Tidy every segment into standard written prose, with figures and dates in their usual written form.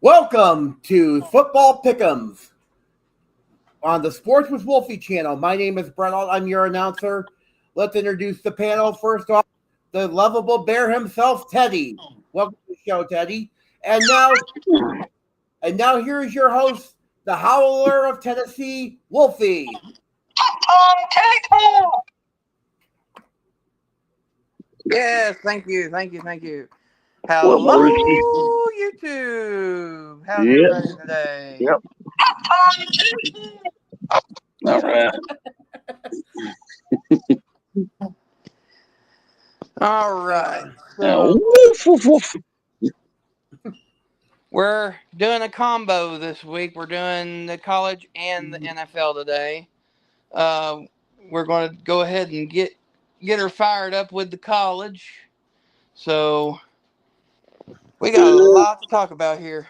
Welcome to Football Pick'ems on the Sports with Wolfie channel. My name is Brett. I'm your announcer. Let's introduce the panel. First off, the lovable bear himself, Teddy. Welcome to the show, Teddy. And now here's your host, the Howler of Tennessee, Wolfie. Yes, thank you. Hello, YouTube. How's everybody today? Yep. All right. All right. Now, So we're doing a combo this week. We're doing the college and the NFL today. We're going to go ahead and get her fired up with the college. So we got a lot to talk about here.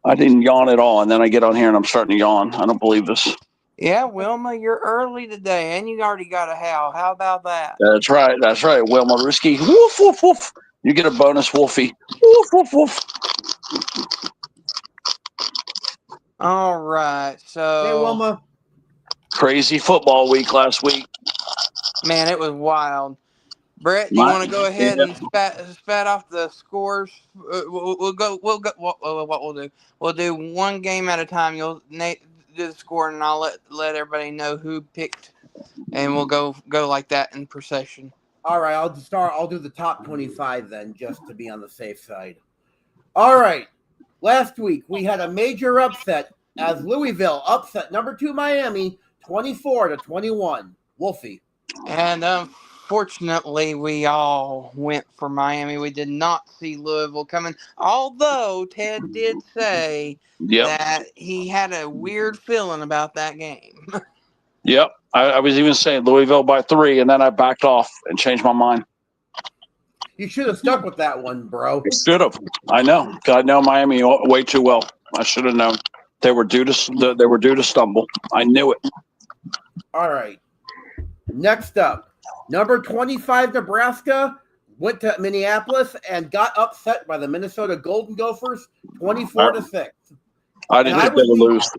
I didn't yawn at all, and then I get on here and I'm starting to yawn. I don't believe this. Yeah, Wilma, you're early today, and you already got a howl. How about that? That's right. Wilma Risky. Woof, woof, woof. You get a bonus, Wolfie. Woof, woof, woof. All right. So, Hey, Wilma. Crazy football week last week. Man, it was wild. Brett, you want to go ahead and spat off the scores? We'll go. What we'll do? We'll do one game at a time. You'll do the score, and I'll let everybody know who picked, and we'll go like that in procession. All right, I'll do the top 25 then, just to be on the safe side. All right. Last week we had a major upset as Louisville upset number 2 Miami 24-21. Wolfie. And unfortunately, we all went for Miami. We did not see Louisville coming. Although Ted did say that he had a weird feeling about that game. Yep. I was even saying Louisville by 3, and then I backed off and changed my mind. You should have stuck with that one, bro. Should have. I know. 'Cause I know Miami way too well. I should have known. They were due to stumble. I knew it. All right. Next up, number 25 Nebraska went to Minneapolis and got upset by the Minnesota Golden Gophers 24-6. I didn't think they would lose.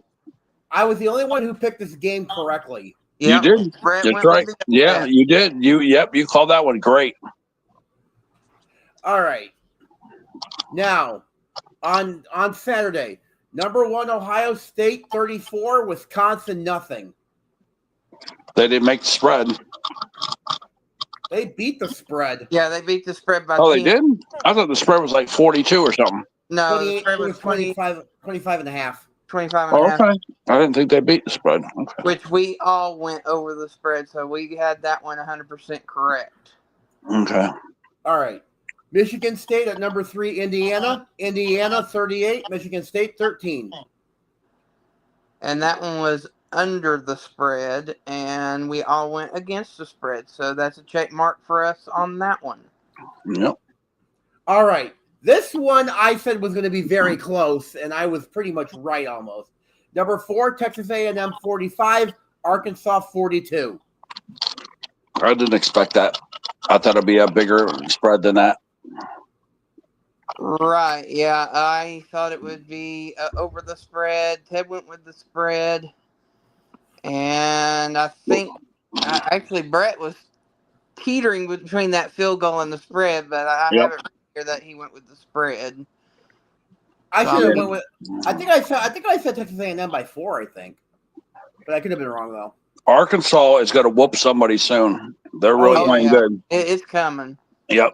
I was the only one who picked this game correctly. Yep. You did. That's right. Yeah, you did. You called that one great. All right. Now, on Saturday, number 1 Ohio State 34, Wisconsin nothing. They didn't make the spread. They beat the spread. Yeah, they beat the spread by 10. They did? I thought the spread was like 42 or something. No, the spread was 25 and a half. 25 and a half. Okay. I didn't think they beat the spread. Okay. Which we all went over the spread, so we had that one 100% correct. Okay. All right. Michigan State at number 3, Indiana. Indiana 38, Michigan State 13. And that one was under the spread, and we all went against the spread. So that's a check mark for us on that one. Yep. All right. This one I said was going to be very close, and I was pretty much right almost. Number 4, Texas A&M 45, Arkansas 42. I didn't expect that. I thought it'd be a bigger spread than that. Right, yeah. I thought it would be over the spread. Ted went with the spread. And I think actually Brett was teetering between that field goal and the spread, but I haven't heard that he went with the spread. I should have went with. I think I said Texas A&M by 4. I think, but I could have been wrong though. Arkansas is going to whoop somebody soon. They're really playing good. It's coming. Yep,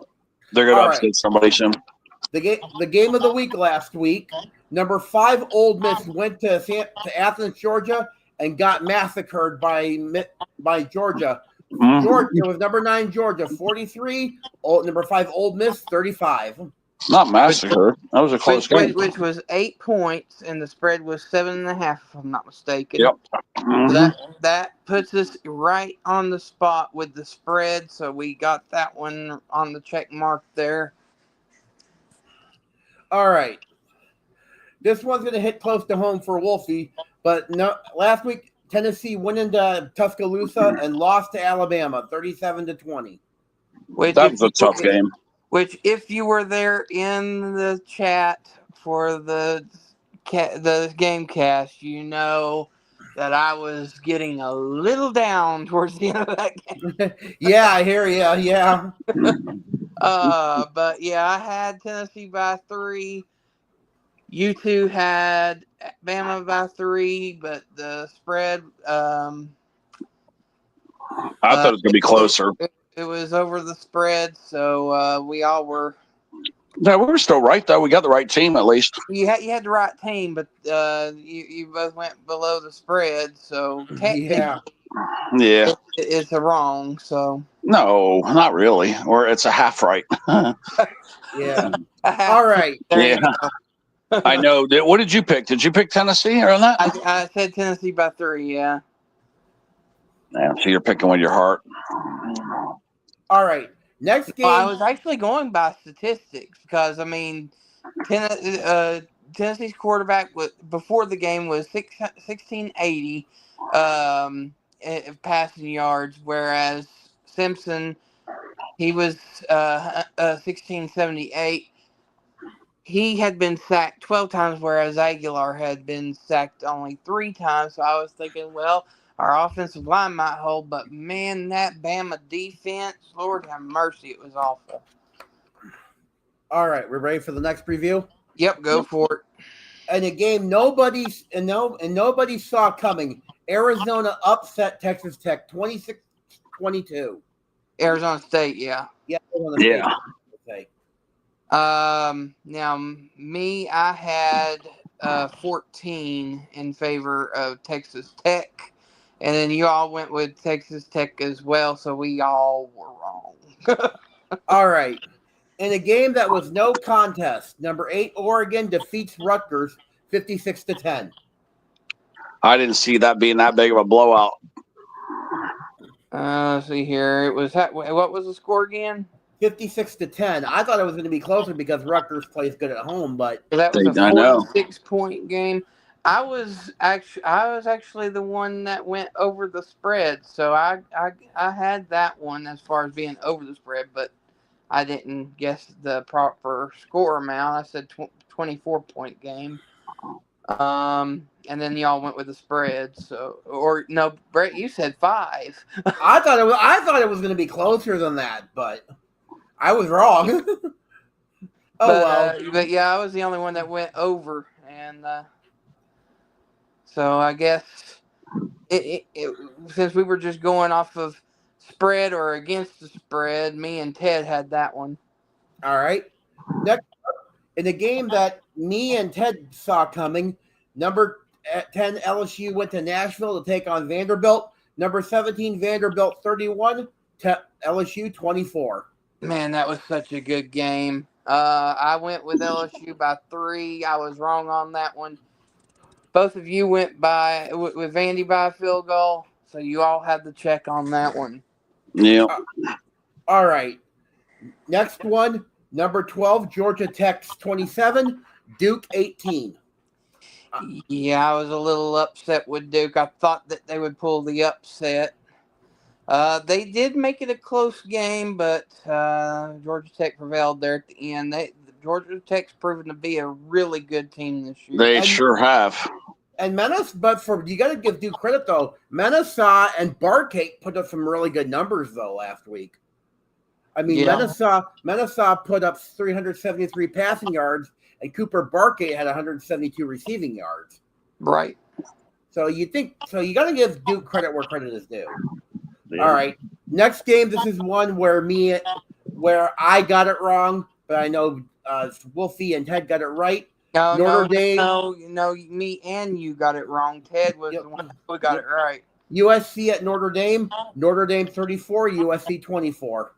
they're going to upset somebody soon. The game of the week last week. Number 5 Ole Miss went to Athens, Georgia, and got massacred by Georgia. Mm-hmm. Georgia was number 9 Georgia 43. Number 5 Ole Miss 35. Not massacred. That was a close game. Which was 8 points, and the spread was 7.5, if I'm not mistaken. Yep. Mm-hmm. That puts us right on the spot with the spread, so we got that one on the check mark there. All right. This one's going to hit close to home for Wolfie. But no, last week Tennessee went into Tuscaloosa and lost to Alabama, 37-20. That was a tough game. Which, if you were there in the chat for the game cast, you know that I was getting a little down towards the end of that game. Yeah, I hear you. Yeah. But yeah, I had Tennessee by 3. You two had Bama by 3, but the spread. I thought it was going to be closer. It was over the spread, so we all were. No, we were still right though. We got the right team at least. You had the right team, but you both went below the spread, so technically, it's a wrong. So no, not really. Or it's a half right. Yeah. All right. Yeah. I know. What did you pick? Did you pick Tennessee or on that? I said Tennessee by 3. Yeah. Yeah. So you're picking with your heart. All right. Next game. Well, I was actually going by statistics because I mean, Tennessee's quarterback before the game was 1680 passing yards, whereas Simpson he was 1678. He had been sacked 12 times, whereas Aguilar had been sacked only 3 times. So I was thinking, well, our offensive line might hold, but man, that Bama defense, Lord have mercy, it was awful. All right, we're ready for the next preview? Yep, go for it. And a game nobody saw coming. Arizona upset Texas Tech 26-22. Arizona State, yeah. Yeah. Yeah. Now me, I had 14 in favor of Texas Tech, and then you all went with Texas Tech as well, so we all were wrong. All right. In a game that was no contest, number 8 Oregon defeats Rutgers 56-10. I didn't see that being that big of a blowout. Let's see here. It was what was the score again? 56-10. I thought it was going to be closer because Rutgers plays good at home, but that was a 46-point game. I was actually the one that went over the spread, so I had that one as far as being over the spread, but I didn't guess the proper score amount. I said 24-point game. And then y'all went with the spread. So, or no, Brett, you said 5. I thought it was going to be closer than that, but I was wrong. But yeah, I was the only one that went over, and so I guess it since we were just going off of spread or against the spread, me and Ted had that one. All right. Next, in the game that me and Ted saw coming, number 10 LSU went to Nashville to take on Vanderbilt. Number 17 Vanderbilt 31 to LSU 24. Man, that was such a good game. I went with LSU by 3. I was wrong on that one. Both of you went with Vandy by a field goal, so you all had the check on that one. Yeah. All right. Next one, number 12 Georgia Tech 27, Duke 18. Yeah, I was a little upset with Duke. I thought that they would pull the upset. They did make it a close game, but Georgia Tech prevailed there at the end. Georgia Tech's proven to be a really good team this year. They sure have. And you got to give Duke credit though. Menasaw and Barcake put up some really good numbers though last week. I mean, yeah. Menasaw put up 373 passing yards, and Cooper Barcake had 172 receiving yards. Right. So you got to give Duke credit where credit is due. Yeah. All right. Next game, this is one where I got it wrong, but I know Wolfie and Ted got it right. No, me and you got it wrong. Ted was the one who got it right. USC at Notre Dame. Notre Dame 34, USC 24.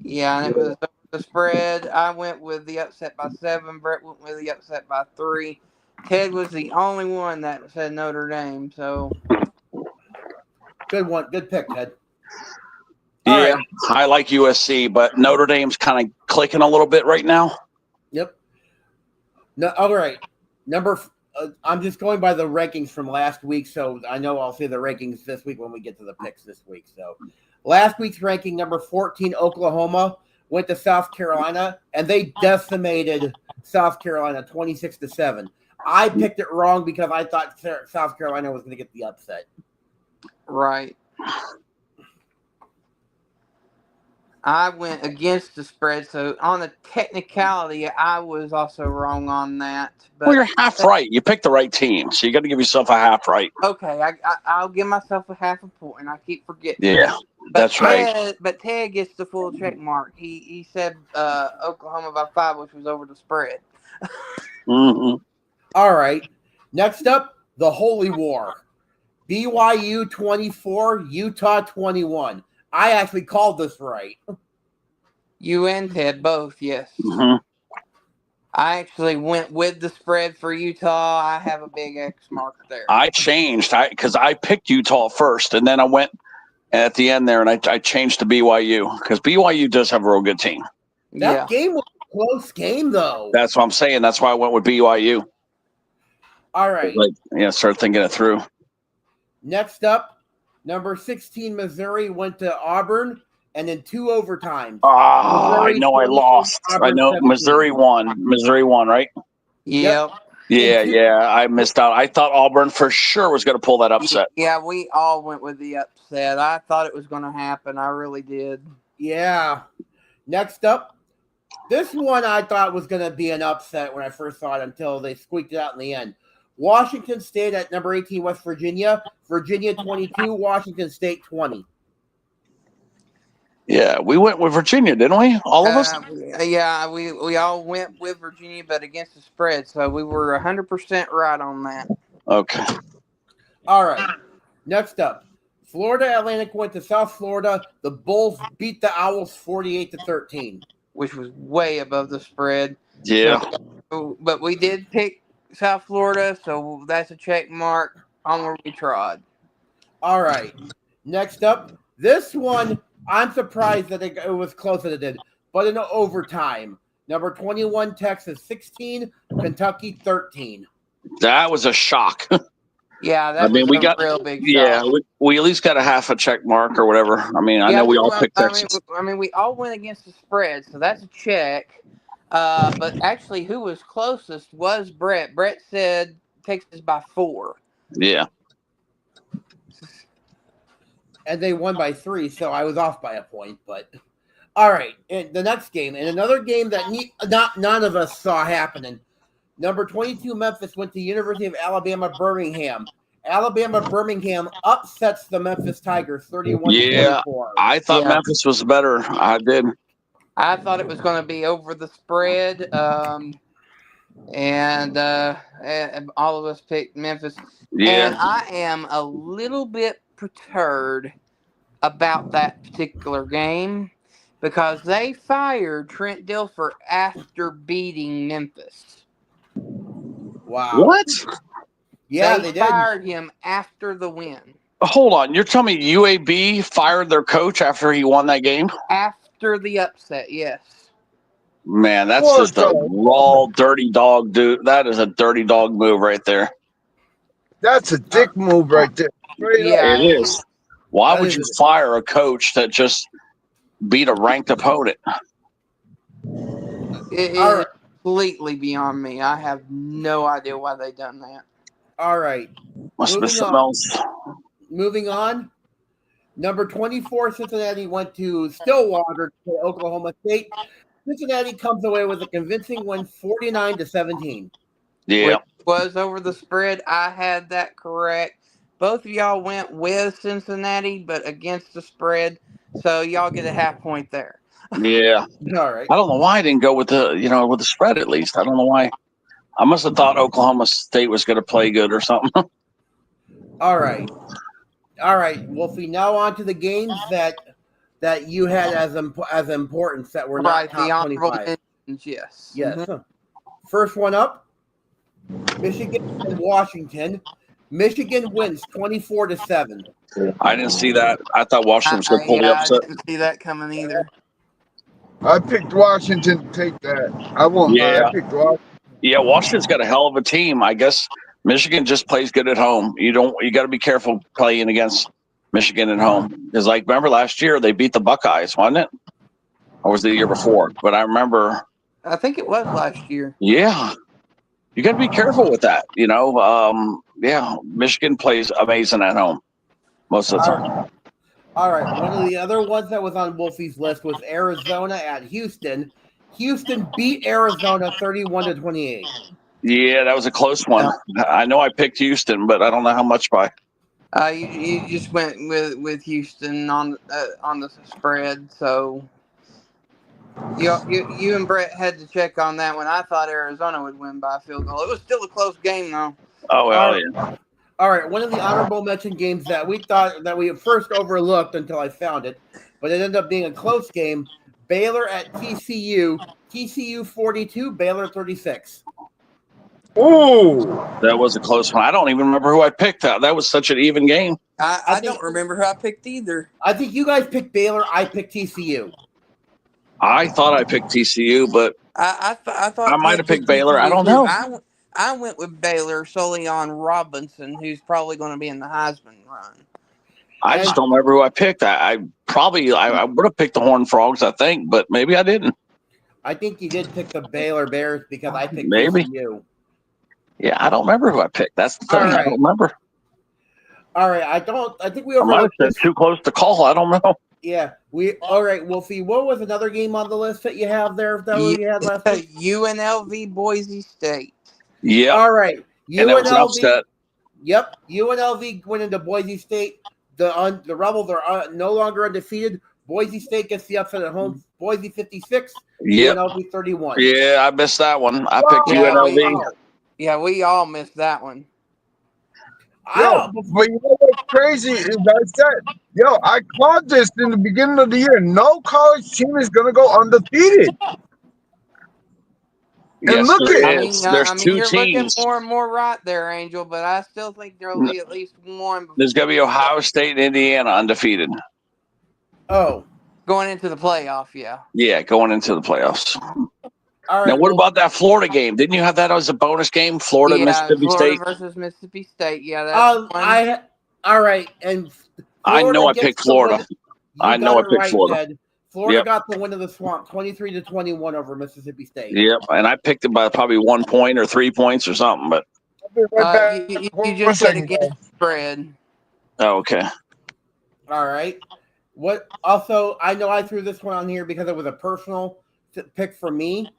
Yeah, and it was the spread. I went with the upset by 7. Brett went with the upset by 3. Ted was the only one that said Notre Dame. So good one. Good pick, Ted. Yeah, right. I like USC, but Notre Dame's kind of clicking a little bit right now. Yep. No, all right. I'm just going by the rankings from last week, so I know I'll see the rankings this week when we get to the picks this week. So last week's ranking, number 14, Oklahoma, went to South Carolina, and they decimated South Carolina 26-7. I picked it wrong because I thought South Carolina was going to get the upset. Right. I went against the spread, so on the technicality, I was also wrong on that. But Well, you're half right. You picked the right team, so you got to give yourself a half right. okay, I'll give myself a half a point. I keep forgetting. Yeah, that's right. But Ted gets the full check mark. He said Oklahoma by 5, which was over the spread. Mm-hmm. All right. Next up, the Holy War. BYU 24, Utah 21. I actually called this right. You and Ted both, yes. Mm-hmm. I actually went with the spread for Utah. I have a big X mark there. I changed because I picked Utah first, and then I went at the end there, and I changed to BYU because BYU does have a real good team. That game was a close game, though. That's what I'm saying. That's why I went with BYU. All right. Start thinking it through. Next up, number 16, Missouri went to Auburn, and in 2 overtimes. I know I lost. Auburn I know 17. Missouri won. Missouri won, right? Yep. Yeah. I missed out. I thought Auburn for sure was going to pull that upset. Yeah, we all went with the upset. I thought it was going to happen. I really did. Yeah. Next up, this one I thought was going to be an upset when I first saw it until they squeaked it out in the end. Washington State at number 18, West Virginia. Virginia 22, Washington State 20. Yeah, we went with Virginia, didn't we? All of us? Yeah, we all went with Virginia, but against the spread. So we were 100% right on that. Okay. All right. Next up, Florida Atlantic went to South Florida. The Bulls beat the Owls 48-13. Which was way above the spread. Yeah. But we did pick South Florida, so that's a check mark on where we trod. All right. Next up, this one, I'm surprised that it was closer than it did, but in overtime. Number 21, Texas 16, Kentucky 13. That was a shock. Yeah, that was a real big shock. Yeah, we at least got a half a check mark or whatever. I mean, I know we all picked Texas. I mean, we all went against the spread, so that's a check. But actually, who was closest was Brett. Brett said Texas by 4. Yeah. And they won by 3, so I was off by a point. But all right, and the next game, and another game that none of us saw happening. Number 22, Memphis went to University of Alabama, Birmingham. Alabama, Birmingham upsets the Memphis Tigers 31-24. Yeah, I thought Memphis was better. I did. I thought it was going to be over the spread, and all of us picked Memphis. Yeah. And I am a little bit perturbed about that particular game because they fired Trent Dilfer after beating Memphis. Wow. What? Yeah, they did. Fired him after the win. Hold on. You're telling me UAB fired their coach after he won that game? After the upset, yes. Man, that's just a raw, dirty dog, dude. That is a dirty dog move right there. That's a dick move right there. Yeah, it is. Why would you fire a coach that just beat a ranked opponent? It is completely beyond me. I have no idea why they done that. All right. Must be something else. Moving on. Number 24, Cincinnati went to Stillwater to Oklahoma State. Cincinnati comes away with a convincing win, 49-17. Yeah. Which was over the spread. I had that correct. Both of y'all went with Cincinnati, but against the spread. So y'all get a half point there. Yeah. All right. I don't know why I didn't go with the spread at least. I don't know why. I must have thought Oklahoma State was going to play good or something. All right, Wolfie. Now on to the games that you had as importance that were not top 25. Yes. Yes. Mm-hmm. First one up, Michigan and Washington. Michigan wins 24-7. I didn't see that. I thought Washington was going to pull the upset. I didn't see that coming either. I picked Washington to take that. I won't lie. I picked Washington. Yeah, Washington's got a hell of a team. I guess Michigan just plays good at home. You got to be careful playing against Michigan at home. Because, like, remember last year they beat the Buckeyes, wasn't it? Or was it the year before? But I remember. I think it was last year. Yeah. You got to be careful with that. Michigan plays amazing at home most of the time. All right. One of the other ones that was on Wolfie's list was Arizona at Houston. Houston beat Arizona 31-28. Yeah, that was a close one. I know I picked Houston, but I don't know how much by. You just went with Houston on the spread, so you and Brett had to check on that one. I thought Arizona would win by a field goal. It was still a close game, though. Oh well, yeah. All right, one of the honorable mention games that we thought that we first overlooked until I found it, but it ended up being a close game. Baylor at TCU. TCU 42, Baylor 36. Ooh. That was a close one. I don't even remember who I picked. That was such an even game. I don't remember who I picked either. I think you guys picked Baylor. I picked TCU. I thought I picked TCU, but I thought I might have picked TCU Baylor. I don't know. I went with Baylor solely on Robinson, who's probably going to be in the Heisman run. I just don't remember who I picked. I would have picked the Horned Frogs, I think, but maybe I didn't. I think you did pick the Baylor Bears because I picked Maybe. TCU. Yeah, I don't remember who I picked. That's the thing. All right. I don't remember. All right, I think we I might have overlooked said this. too close to call. I don't know. Yeah, all right, Wolfie. What was another game on the list that you have there that we had last week? UNLV Boise State. Yeah. All right, And that was an upset. Yep, UNLV went into Boise State. The Rebels are no longer undefeated. Boise State gets the upset at home. Boise 56, Yep. UNLV 31. Yeah, I missed that one. I picked UNLV. We all missed that one. But you know what's crazy is I said, I called this in the beginning of the year. No college team is going to go undefeated. Yes, and look there at is. There's two you're teams. looking more and more right there, Angel, but I still think there will be at least one. There's going to be Ohio State and Indiana undefeated. Oh. Going into the playoff, yeah. Yeah, going into the playoffs. All right, now, what about that Florida game? Didn't you have that as a bonus game? Florida, Mississippi State versus Mississippi State. Yeah, that's all right, and I know I picked Florida. I know I picked Florida. Ted. Florida got the win of the Swamp, 23-21 over Mississippi State. Yep, and I picked it by probably 1 point or 3 points or something. But you just said against the spread. Oh, okay. All right. What? Also, I know I threw this one on here because it was a personal pick for me.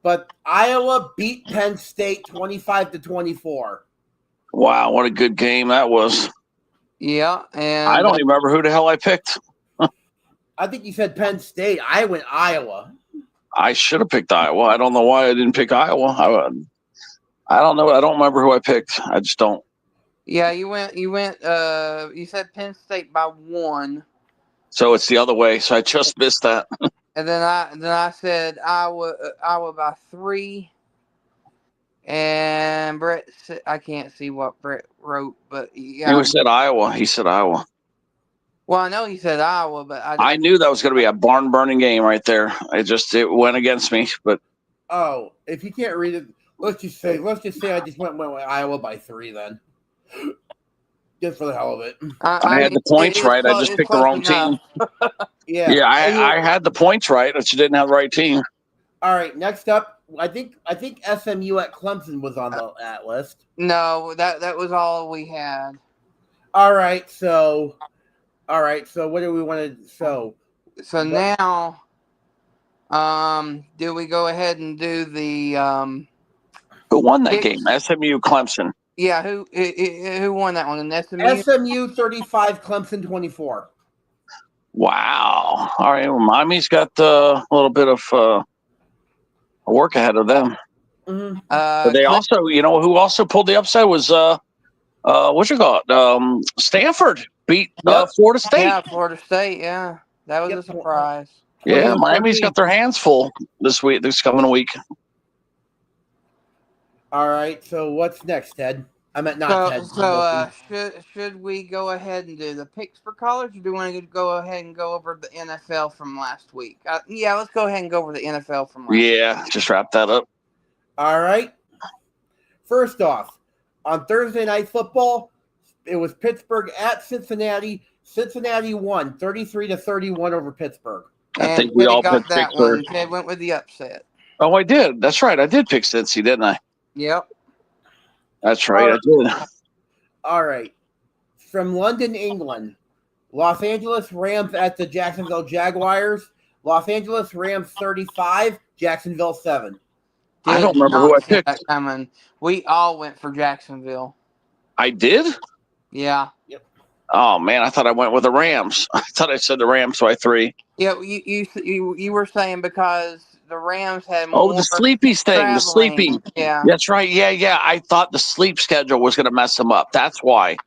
But Iowa beat Penn State 25-24. Wow, what a good game that was. Yeah, and I don't even remember who the hell I picked. I think you said Penn State. I went Iowa. I should have picked Iowa. I don't know why I didn't pick Iowa. I don't know. I don't remember who I picked. I just don't. Yeah, you said Penn State by 1. So it's the other way. So I just missed that. And then I said Iowa by 3, and Brett said, I can't see what Brett wrote, but yeah, He said Iowa. He said Iowa. Well, I know he said Iowa, but I knew that was going to be a barn burning game right there. It went against me, but if you can't read it, let's just say I just went with Iowa by 3 then. Just for the hell of it. I had the points right. I just picked the wrong team. Yeah, I had the points right. I just didn't have the right team. All right, next up, I think SMU at Clemson was on that list. No, that was all we had. All right, so what do we want to So now, do we go ahead and do the who won that game? SMU Clemson. Yeah, who won that one? An SMU 35, Clemson 24. Wow. All right. Well, Miami's got a little bit of work ahead of them. Mm-hmm. But they also, who also pulled the upset was what you call it? Stanford beat Florida State. Yeah, Florida State. Yeah, that was a surprise. Yeah, Miami's got their hands full this coming week. All right, so what's next, Ted? I meant not Ted. So should we go ahead and do the picks for college, or do we want to go ahead and go over the NFL from last week? Yeah, let's go ahead and go over the NFL from last week. Yeah, just wrap that up. All right. First off, On Thursday Night Football, it was Pittsburgh at Cincinnati. Cincinnati won 33-31 over Pittsburgh. I think And we Ted all got picked that Pittsburgh. one. Ted went with the upset. Oh, I did. That's right. I did pick Cincy, didn't I? Yep. That's right. I did. All right. From London, England, Los Angeles Rams at the Jacksonville Jaguars. Los Angeles Rams 35, Jacksonville 7. I don't Did remember not who I see picked. that coming. We all went for Jacksonville. I did? Yeah. Oh, man. I thought I went with the Rams. I thought I said the Rams, so I 3. Yeah, you were saying because the Rams had Oh, more the sleepies thing. The sleepy. traveling. Yeah. That's right. Yeah. I thought the sleep schedule was going to mess them up. That's why.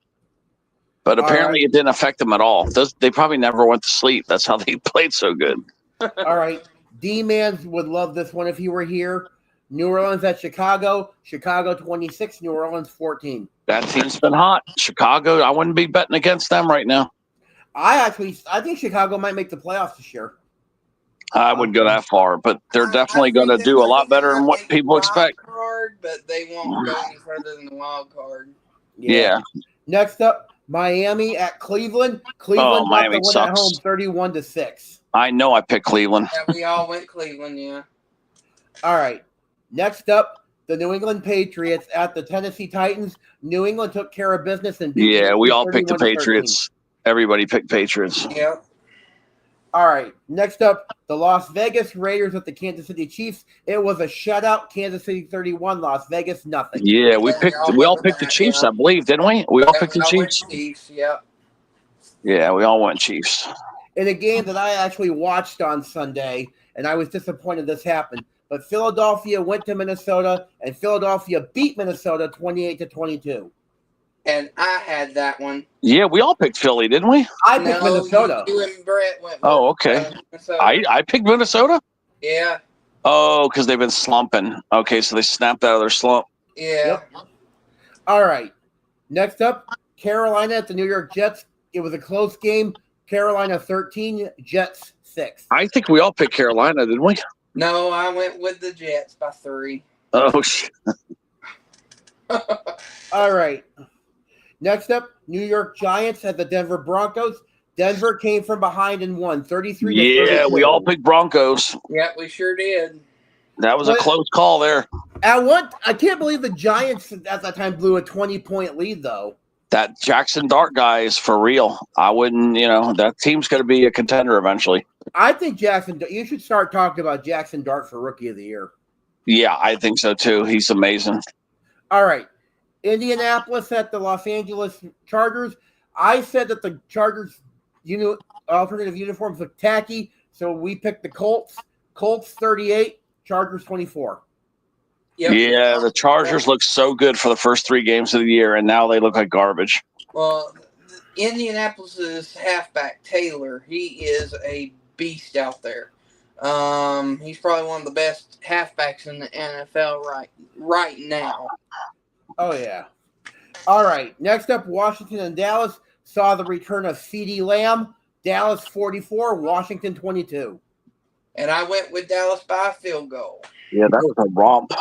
But apparently it didn't affect them at all. They probably never went to sleep. That's how they played so good. All right. D-Mans would love this one if he were here. New Orleans at Chicago. Chicago 26, New Orleans 14. That team's been hot. Chicago, I wouldn't be betting against them right now. I think Chicago might make the playoffs this year. I wouldn't go that far, but they're definitely going to do a lot better than what people expect. Card, but they won't go any further than the wild card. Yeah. Next up, Miami at Cleveland. Cleveland got the win at home 31-6. I know I picked Cleveland. Yeah, we all went Cleveland, yeah. All right. Next up, the New England Patriots at the Tennessee Titans. New England took care of business and beat Yeah, we all picked the 31-13. Patriots. Everybody picked Patriots. Yep. All right. Next up, the Las Vegas Raiders at the Kansas City Chiefs. It was a shutout. Kansas City 31, Las Vegas nothing. Yeah, we all picked the Chiefs, I believe, didn't we? We all picked the Chiefs. Chiefs, yep. Yeah, we all went Chiefs. In a game that I actually watched on Sunday, and I was disappointed this happened. But Philadelphia went to Minnesota, and Philadelphia beat Minnesota 28-22. And I had that one. Yeah, we all picked Philly, didn't we? I picked Minnesota. You and Brett went. Oh, okay. I picked Minnesota? Yeah. Oh, because they've been slumping. Okay, so they snapped out of their slump. Yeah. Yep. All right. Next up, Carolina at the New York Jets. It was a close game. Carolina 13, Jets 6. I think we all picked Carolina, didn't we? No, I went with the Jets by 3. Oh, shit. All right. Next up, New York Giants at the Denver Broncos. Denver came from behind and won 33-32. Yeah, we all picked Broncos. Yep, we sure did. That was a close call there. I can't believe the Giants at that time blew a 20-point lead, though. That Jackson Dart guy is for real. I wouldn't, that team's going to be a contender eventually. I think you should start talking about Jackson Dart for Rookie of the Year. Yeah, I think so too. He's amazing. All right. Indianapolis at the Los Angeles Chargers. I said that the Chargers alternative uniforms look tacky, so we picked the Colts. Colts 38, Chargers 24. Yep. Yeah, the Chargers look so good for the first 3 games of the year, and now they look like garbage. Well, Indianapolis's halfback, Taylor, he is a beast out there. He's probably one of the best halfbacks in the NFL right now. Oh, yeah. All right. Next up, Washington and Dallas saw the return of CeeDee Lamb. Dallas 44, Washington 22. And I went with Dallas by a field goal. Yeah, that was a romp.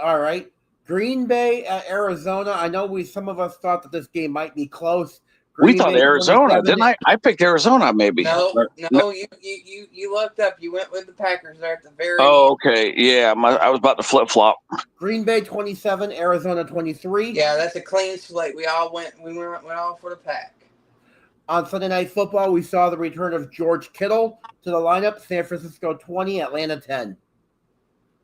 All right. Green Bay at Arizona. I know some of us thought that this game might be close. We thought Arizona, didn't I? I picked Arizona, maybe. No, you looked up. You went with the Packers there at the very end. Okay. Yeah, I was about to flip-flop. Green Bay 27, Arizona 23. Yeah, that's a clean slate. We went all for the Pack. On Sunday Night Football, we saw the return of George Kittle to the lineup. San Francisco 20, Atlanta 10.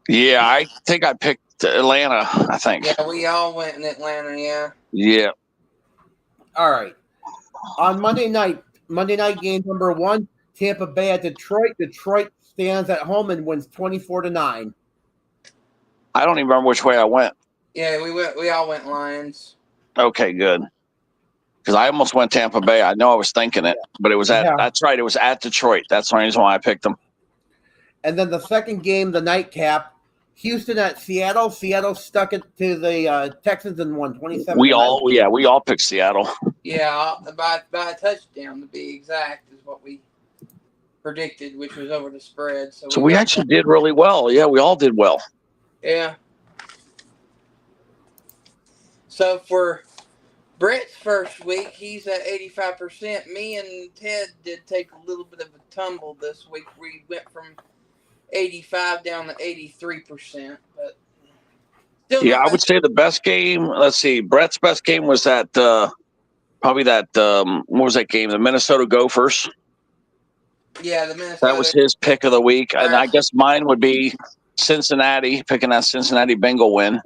Yeah, I think I picked Atlanta, I think. Yeah, we all went in Atlanta, yeah. Yeah. All right. On Monday night game number 1, Tampa Bay at Detroit. Detroit stands at home and wins 24-9. I don't even remember which way I went. Yeah, we all went Lions. Okay, good. Because I almost went Tampa Bay. I know I was thinking it, but it was that's right. It was at Detroit. That's the reason why I picked them. And then the second game, the nightcap, Houston at Seattle. Seattle stuck it to the Texans and won 27. We all picked Seattle. Yeah, by a touchdown to be exact is what we predicted, which was over the spread. So we actually did really well. Yeah, we all did well. Yeah. So for Brett's first week, he's at 85%. Me and Ted did take a little bit of a tumble this week. We went from 85 down to 83%, but still Yeah, not I bad. would say the best game. Let's see. Brett's best game was that probably that. What was that game? The Minnesota Gophers. Yeah, the That was Minnesota. his pick of the week, and I guess mine would be Cincinnati, picking that Cincinnati Bengal win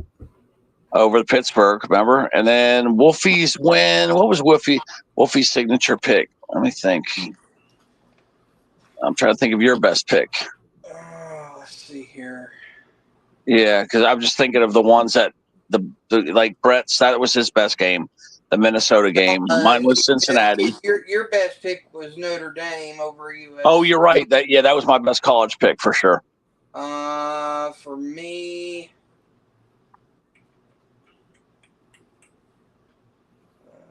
over the Pittsburgh. Remember, and then Wolfie's win. What was Wolfie's signature pick? Let me think. I'm trying to think of your best pick. Let's see here. Yeah, because I'm just thinking of the ones that the like Brett's. That was his best game, the Minnesota game. Mine was Cincinnati. Your best pick was Notre Dame over USC. Oh, you're right. That was my best college pick for sure. For me,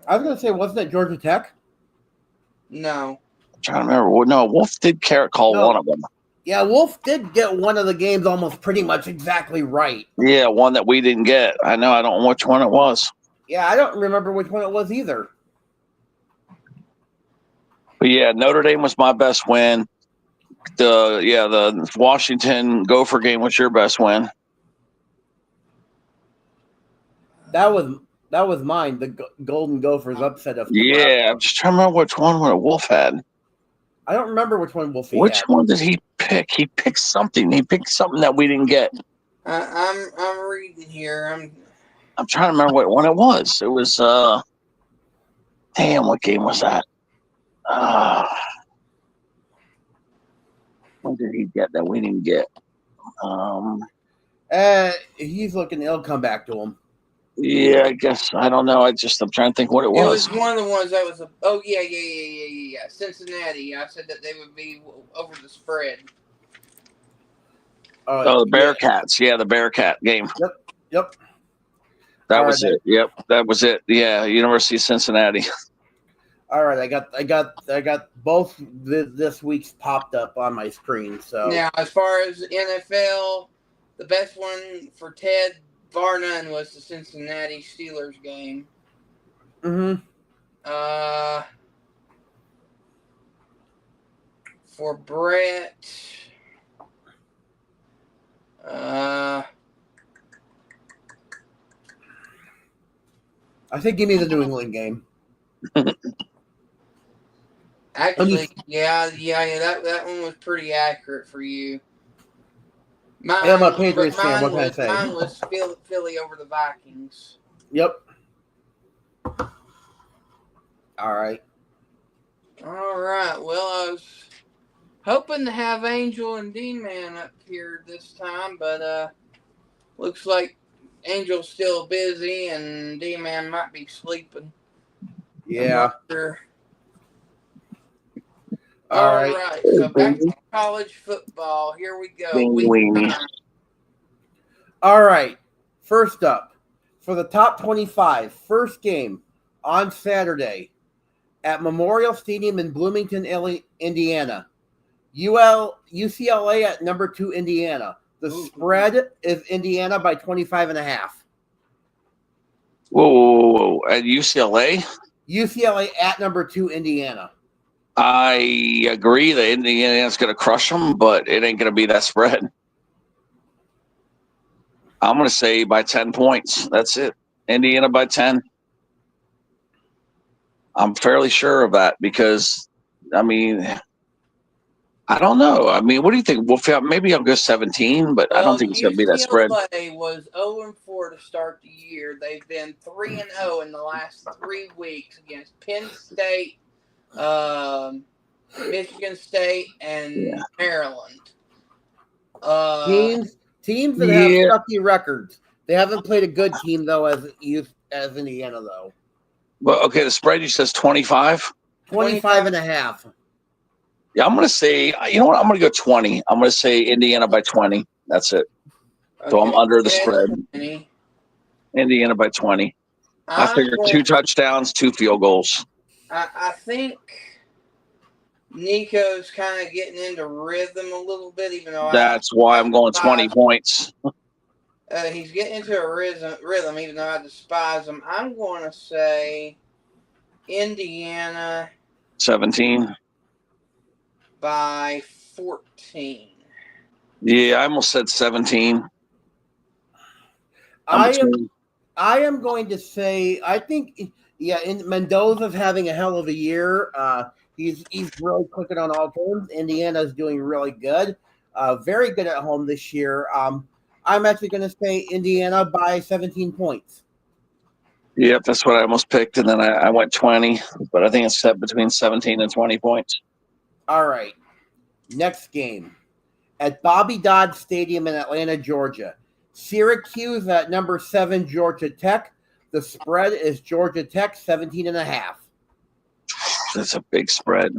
I was gonna say, wasn't it Georgia Tech? no. I'm trying to remember. Well, no, Wolf did call one of them. Yeah, Wolf did get one of the games almost pretty much exactly right. Yeah, one that we didn't get. I know. I don't know which one it was. Yeah, I don't remember which one it was either. But yeah, Notre Dame was my best win. The Washington Gopher game was your best win. That was mine. The Golden Gophers upset of. Yeah, I'm just trying to remember which one Wolf had. I don't remember which one Wolfie Which had. one did he pick? He picked something. He picked something that we didn't get. I'm reading here. I'm trying to remember what one it was. It was damn, what game was that? What did he get that we didn't get? He's looking. It'll come back to him. Yeah, I guess I don't know. I'm trying to think what it was. It was one of the ones that was yeah. Cincinnati. I said that they would be over the spread. The Bearcats. Yeah, the Bearcat game. Yep. That was it. Yep, that was it. Yeah, University of Cincinnati. All right, I got both this week's popped up on my screen. So now, as far as NFL, the best one for Ted, bar none, was the Cincinnati Steelers game. Mm-hmm. For Brett, I think give me the New England game. Actually, that one was pretty accurate for you. I'm a Patriots fan. What can I say? Mine was Philly over the Vikings. Yep. All right. Well, I was hoping to have Angel and D-Man up here this time, but looks like Angel's still busy and D-Man might be sleeping. Yeah. Sure. All right. So back to college football. Here we go. Week 9. All right. First up, for the top 25, first game on Saturday at Memorial Stadium in Bloomington, Indiana. UCLA at number 2, Indiana. The spread is Indiana by 25.5. Whoa. At UCLA? UCLA at number 2, Indiana. I agree that Indiana's going to crush them, but it ain't going to be that spread. I'm going to say by 10 points. That's it. Indiana by 10. I'm fairly sure of that because, I mean, I don't know. I mean, what do you think? Well, maybe I'll go 17, but I don't think it's going to be that spread. UCLA was 0-4 to start the year. They've been 3-0 in the last 3 weeks against Penn State, Michigan State, and Maryland. Teams that have sucky records. They haven't played a good team though, as Indiana though. Well, okay, the spread you says 25. 25.5. Yeah, I'm going to say. You know what? I'm going to go 20. I'm going to say Indiana by 20. That's it. So I'm under the spread. 20. Indiana by 20. I figure 2 touchdowns, 2 field goals. I think Nico's kind of getting into rhythm a little bit, even though that's why I'm going 20 points. He's getting into a rhythm, even though I despise him. I'm going to say Indiana 17. by 14. Yeah, I almost said 17. I am going to say I think Mendoza's having a hell of a year. He's really clicking on all terms. Indiana's doing really good. Very good at home this year. I'm actually going to say Indiana by 17 points. Yep, that's what I almost picked, and then I went 20, but I think it's set between 17 and 20 points. All right. Next game at Bobby Dodd Stadium in Atlanta, Georgia. Syracuse at number 7, Georgia Tech. The spread is Georgia Tech 17.5. That's a big spread.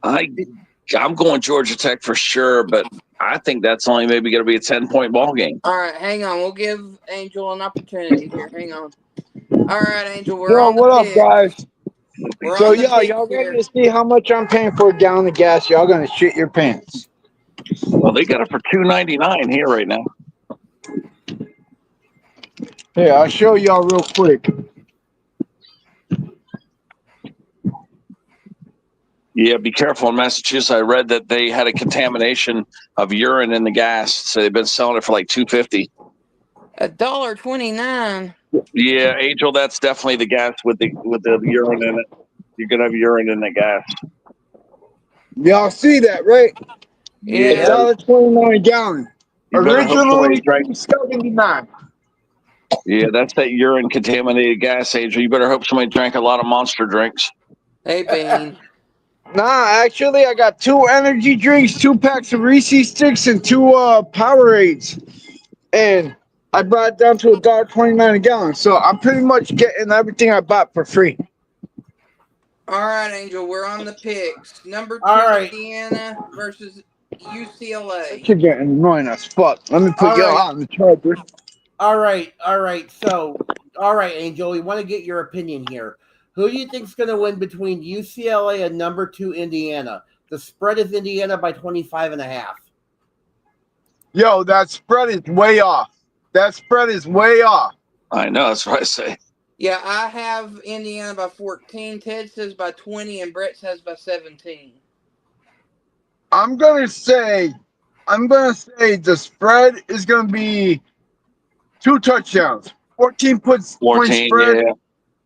I'm going Georgia Tech for sure, but I think that's only maybe going to be a 10-point ball game. All right, hang on. We'll give Angel an opportunity here. Hang on. All right, Angel, we're on the what pick. up, guys? We're So, on the pick y'all here. ready to see how much I'm paying for a gallon of gas? Y'all gonna shit your pants. Well, they got it for $2.99 here right now. Yeah, I'll show y'all real quick. Yeah, be careful in Massachusetts. I read that they had a contamination of urine in the gas, so they've been selling it for like $2.50. $1.29. Yeah, Angel, that's definitely the gas with the urine in it. You're gonna have urine in the gas. Y'all see that, right? Yeah. $1.29 a gallon. You better hope somebody Originally drank. $2.79. Yeah, that's that urine contaminated gas, Angel. You better hope somebody drank a lot of Monster drinks. Hey, Bean. Nah, actually, I got 2 energy drinks, 2 packs of Reese's sticks, and 2 Powerades, and I brought it down to $1.29 a gallon. So I'm pretty much getting everything I bought for free. All right, Angel, we're on the picks. Number 2, All right. Indiana versus UCLA. You're getting annoying as fuck. Let me put All y'all right. on the charger. All right. So, all right, Angel, we want to get your opinion here. Who do you think is going to win between UCLA and number 2 Indiana? The spread is Indiana by 25.5. Yo, that spread is way off. That spread is way off. I know, that's what I say. Yeah, I have Indiana by 14. Ted says by 20, and Brett says by 17. I'm gonna say the spread is gonna be 2 touchdowns. 14 point 14, spread.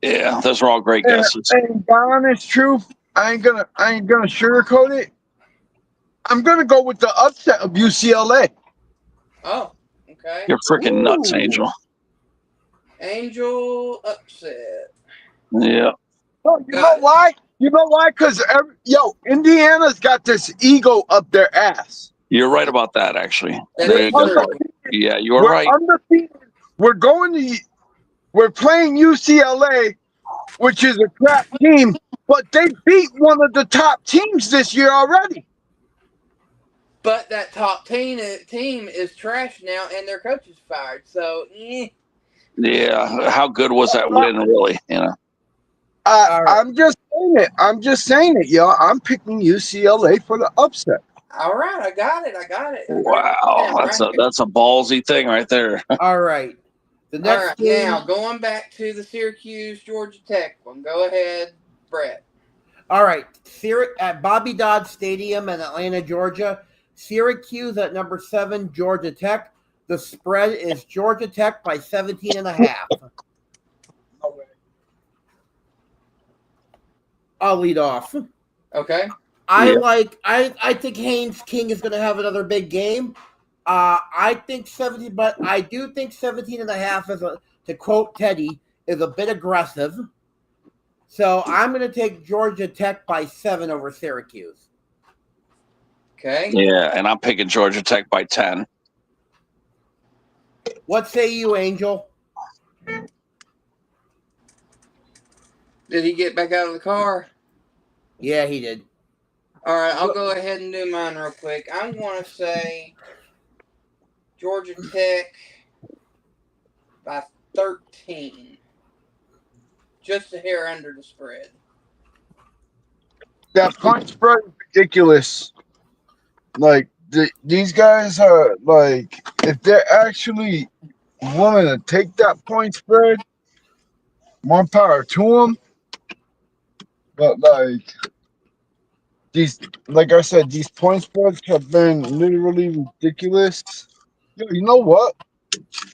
yeah, those are all great guesses. And by honest truth, I ain't gonna sugarcoat it. I'm gonna go with the upset of UCLA. Oh, okay. You're freaking nuts, Angel. Angel upset. Yeah. Oh, you know why? You know why? Because Indiana's got this ego up their ass. You're right about that, actually. That I is agree. true. Yeah, you are We're right. undefeated. We're playing UCLA, which is a crap team, but they beat one of the top teams this year already. But that top team is trash now, and their coach is fired. So, Yeah, how good was that win, really? You know. I'm just saying it, y'all. I'm picking UCLA for the upset. All right, I got it. Wow, that's a ballsy thing right there. All right. The next game. Now going back to the Syracuse Georgia Tech one. Go ahead, Brett. All right. At Bobby Dodd Stadium in Atlanta, Georgia. Syracuse at number 7, Georgia Tech. The spread is Georgia Tech by 17.5. I'll lead off. Okay. I think Haynes King is going to have another big game. I think 17, but I do think 17.5 to quote Teddy, is a bit aggressive. So I'm going to take Georgia Tech by 7 over Syracuse. Okay. Yeah, and I'm picking Georgia Tech by 10. What say you, Angel? Did he get back out of the car? Yeah, he did. All right, I'll go ahead and do mine real quick. I'm going to say Georgia Tech by 13. Just a hair under the spread. That point spread is ridiculous. Like, these guys are like, if they're actually willing to take that point spread, more power to them. But like these, like I said, these point spreads have been literally ridiculous. Yo, you know what?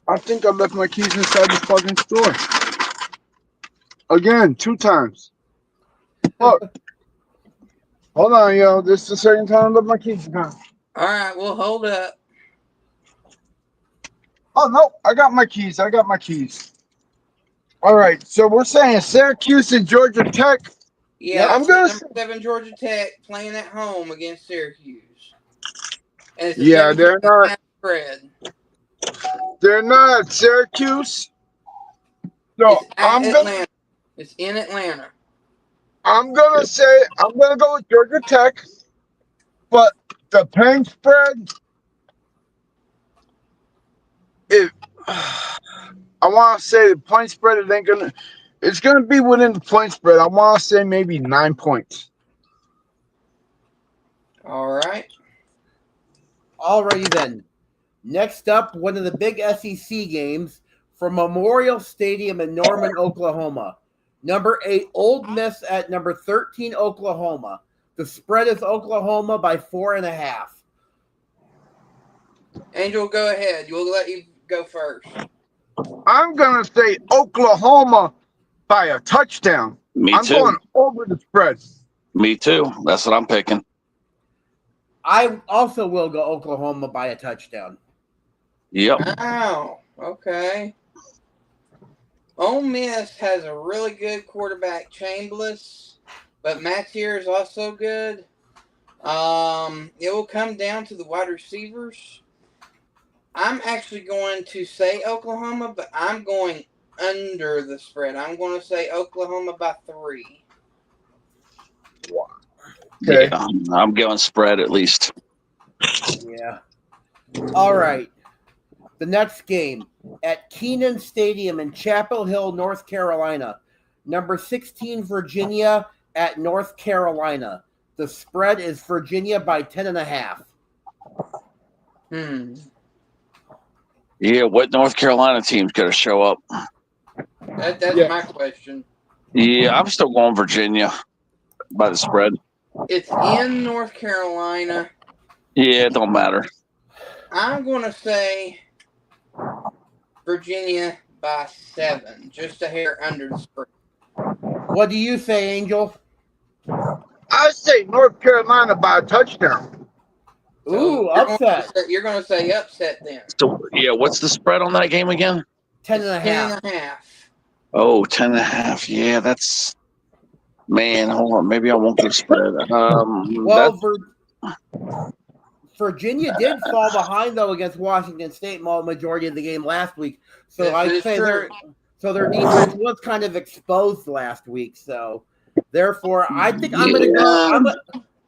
I think I left my keys inside the fucking store. Again, 2 times. Look. Hold on, yo. This is the second time I left my keys behind. All right, well, hold up. Oh, no. I got my keys. All right. So we're saying Syracuse and Georgia Tech. Yeah, I'm that's gonna number 7 Georgia Tech playing at home against Syracuse. And it's a Yeah, 17.5 spread. they're not Syracuse. So It's at Atlanta. It's in Atlanta. I'm gonna go with Georgia Tech, but the point spread, if I want to say the point spread, it's gonna be within the point spread. I want to say maybe 9 points. All right. Alrighty then. Next up, one of the big SEC games from Memorial Stadium in Norman, Oklahoma. Number 8, Old Miss at number 13, Oklahoma. The spread is Oklahoma by 4.5. Angel, go ahead. We'll let you go first. I'm gonna say Oklahoma by a touchdown. Me too. I'm going over the spread. Me too. That's what I'm picking. I also will go Oklahoma by a touchdown. Yep. Wow. Okay. Ole Miss has a really good quarterback, Chambliss, but Mattier is also good. It will come down to the wide receivers. I'm actually going to say Oklahoma, but I'm going under the spread. I'm going to say Oklahoma by 3. Okay. Yeah, I'm going spread at least. Yeah. All right. The next game at Kenan Stadium in Chapel Hill, North Carolina. Number 16, Virginia at North Carolina. The spread is Virginia by 10.5. Yeah, what North Carolina team's going to show up? That's my question. Yeah, I'm still going Virginia by the spread. It's in North Carolina. Yeah, it don't matter. I'm going to say Virginia by 7, just a hair under the spread. What do you say, Angel? I say North Carolina by a touchdown. Ooh, upset. You're going to say upset then. So, yeah, what's the spread on that game again? 10.5. 10.5. Oh, 10.5. Yeah, that's... Man, hold on. Maybe I won't get spread. Well, Virginia did fall behind, though, against Washington State majority of the game last week. So I'd say their defense was kind of exposed last week. So therefore, I think I'm going to go.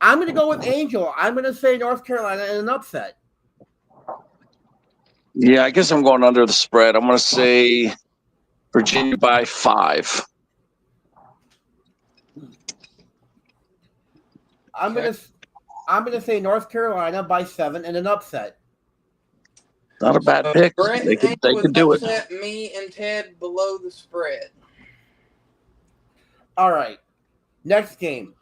I'm going to go with Angel. I'm going to say North Carolina in an upset. Yeah, I guess I'm going under the spread. I'm going to say Virginia by 5. I'm going to say North Carolina by 7 in an upset. Not a bad pick. Brent They could do it. Upset me and Ted below the spread. All right. Next game.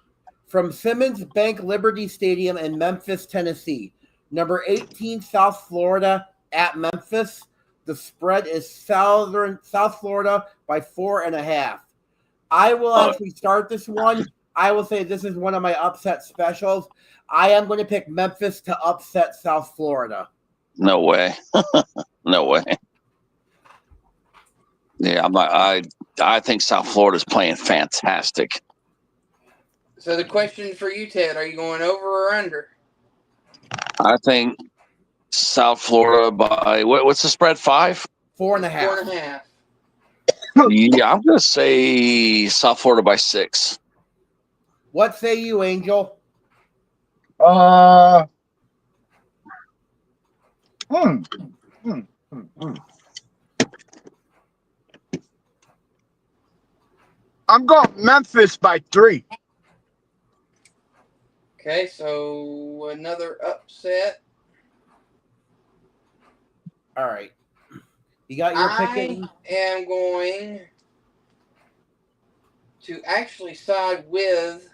From Simmons Bank Liberty Stadium in Memphis, Tennessee. Number 18, South Florida at Memphis. The spread is South Florida by 4.5. I will actually start this one. I will say this is one of my upset specials. I am going to pick Memphis to upset South Florida. No way. No way. Yeah, I think South Florida's playing fantastic. So the question for you, Ted, are you going over or under? I think South Florida by what's the spread? 5? 4.5. 4.5. Yeah, I'm gonna say South Florida by 6. What say you, Angel? I'm going Memphis by 3. Okay, so another upset. All right. You got your pick in? I am going to actually side with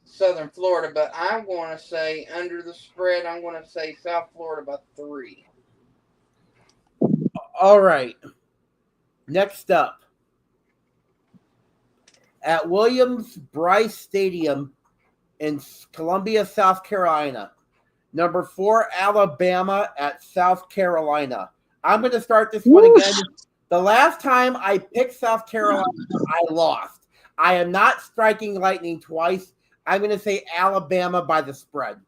Southern Florida, but I'm going to say under the spread, I'm going to say South Florida by 3. All right. Next up. At Williams-Brice Stadium in Columbia, South Carolina. Number 4, Alabama at South Carolina. I'm going to start this one again. The last time I picked South Carolina, I lost. I am not striking lightning twice. I'm going to say Alabama by the spread.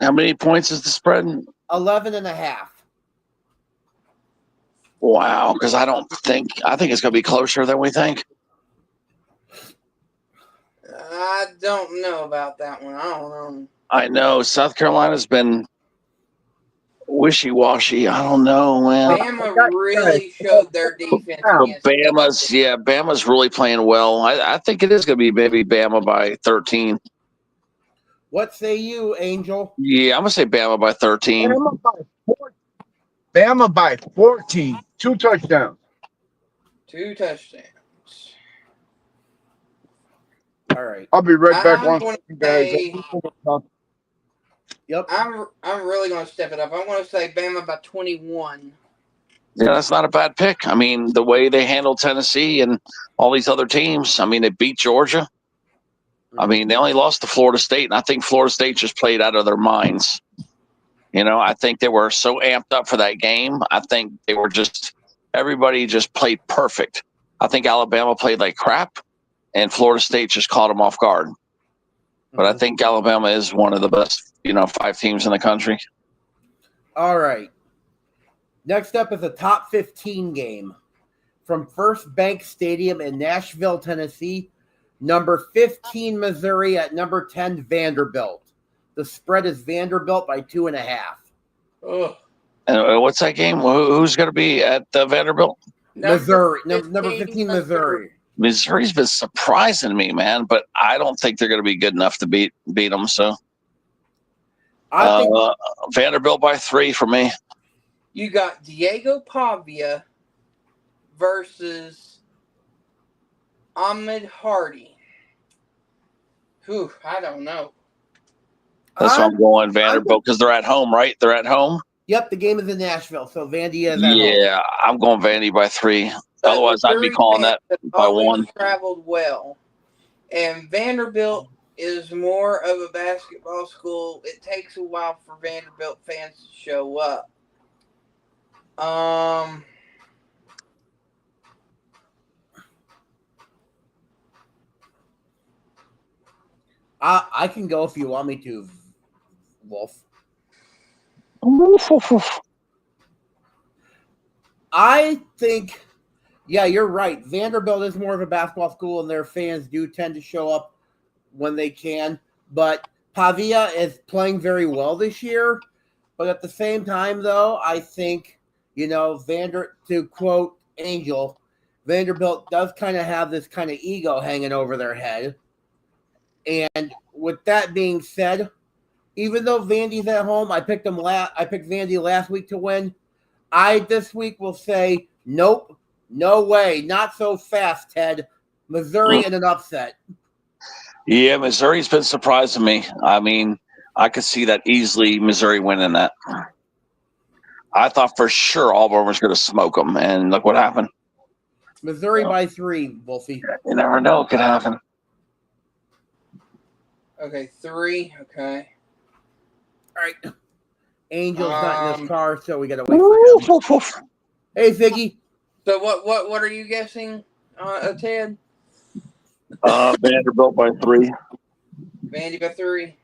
How many points is the spread? 11.5. Wow, because I think it's going to be closer than we think. I don't know about that one. I don't know. I know South Carolina's been wishy-washy. I don't know, man. Bama really showed their defense against Bama's really playing well. I think it is going to be maybe Bama by 13. What say you, Angel? Yeah, I'm going to say Bama by 13. Bama by 14. 2 touchdowns. 2 touchdowns. All right. I'll be right back. I'm going to say, Yep. I'm really going to step it up. I'm going to say Bama by 21. Yeah, that's not a bad pick. I mean, the way they handled Tennessee and all these other teams, I mean, they beat Georgia. I mean, they only lost to Florida State, and I think Florida State just played out of their minds. You know, I think they were so amped up for that game. I think they were everybody just played perfect. I think Alabama played like crap, and Florida State just caught them off guard. But I think Alabama is one of the best, 5 teams in the country. All right. Next up is a top 15 game from First Bank Stadium in Nashville, Tennessee. Number 15, Missouri at number 10, Vanderbilt. The spread is Vanderbilt by 2.5. Ugh. And what's that game? Who's going to be at Vanderbilt? Missouri. Number 15, Missouri. Missouri's been surprising me, man, but I don't think they're going to be good enough to beat them. So, I think Vanderbilt by 3 for me. You got Diego Pavia versus Ahmed Hardy. Whew, I don't know. That's why I'm going Vanderbilt because they're at home, right? They're at home. Yep, the game is in Nashville, so Vandy is at home. Yeah, I'm going Vandy by 3. But otherwise, I'd be calling that by 1. Traveled well, and Vanderbilt is more of a basketball school. It takes a while for Vanderbilt fans to show up. I can go if you want me to, Wolf. I think, yeah, you're right. Vanderbilt is more of a basketball school, and their fans do tend to show up when they can. But Pavia is playing very well this year. But at the same time, though, I think, to quote Angel, Vanderbilt does kind of have this kind of ego hanging over their head. And with that being said, even though Vandy's at home, I picked Vandy last week to win. I this week will say, nope, no way, not so fast, Ted. Missouri in an upset. Yeah, Missouri's been surprising me. I mean, I could see that easily Missouri winning that. I thought for sure Auburn was going to smoke them, and look what happened. Missouri by 3, Wolfie. You never know what could happen. Okay, 3. Okay. All right. Angel's not in his car, so we got to wait for him. Hey, Ziggy. So what are you guessing, Ted? Vanderbilt by 3. Vandy by 3.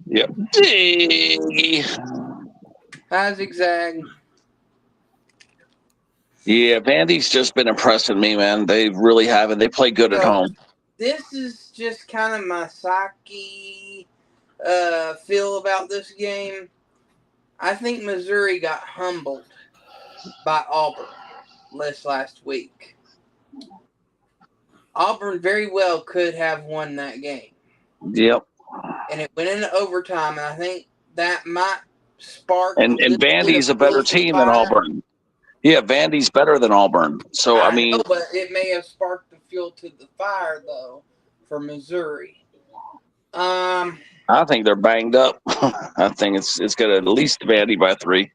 Yep. Hi, Zigzag. Yeah, Vandy's just been impressing me, man. They really haven't. They play good at home. This is just kind of my psyche feel about this game. I think Missouri got humbled by Auburn last week. Auburn very well could have won that game. Yep. And it went into overtime, and I think that might sparked And a little bit Vandy's of a better fuel to the team than fire. Auburn. Yeah, Vandy's better than Auburn. So I mean, know, but it may have sparked the fuel to the fire though for Missouri. I think they're banged up. I think it's gonna at least Vandy by 3.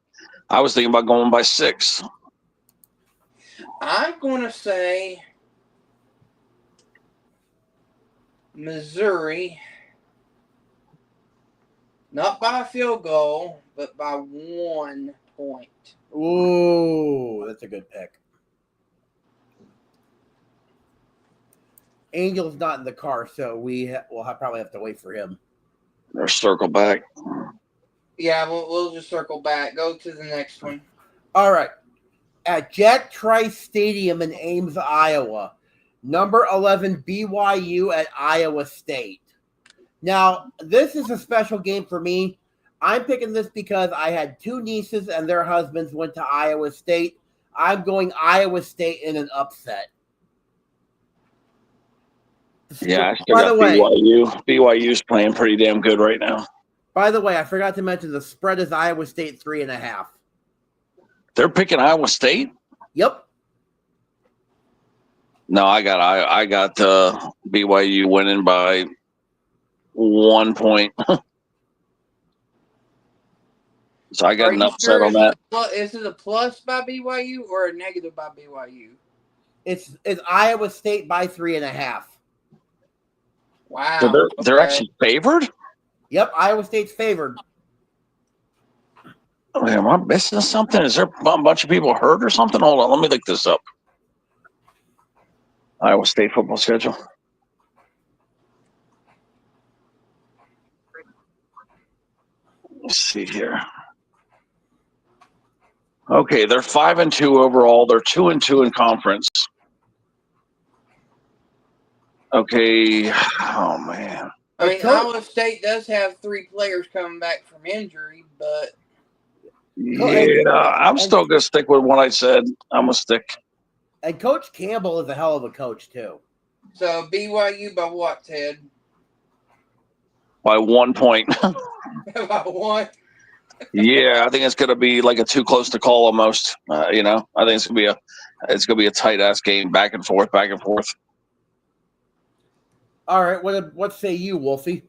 I was thinking about going by 6. I'm going to say Missouri, not by a field goal, but by 1 point. Ooh, that's a good pick. Angel's not in the car, so we'll probably have to wait for him. Or circle back. Yeah, we'll just circle back. Go to the next one. All right. At Jack Trice Stadium in Ames, Iowa, number 11 BYU at Iowa State. Now, this is a special game for me. I'm picking this because I had 2 nieces and their husbands went to Iowa State. I'm going Iowa State in an upset. Yeah, I still got BYU. BYU's playing pretty damn good right now. By the way, I forgot to mention the spread is Iowa State 3.5. They're picking Iowa State? Yep. No, I got BYU winning by 1 point. So I got an upset on that. Is it a plus by BYU or a negative by BYU? It's Iowa State by 3.5. Wow. So they're actually favored? Yep, Iowa State's favored. Oh, am I missing something? Is there a bunch of people hurt or something? Hold on, let me look this up. Iowa State football schedule. Let's see here. Okay, they're 5-2 overall. They're 2-2 in conference. Okay. Oh man. I mean, Iowa State does have 3 players coming back from injury, but yeah, I'm still gonna stick with what I said. I'm gonna stick. And Coach Campbell is a hell of a coach too. So BYU by what, Ted? By 1 point. By 1. Yeah, I think it's gonna be like a too close to call almost. I think it's gonna be a tight ass game, back and forth, back and forth. All right, what say you, Wolfie?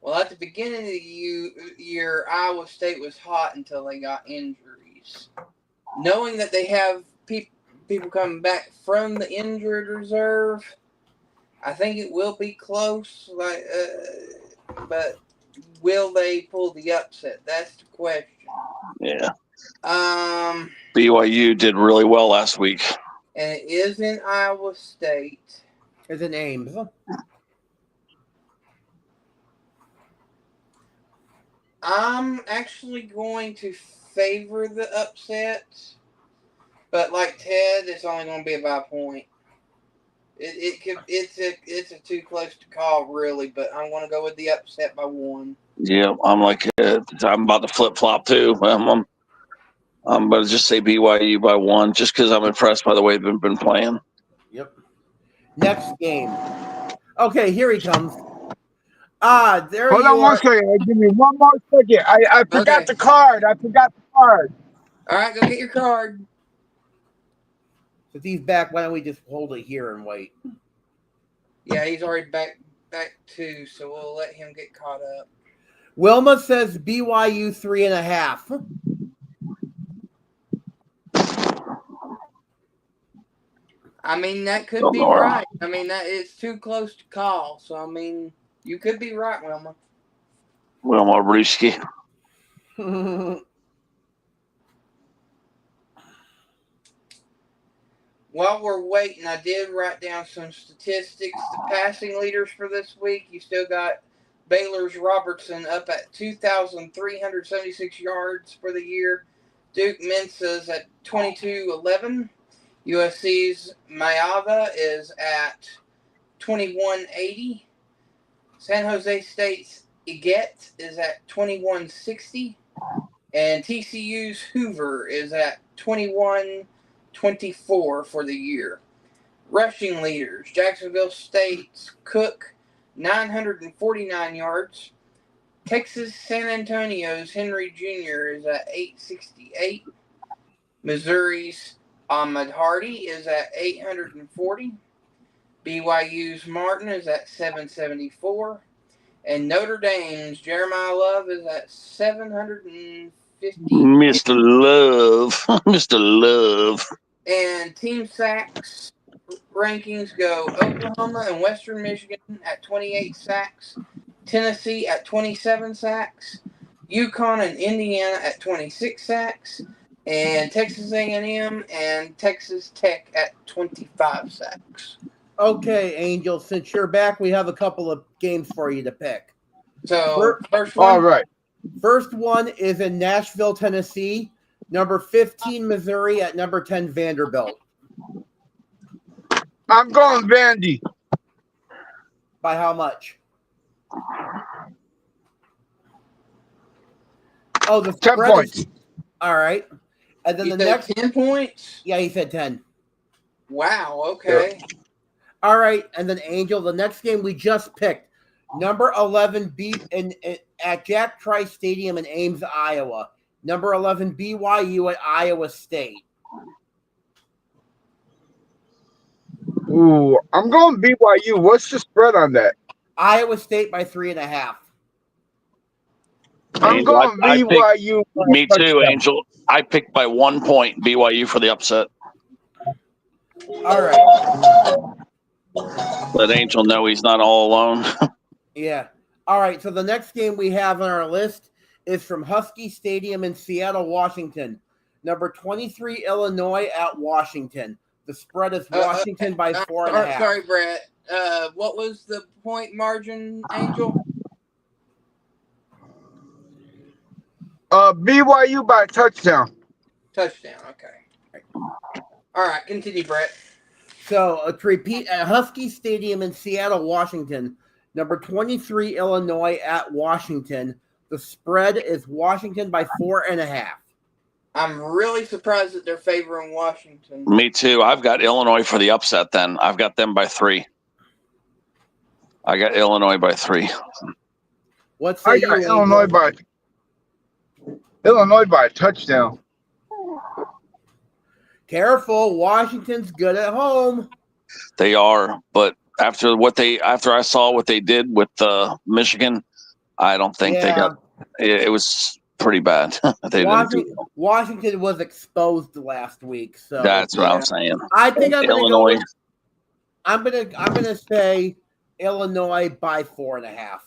Well, at the beginning of the year, Iowa State was hot until they got injuries. Knowing that they have people coming back from the injured reserve, I think it will be close. But will they pull the upset? That's the question. Yeah. BYU did really well last week. And it is in Iowa State. It's in Ames. I'm actually going to favor the upset, but like Ted, it's only going to be by a point. It's a too close to call, really, but I'm going to go with the upset by 1. Yeah, I'm about to flip flop too. I'm going to just say BYU by 1, just because I'm impressed by the way they've been playing. Yep. Next game. Okay, here he comes. There Hold you on are. 1 second. Give me 1 more second. I forgot the card. All right, go get your card. If he's back, why don't we just hold it here and wait? Yeah, he's already back too, so we'll let him get caught up. Wilma says BYU 3.5. I mean, that could be right. I mean, that it's too close to call. So, I mean, you could be right, Wilma. Wilma Brewski. While we're waiting, I did write down some statistics. The passing leaders for this week, you still got Baylor's Robertson up at 2,376 yards for the year. Duke Mensa's at 2,211. USC's Mayava is at 2,180. San Jose State's Eget is at 2,160. And TCU's Hoover is at 2,124 for the year. Rushing leaders, Jacksonville State's Cook, 949 yards. Texas San Antonio's Henry Jr. is at 868. Missouri's Ahmad Hardy is at 840. BYU's Martin is at 774. And Notre Dame's Jeremiah Love is at 750. Mr. Love. Mr. Love. And team sacks rankings go Oklahoma and Western Michigan at 28 sacks, Tennessee at 27 sacks, UConn and Indiana at 26 sacks, and Texas A&M and Texas Tech at 25 sacks. Okay, Angel, since you're back, we have a couple of games for you to pick. So, first one. All right. First one is in Nashville, Tennessee. Number 15, Missouri at number 10, Vanderbilt. I'm going Vandy. By how much? Oh, the 10 spread points. All right. And then You the said next 10 points? Yeah, he said 10. Wow, okay. All right, and then Angel, the next game we just picked, number 11 at Jack Trice Stadium in Ames, Iowa. Number 11 BYU at Iowa State. Ooh, I'm going BYU. What's the spread on that? Iowa State by 3.5. I'm Angel, going I BYU. Me too, Angel. I picked by 1 point BYU for the upset. All right. Let Angel know he's not all alone. Yeah. All right, so the next game we have on our list is from Husky Stadium in Seattle, Washington. Number 23, Illinois at Washington. The spread is Washington by 4.5. Sorry, Brett. What was the point margin, Angel? BYU by a touchdown. Touchdown, okay. All right, continue, Brett. So, to repeat, at Husky Stadium in Seattle, Washington, number 23, Illinois at Washington. The spread is Washington by 4.5. I'm really surprised that they're favoring Washington. Me too. I've got Illinois for the upset then. I've got them by 3. I got Illinois by 3. What's I got Illinois by a touchdown. Careful, Washington's good at home. They are, but after I saw what they did with Michigan, I don't think they got it was pretty bad. Washington was exposed last week, so that's what I'm saying. I think I'm going to go Illinois. with, I'm going to say Illinois by 4.5.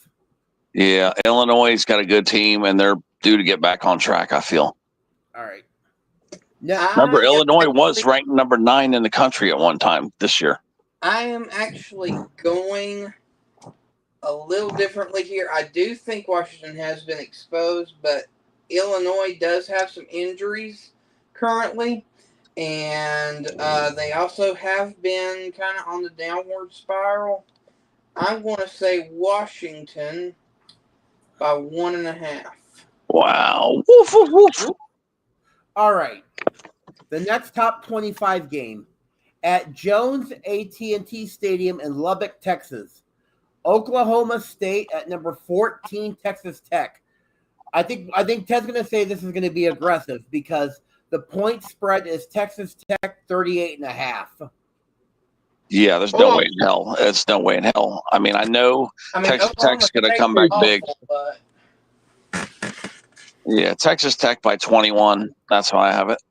Yeah, Illinois got a good team, and they're due to get back on track, I feel. All right. Remember, Illinois was ranked number 9 in the country at one time this year. I am actually going a little differently here. I do think Washington has been exposed, but Illinois does have some injuries currently, and they also have been kind of on the downward spiral. I'm going to say Washington by 1.5. Wow. Woof, woof, woof. All right. The next top 25 game at Jones AT&T Stadium in Lubbock, Texas. Oklahoma State at number 14, Texas Tech. I think Ted's going to say this is going to be aggressive because the point spread is Texas Tech 38.5. Yeah, there's no way in hell. It's no way in hell. I mean, I know Texas Tech's going to come back big. Yeah, Texas Tech by 21. That's how I have it.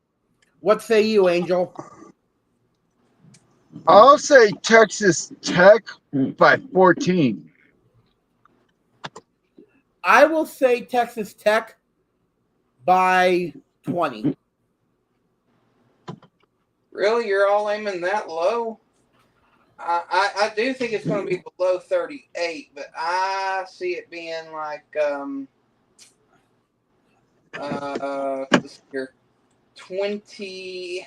What say you, Angel? I'll say Texas Tech by 14. I will say Texas Tech by 20. Really? You're all aiming that low? I do think it's going to be below 38, but I see it being like here, 28.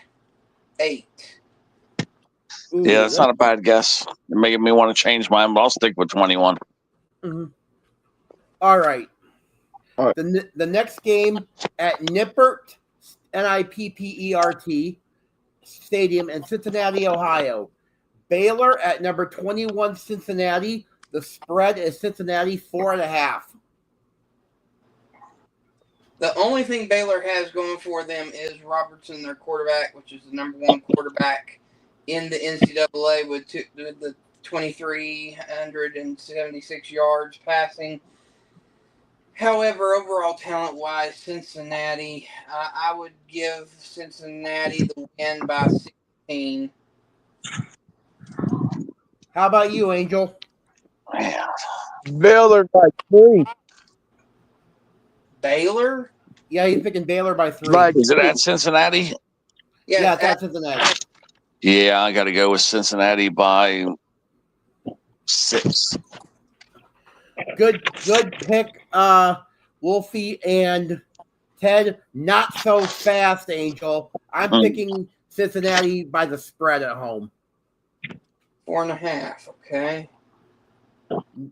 Ooh, Yeah, that's not a bad guess. You're making me want to change mine, but I'll stick with 21. Mm-hmm. All right. The next game at Nippert, Nippert Stadium in Cincinnati, Ohio. Baylor at number 21, Cincinnati. The spread is Cincinnati 4.5. The only thing Baylor has going for them is Robertson, their quarterback, which is the number one quarterback in the NCAA with the 2,376 yards passing. However, overall talent-wise, Cincinnati, I would give Cincinnati the win by 16. How about you, Angel? Man. Baylor by 3. Baylor? Yeah, he's picking Baylor by 3. Like, Is it at Cincinnati? Yeah, it's at Cincinnati. Yeah, I got to go with Cincinnati by 6. Good pick, Wolfie and Ted. Not so fast, Angel. I'm picking Cincinnati by the spread at home. 4.5. Okay.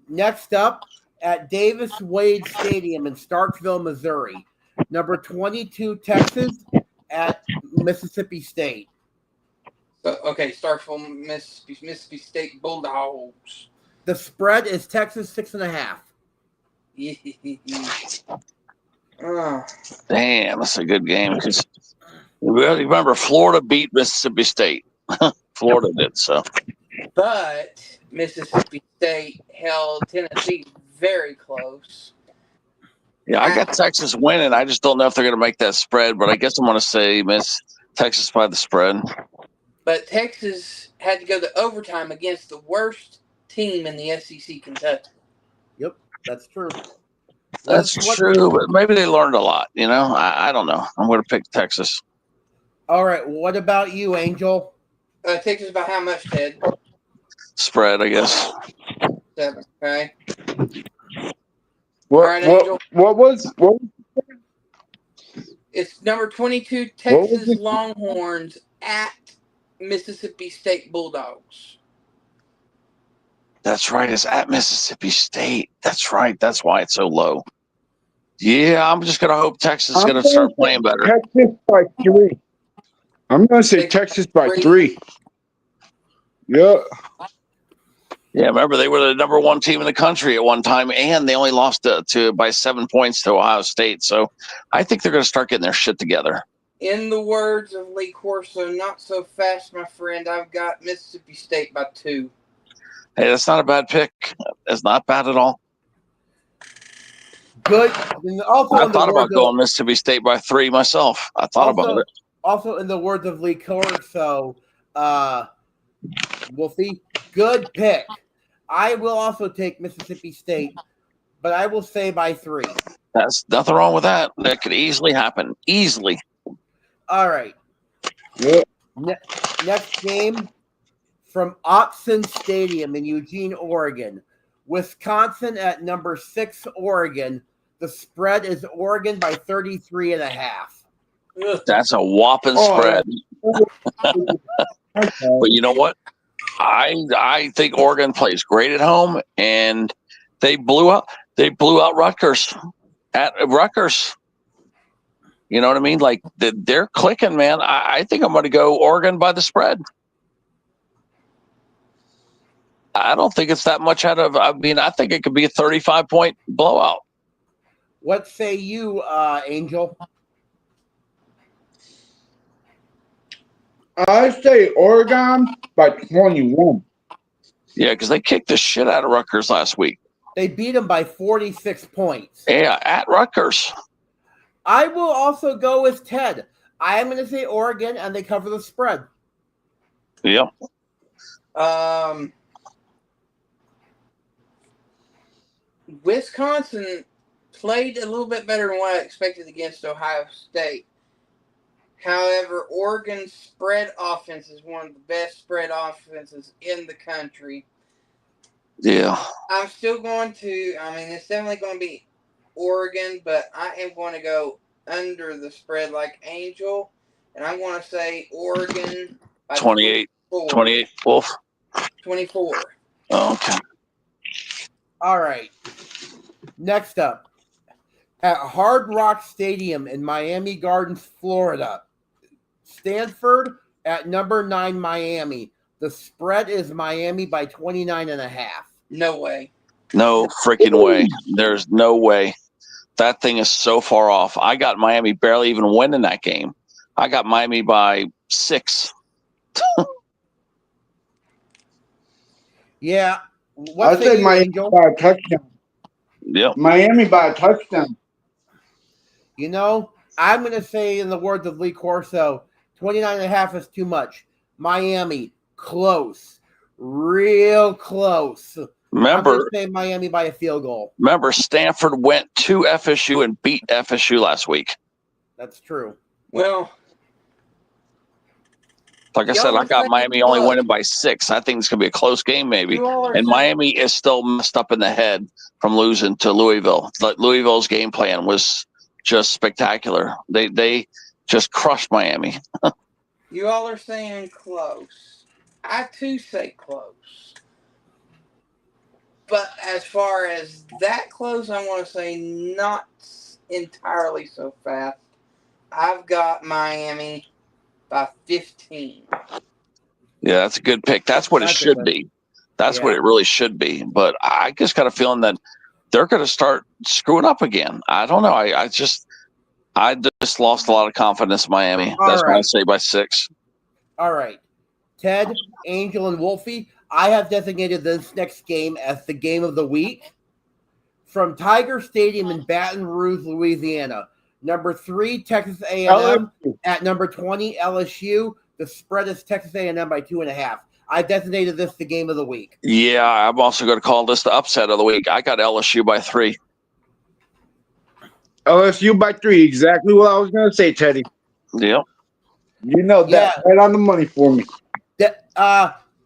Next up, at Davis Wade Stadium in Starkville, Missouri, number 22 Texas at Mississippi State. So, okay, Starkville, Mississippi State Bulldogs. The spread is Texas 6.5. Oh. Damn, that's a good game. Because remember, Florida beat Mississippi State. Florida did so. But Mississippi State held Tennessee very close. Yeah, I got Texas winning. I just don't know if they're going to make that spread, but I guess I'm going to say Texas by the spread. But Texas had to go to overtime against the worst team in the SEC, Kentucky. Yep, that's true. That's true, but maybe they learned a lot. I don't know. I'm going to pick Texas. All right, what about you, Angel? Texas by how much, Ted? Spread, I guess. 7, okay. What, All right, Angel. What was It's number 22 Texas Longhorns at Mississippi State Bulldogs. That's right. It's at Mississippi State. That's right. That's why it's so low. Yeah, I'm just going to hope Texas is going to start playing better. Texas by 3. I'm going to say Texas by 3. Yeah. Yeah, remember, they were the number 1 team in the country at one time, and they only lost to by 7 points to Ohio State. So I think they're going to start getting their shit together. In the words of Lee Corso, not so fast, my friend. I've got Mississippi State by 2. Hey, that's not a bad pick. That's not bad at all. Good. Also, I thought about going Mississippi State by 3 myself. I thought about it. Also, in the words of Lee Corso, Wolfie, good pick. I will also take Mississippi State, but I will say by 3. That's nothing wrong with that. That could easily happen. Easily. All right. Yeah. Next game from Autzen Stadium in Eugene, Oregon. Wisconsin at number 6, Oregon. The spread is Oregon by 33.5. That's a whopping spread. But you know what? I think Oregon plays great at home, and they blew out Rutgers at Rutgers. You know what I mean? Like they're clicking, man. I think I'm going to go Oregon by the spread. I don't think it's that much out of. I mean, I think it could be a 35-point blowout. What say you, Angel? I say Oregon by 21. Yeah, because they kicked the shit out of Rutgers last week. They beat them by 46 points. Yeah, at Rutgers. I will also go with Ted. I am going to say Oregon, and they cover the spread. Yep. Wisconsin played a little bit better than what I expected against Ohio State. However, Oregon's spread offense is one of the best spread offenses in the country. Yeah. I'm still going to, it's definitely going to be Oregon, but I am going to go under the spread like Angel, and I'm going to say Oregon by 28. 28, Wolf? 24. Oh, okay. All right. Next up, at Hard Rock Stadium in Miami Gardens, Florida, Stanford at number 9, Miami. The spread is Miami by 29.5. No way. No freaking way. There's no way. That thing is so far off. I got Miami barely even winning that game. I got Miami by 6. Yeah. I say Miami by a touchdown. Yep. Miami by a touchdown. You know, I'm going to say, in the words of Lee Corso, 29.5 is too much. Miami, close. Real close. I'm going to say Miami by a field goal. Remember, Stanford went to FSU and beat FSU last week. That's true. Well, like I said, I got Miami only winning by 6. I think it's going to be a close game, maybe. And Miami is still messed up in the head from losing to Louisville. Like, Louisville's game plan was just spectacular. They just crushed Miami. You all are saying close. I too say close. But as far as that close, I want to say not entirely so fast. I've got Miami by 15. Yeah, that's a good pick. That's what it should be. That's what it really should be. But I just got a feeling that they're going to start screwing up again. I don't know. I just lost a lot of confidence in Miami. That's why I say by 6. All right. Ted, Angel, and Wolfie, I have designated this next game as the game of the week. From Tiger Stadium in Baton Rouge, Louisiana. Number 3, Texas A&M. At number 20, LSU. The spread is Texas A&M by 2.5. I designated this the game of the week. Yeah, I'm also going to call this the upset of the week. I got LSU by 3. LSU by 3. Exactly what I was going to say, Teddy. Yep. You know that right on the money for me.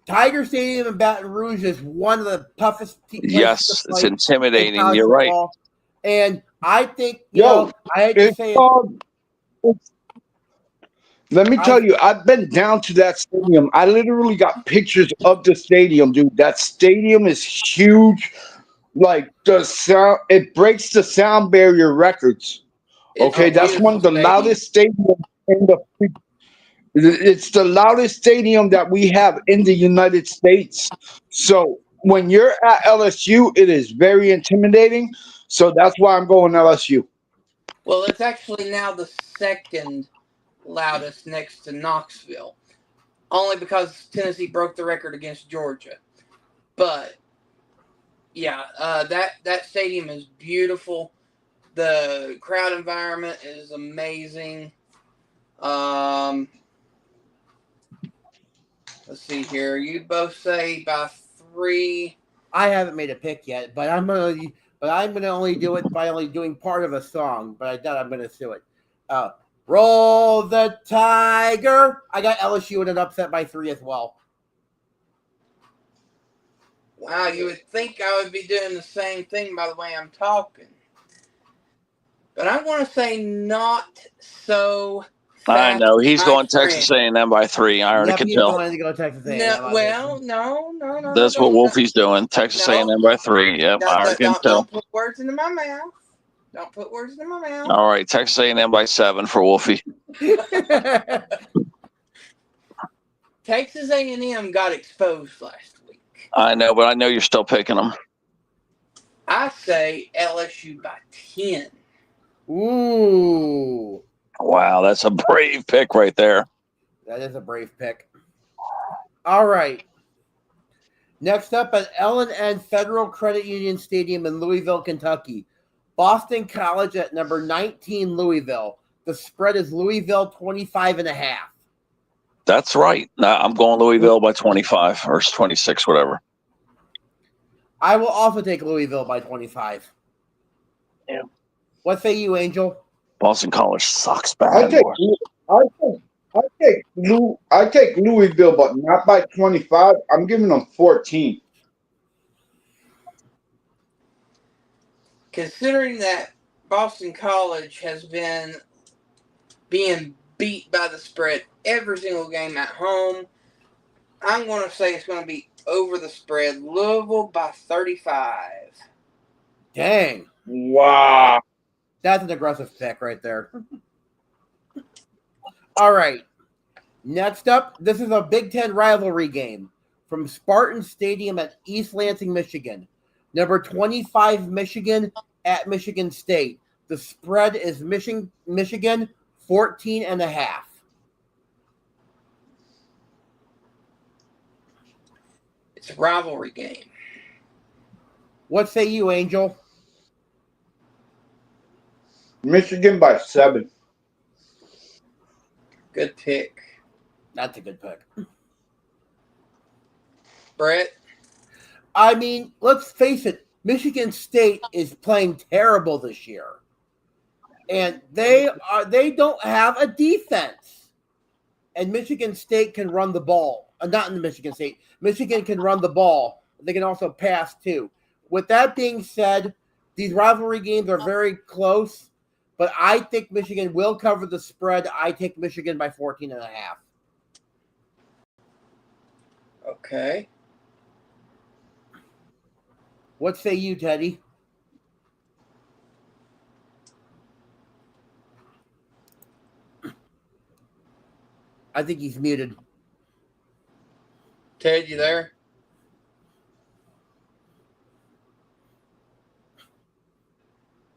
Tiger Stadium in Baton Rouge is one of the toughest places to play. It's intimidating. You're right. And I think, I hate to say it. Let me tell you, I've been down to that stadium. I literally got pictures of the stadium, dude. That stadium is huge. Like, the sound, it breaks the sound barrier records. Okay, that's one of the loudest stadiums in the. It's the loudest stadium that we have in the United States. So when you're at LSU, it is very intimidating. So that's why I'm going LSU. Well, it's actually now the second loudest next to Knoxville, only because Tennessee broke the record against Georgia. But yeah, that stadium is beautiful. The crowd environment is amazing. Let's see here. You both say by 3. I haven't made a pick yet, but I'm gonna only do it by only doing part of a song. But I doubt I'm gonna do it. Roll the Tiger. I got LSU in an upset by 3 as well. Wow, you would think I would be doing the same thing by the way I'm talking. But I want to say not so fast. I know. He's going Texas A&M by 3. I already can tell. Going to go Texas A&M. No. That's what Wolfie's doing. Texas A&M by 3. Yep, I already can tell. Don't put words into my mouth. Don't put words in my mouth. All right, Texas A&M by 7 for Wolfie. Texas A&M got exposed last week. I know, but I know you're still picking them. I say LSU by 10. Ooh. Wow, that's a brave pick right there. That is a brave pick. All right. Next up at L&N Federal Credit Union Stadium in Louisville, Kentucky. Boston College at number 19, Louisville. The spread is Louisville 25.5. That's right. No, I'm going Louisville by 25 or 26, whatever. I will also take Louisville by 25. Yeah. What say you, Angel? Boston College sucks bad. I take Louisville, but not by 25. I'm giving them 14. Considering that Boston College has been being beat by the spread every single game at home, I'm going to say it's going to be over the spread. Louisville by 35. Dang. Wow. That's an aggressive pick right there. All right. Next up, this is a Big Ten rivalry game from Spartan Stadium at East Lansing, Michigan. Number 25, Michigan at Michigan State. The spread is Michigan 14.5. It's a rivalry game. What say you, Angel? Michigan by 7. Good pick. That's a good pick. Brett? I mean, let's face it. Michigan State is playing terrible this year. And they don't have a defense. And Michigan State can run the ball. Not in Michigan State. Michigan can run the ball. They can also pass, too. With that being said, these rivalry games are very close. But I think Michigan will cover the spread. I take Michigan by 14.5. Okay. What say you, Teddy? I think he's muted. Ted, you there?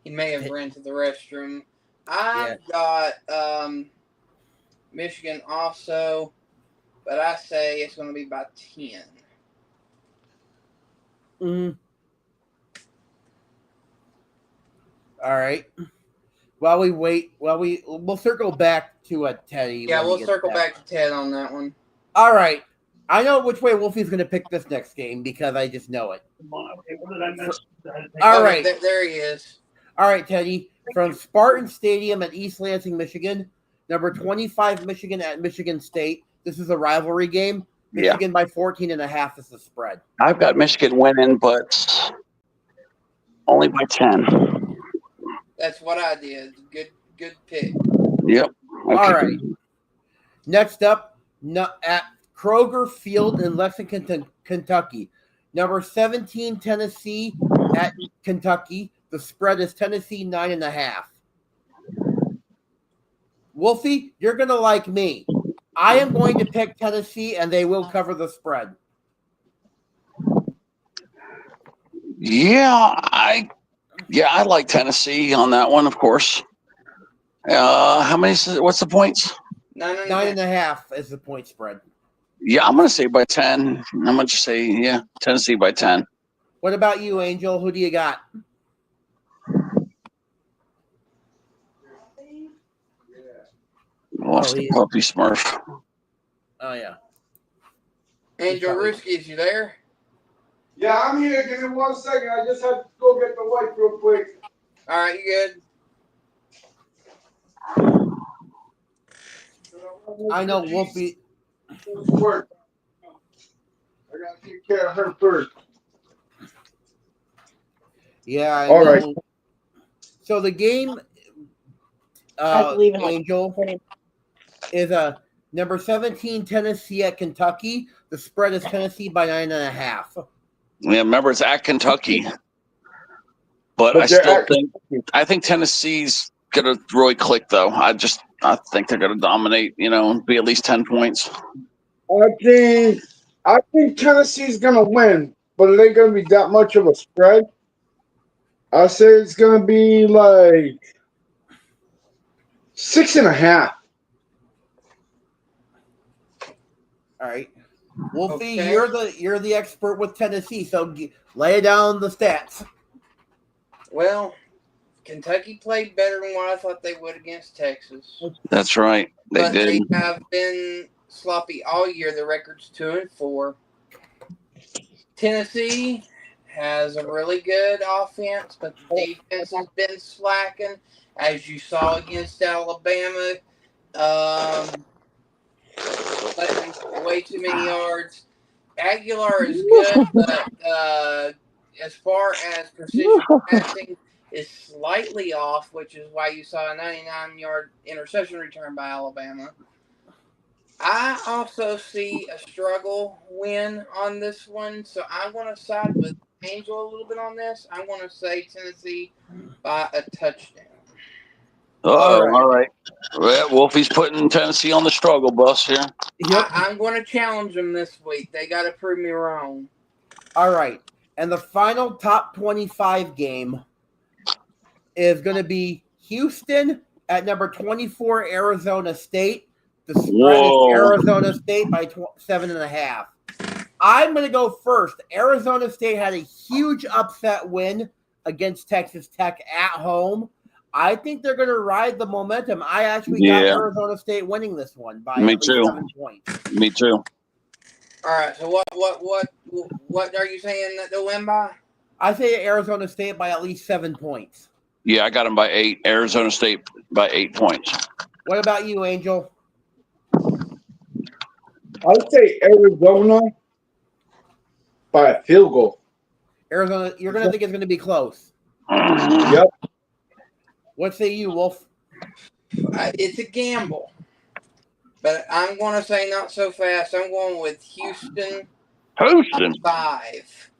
He may have ran to the restroom. I've got Michigan also, but I say it's going to be by 10. All right. While we wait, we'll circle back to Teddy. Yeah, we'll circle back to Ted on that one. All right. I know which way Wolfie's going to pick this next game because I just know it. All right. There he is. All right, Teddy. From Spartan Stadium at East Lansing, Michigan, number 25 Michigan at Michigan State. This is a rivalry game. Michigan by 14.5 is the spread. I've got Michigan winning, but only by 10. That's what I did. Good pick. Yep. Okay. All right. Next up, at Kroger Field in Lexington, Kentucky. Number 17, Tennessee at Kentucky. The spread is Tennessee 9.5. Wolfie, you're going to like me. I am going to pick Tennessee, and they will cover the spread. Yeah, I like Tennessee on that one, of course. How many? What's the points? 9.5 is the point spread. Yeah, I'm going to say by 10. I'm going to say, Tennessee by 10. What about you, Angel? Who do you got? Lost the puppy Smurf. Oh, yeah. Angel Ruski, is you there? Yeah, I'm here. Give me 1 second. I just have to go get the wife real quick. All right, you good? I know Wolfie. I gotta take care of her first. Yeah, I All know. right. So the game, Angel, is number 17 Tennessee at Kentucky. The spread is Tennessee by 9.5. Yeah, remember it's at Kentucky, but I think Tennessee's gonna really click though. I think they're gonna dominate. Be at least 10 points. I think Tennessee's gonna win, but it ain't gonna be that much of a spread. I say it's gonna be like 6.5. All right, Wolfie, Okay. you're the expert with Tennessee, so lay down the stats. Well, Kentucky played better than what I thought they would against Texas. That's right. They did. They have been sloppy all year. The record's 2-4. Tennessee has a really good offense, but the defense has been slacking, as you saw against Alabama. Letting way too many yards. Aguilar is good, but as far as precision passing is slightly off, which is why you saw a 99-yard interception return by Alabama. I also see a struggle win on this one, so I'm going to side with Angel a little bit on this. I'm going to say Tennessee by a touchdown. All right. Well, Wolfie's putting Tennessee on the struggle bus here. Yep. I'm going to challenge them this week. They got to prove me wrong. All right, and the final top 25 game is going to be Houston at number 24, Arizona State. The spread Whoa. is Arizona State by 7.5. I'm going to go first. Arizona State had a huge upset win against Texas Tech at home. I think they're going to ride the momentum. I actually got Arizona State winning this one by at least 7 points. Me too. All right. So what are you saying that they'll win by? I say Arizona State by at least 7 points. Yeah, I got them by 8. Arizona State by 8 points. What about you, Angel? I'd say Arizona by a field goal. Arizona, you're going to think it's going to be close. Yep. What say you, Wolf? It's a gamble, but I'm going to say not so fast. I'm going with Houston. Houston. 5.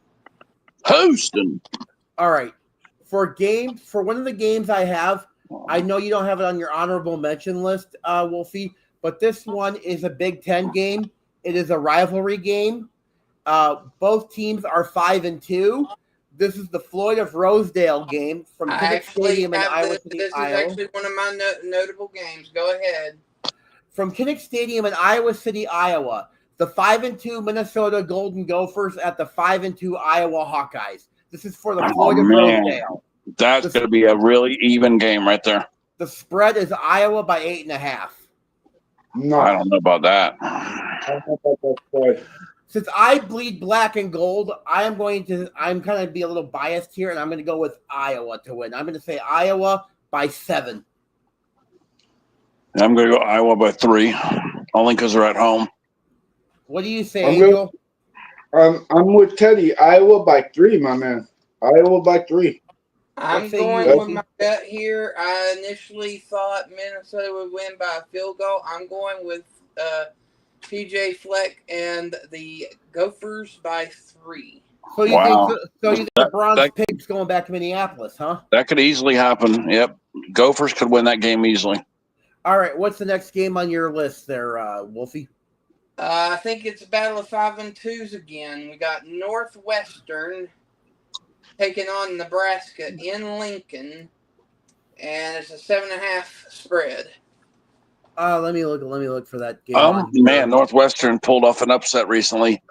Houston. All right. For one of the games I have, I know you don't have it on your honorable mention list, Wolfie, but this one is a Big Ten game. It is a rivalry game. Both teams are 5-2. This is the Floyd of Rosedale game from Kinnick Stadium in Iowa City, Iowa. This is actually one of my notable games. Go ahead. From Kinnick Stadium in Iowa City, Iowa, the 5-2 Minnesota Golden Gophers at the 5-2 Iowa Hawkeyes. This is for the Floyd of Rosedale. That's going to be a really even game right there. The spread is Iowa by 8.5. No, I don't know about that. I don't know about that spread. Since I bleed black and gold, I'm going to be a little biased here, and I'm going to go with Iowa to win. I'm going to say Iowa by 7. I'm going to go Iowa by 3, only because they're at home. What do you say, Angel? I'm with Teddy. Iowa by 3, my man. Iowa by 3. I'm going with my bet here. I initially thought Minnesota would win by a field goal. I'm going with PJ Fleck and the Gophers by 3. So you think the Bronze Pigs going back to Minneapolis, huh? That could easily happen. Yep. Gophers could win that game easily. All right. What's the next game on your list there, Wolfie? I think it's a battle of 5-2s again. We got Northwestern taking on Nebraska in Lincoln, and it's a 7.5 spread. Let me look for that game. Man, Northwestern pulled off an upset recently,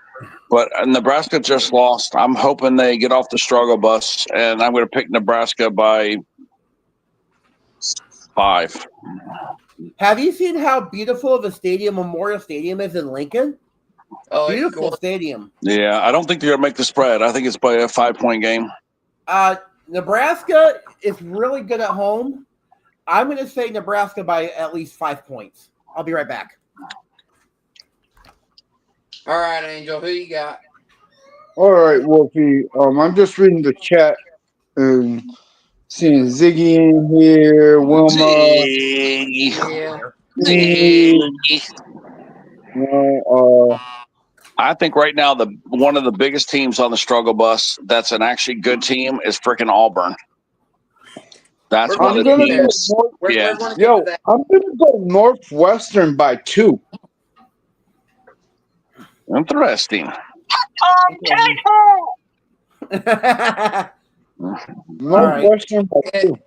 but Nebraska just lost. I'm hoping they get off the struggle bus, and I'm going to pick Nebraska by 5. Have you seen how beautiful of a stadium Memorial Stadium is in Lincoln? Oh, beautiful stadium. Yeah, I don't think they're going to make the spread. I think it's by a 5-point game. Nebraska is really good at home. I'm going to say Nebraska by at least 5 points. I'll be right back. All right, Angel, who you got? All right, Wolfie. I'm just reading the chat and seeing Ziggy in here, Wilma. I think right now one of the biggest teams on the struggle bus that's an actually good team is freaking Auburn. That's one of the teams. I'm gonna go Northwestern by 2. Interesting. Northwestern by 2.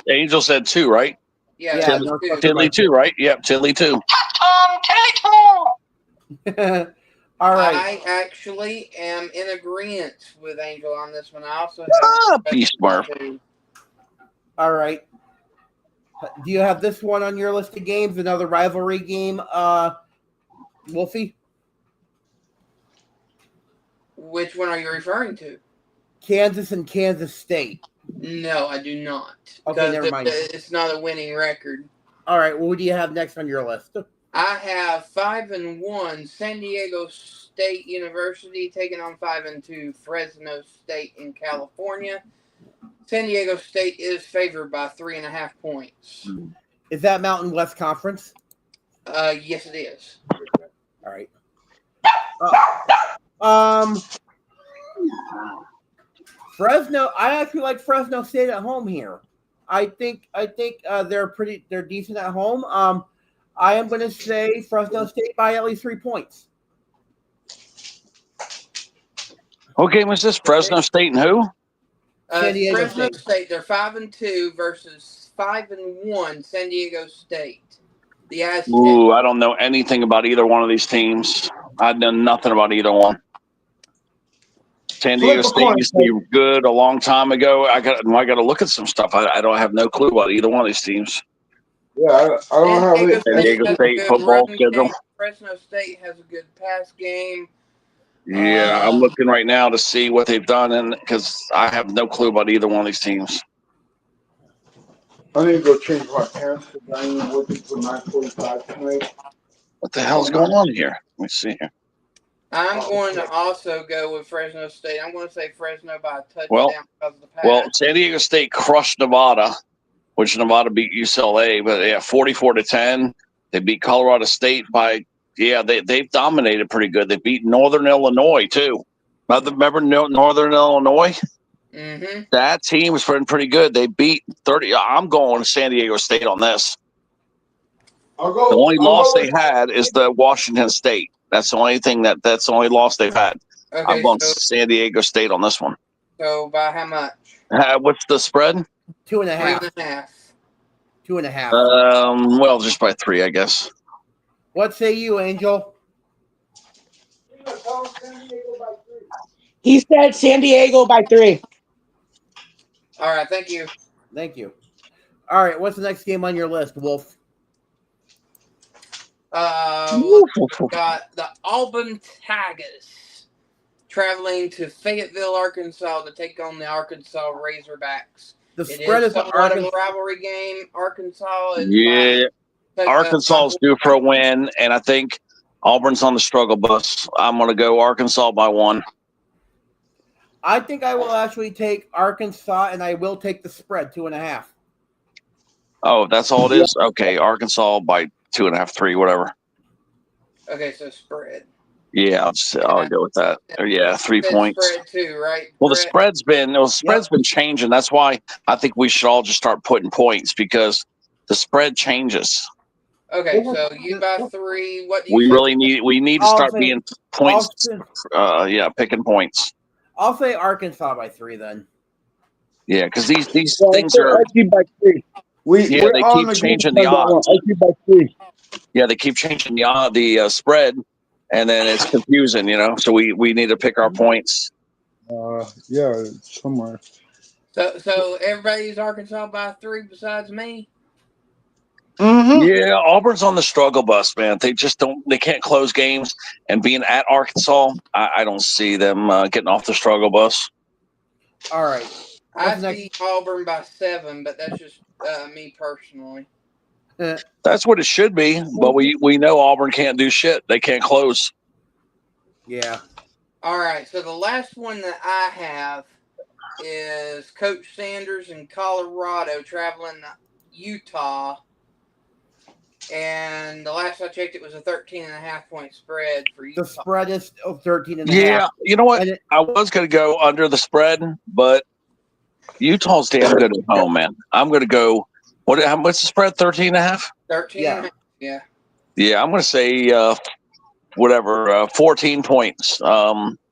Angel said 2, right? Yeah, Tiddly 2, right? Yep, Tiddly 2. All right. I actually am in agreement with Angel on this one. I also have be smart. All right. Do you have this one on your list of games? Another rivalry game, Wolfie? Which one are you referring to? Kansas and Kansas State. No, I do not. Okay, never mind. It's not a winning record. All right. Well, what do you have next on your list? I have 5-1 San Diego State University taking on 5-2 Fresno State in California. San Diego State is favored by 3.5 points. Is that Mountain West Conference? Yes, it is. All right. Fresno. I actually like Fresno State at home here. I think they're decent at home. I am going to say Fresno State by at least 3 points. What game was this? Fresno State and who? San Diego Fresno State. State. They're 5-2 versus 5-1 San Diego State. The Aztecs. Ooh, I don't know anything about either one of these teams. I know nothing about either one. San Diego Flip a State coin, used to be good a long time ago. I got to look at some stuff. I don't have no clue about either one of these teams. Yeah, I don't have it. San Diego has State a good football run schedule. game. Fresno State has a good pass game. Yeah, I'm looking right now to see what they've done, and because I have no clue about either one of these teams. I need to go change my pants because I ain't working till 9:45 tonight. What the hell's going on here? Let me see here. I'm going to also go with Fresno State. I'm going to say Fresno by a touchdown because of the pass. Well, San Diego State crushed Nevada, which Nevada beat UCLA, but 44-10. They beat Colorado State by they've dominated pretty good. They beat Northern Illinois too. Remember Northern Illinois? Mm-hmm. That team was pretty good. They beat 30. I'm going to San Diego State on this. The only loss they had is the Washington State. That's the only thing that's the only loss they've had. Okay, I'm going to San Diego State on this one. So by how much? What's the spread? 2.5. 3.5. 2.5. Well, just by 3, I guess. What say you, Angel? He said San Diego by 3. All right, thank you. Thank you. All right, what's the next game on your list, Wolf? Got the Auburn Tigers traveling to Fayetteville, Arkansas to take on the Arkansas Razorbacks. The spread is somewhat of a rivalry game. Arkansas is Arkansas is due for a win, and I think Auburn's on the struggle bus. I'm going to go Arkansas by 1. I think I will actually take Arkansas, and I will take the spread, 2.5. Oh, that's all it is? Okay, Arkansas by 2.5, 3, whatever. Okay, so spread. Yeah, I'll go with that. 3 points. Spread too, right? Well, the spread's been changing. That's why I think we should all just start putting points because the spread changes. Okay, so you by 3. What do you We say? really need to start being points. Picking points. I'll say Arkansas by 3 then. Yeah, because these things are. By 3. They keep changing the odds. By 3. Yeah, they keep changing the spread, and then it's confusing, So we need to pick our points. Somewhere. So everybody's Arkansas by 3 besides me. Mm-hmm. Yeah, Auburn's on the struggle bus, man. They just they can't close games, and being at Arkansas, I don't see them getting off the struggle bus. All right. I see Auburn by 7, but that's just me personally. That's what it should be, but we know Auburn can't do shit. They can't close. Yeah. All right, so the last one that I have is Coach Sanders in Colorado traveling to Utah. And the last I checked, it was a 13.5-point spread for Utah. The spread is 13.5. Yeah, you know what? I was going to go under the spread, but Utah's damn good at home, man. I'm going to go. What's the spread? 13.5. 13. Yeah. Yeah, I'm going to say 14 points.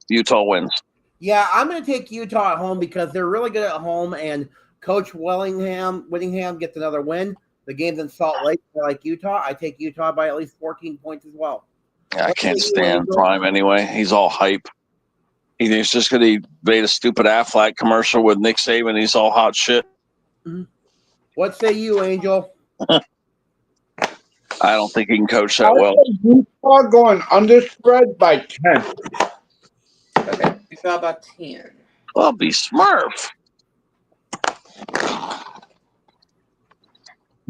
Utah wins. Yeah, I'm going to take Utah at home because they're really good at home, and Coach Whittingham gets another win. The game's in Salt Lake. I like Utah. I take Utah by at least 14 points as well. I can't stand Prime anyway. He's all hype. He's just going to made a stupid Aflac commercial with Nick Saban. He's all hot shit. Mm-hmm. What say you, Angel? I don't think he can coach that well. Utah going under spread by 10. Okay, Utah by 10. Well, be Smurf.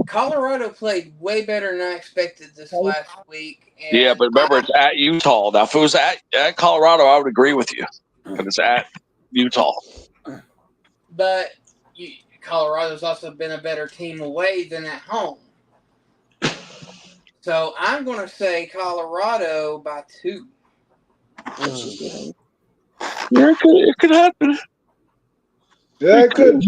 Colorado played way better than I expected this last week. And yeah, but remember, it's at Utah. Now, if it was at Colorado, I would agree with you. But it's at Utah. But Colorado's also been a better team away than at home. So I'm going to say Colorado by 2. Yeah, it could happen. Yeah, it could.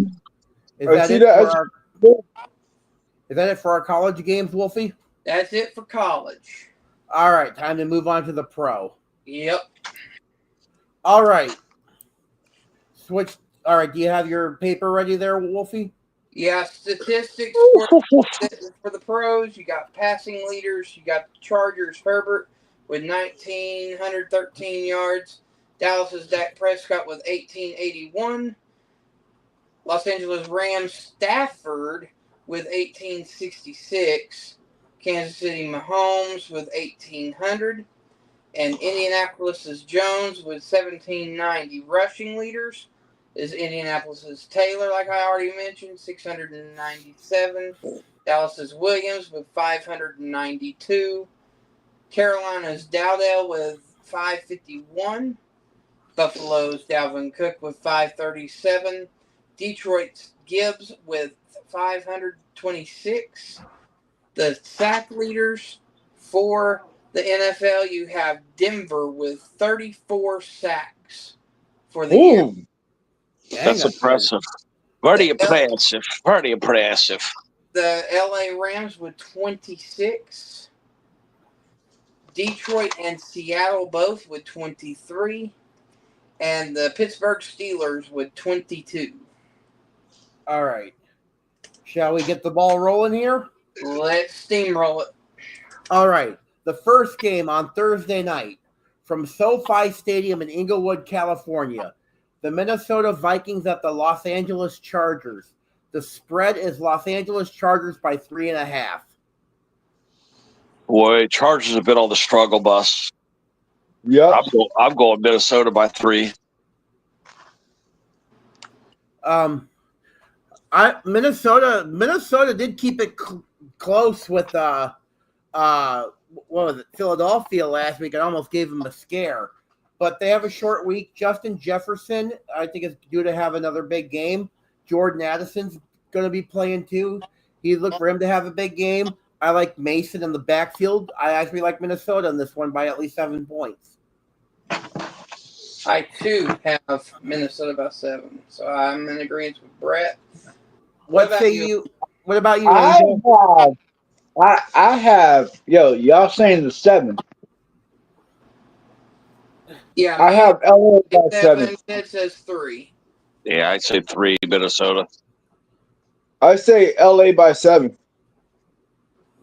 Is that it for our college games, Wolfie? That's it for college. All right, time to move on to the pro. Yep. All right. All right, do you have your paper ready there, Wolfie? Yeah, statistics for the pros. You got passing leaders. You got the Chargers Herbert with 1,913 yards. Dallas's Dak Prescott with 1,881. Los Angeles Rams Stafford with 1,866. Kansas City Mahomes with 1,800. And Indianapolis's Jones with 1,790. Rushing leaders is Indianapolis's Taylor, like I already mentioned, 697. Dallas's Williams with 592. Carolina's Dowdell with 551. Buffalo's Dalvin Cook with 537. Detroit's Gibbs with 526. The sack leaders for the NFL, you have Denver with 34 sacks for the year. That's impressive. Very impressive. Very impressive. The LA Rams with 26. Detroit and Seattle both with 23. And the Pittsburgh Steelers with 22. All right. Shall we get the ball rolling here? Let's steamroll it. All right. The first game on Thursday night from SoFi Stadium in Inglewood, California. The Minnesota Vikings at the Los Angeles Chargers. The spread is Los Angeles Chargers by 3.5. Boy, Chargers have been on the struggle bus. Yeah. I'm going Minnesota by 3. Minnesota did keep it close with what was it, Philadelphia last week. It almost gave them a scare. But they have a short week. Justin Jefferson, I think, is due to have another big game. Jordan Addison's going to be playing too. You look for him to have a big game. I like Mason in the backfield. I actually like Minnesota in this one by at least 7 points. I, too, have Minnesota by 7. So I'm in agreement with Brett. What about you, Angel? I have, y'all saying the 7. Yeah, I have LA by 7. It says 3. Yeah, I'd say 3, Minnesota. I say LA by 7.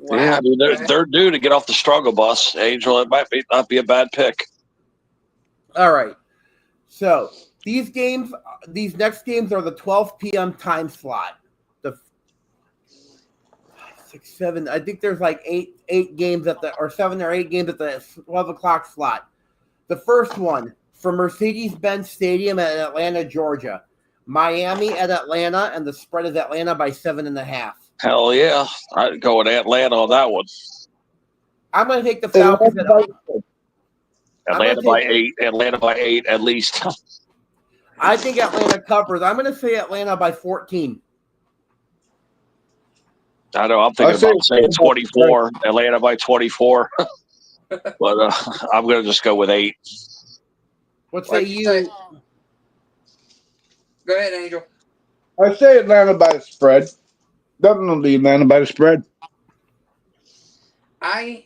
Wow. Yeah, I mean, they're due to get off the struggle bus, Angel. It might not be a bad pick. All right. So these next games are the 12 p.m. time slot. The 6, 7. I think there's like eight games or 7 or 8 games at the 12 o'clock slot. The first one from Mercedes-Benz Stadium at Atlanta, Georgia. Miami at Atlanta, and the spread is Atlanta by 7.5. Hell yeah. I'd go with Atlanta on that one. I'm going to take the Falcons at home. Atlanta by 8. Atlanta by 8 at least. I think Atlanta covers. I'm going to say Atlanta by 14. I know. I'm thinking about saying 24. Atlanta by 24. But I'm going to just go with 8. What say you? Go ahead, Angel. I say Atlanta by the spread. Definitely Atlanta by the spread. I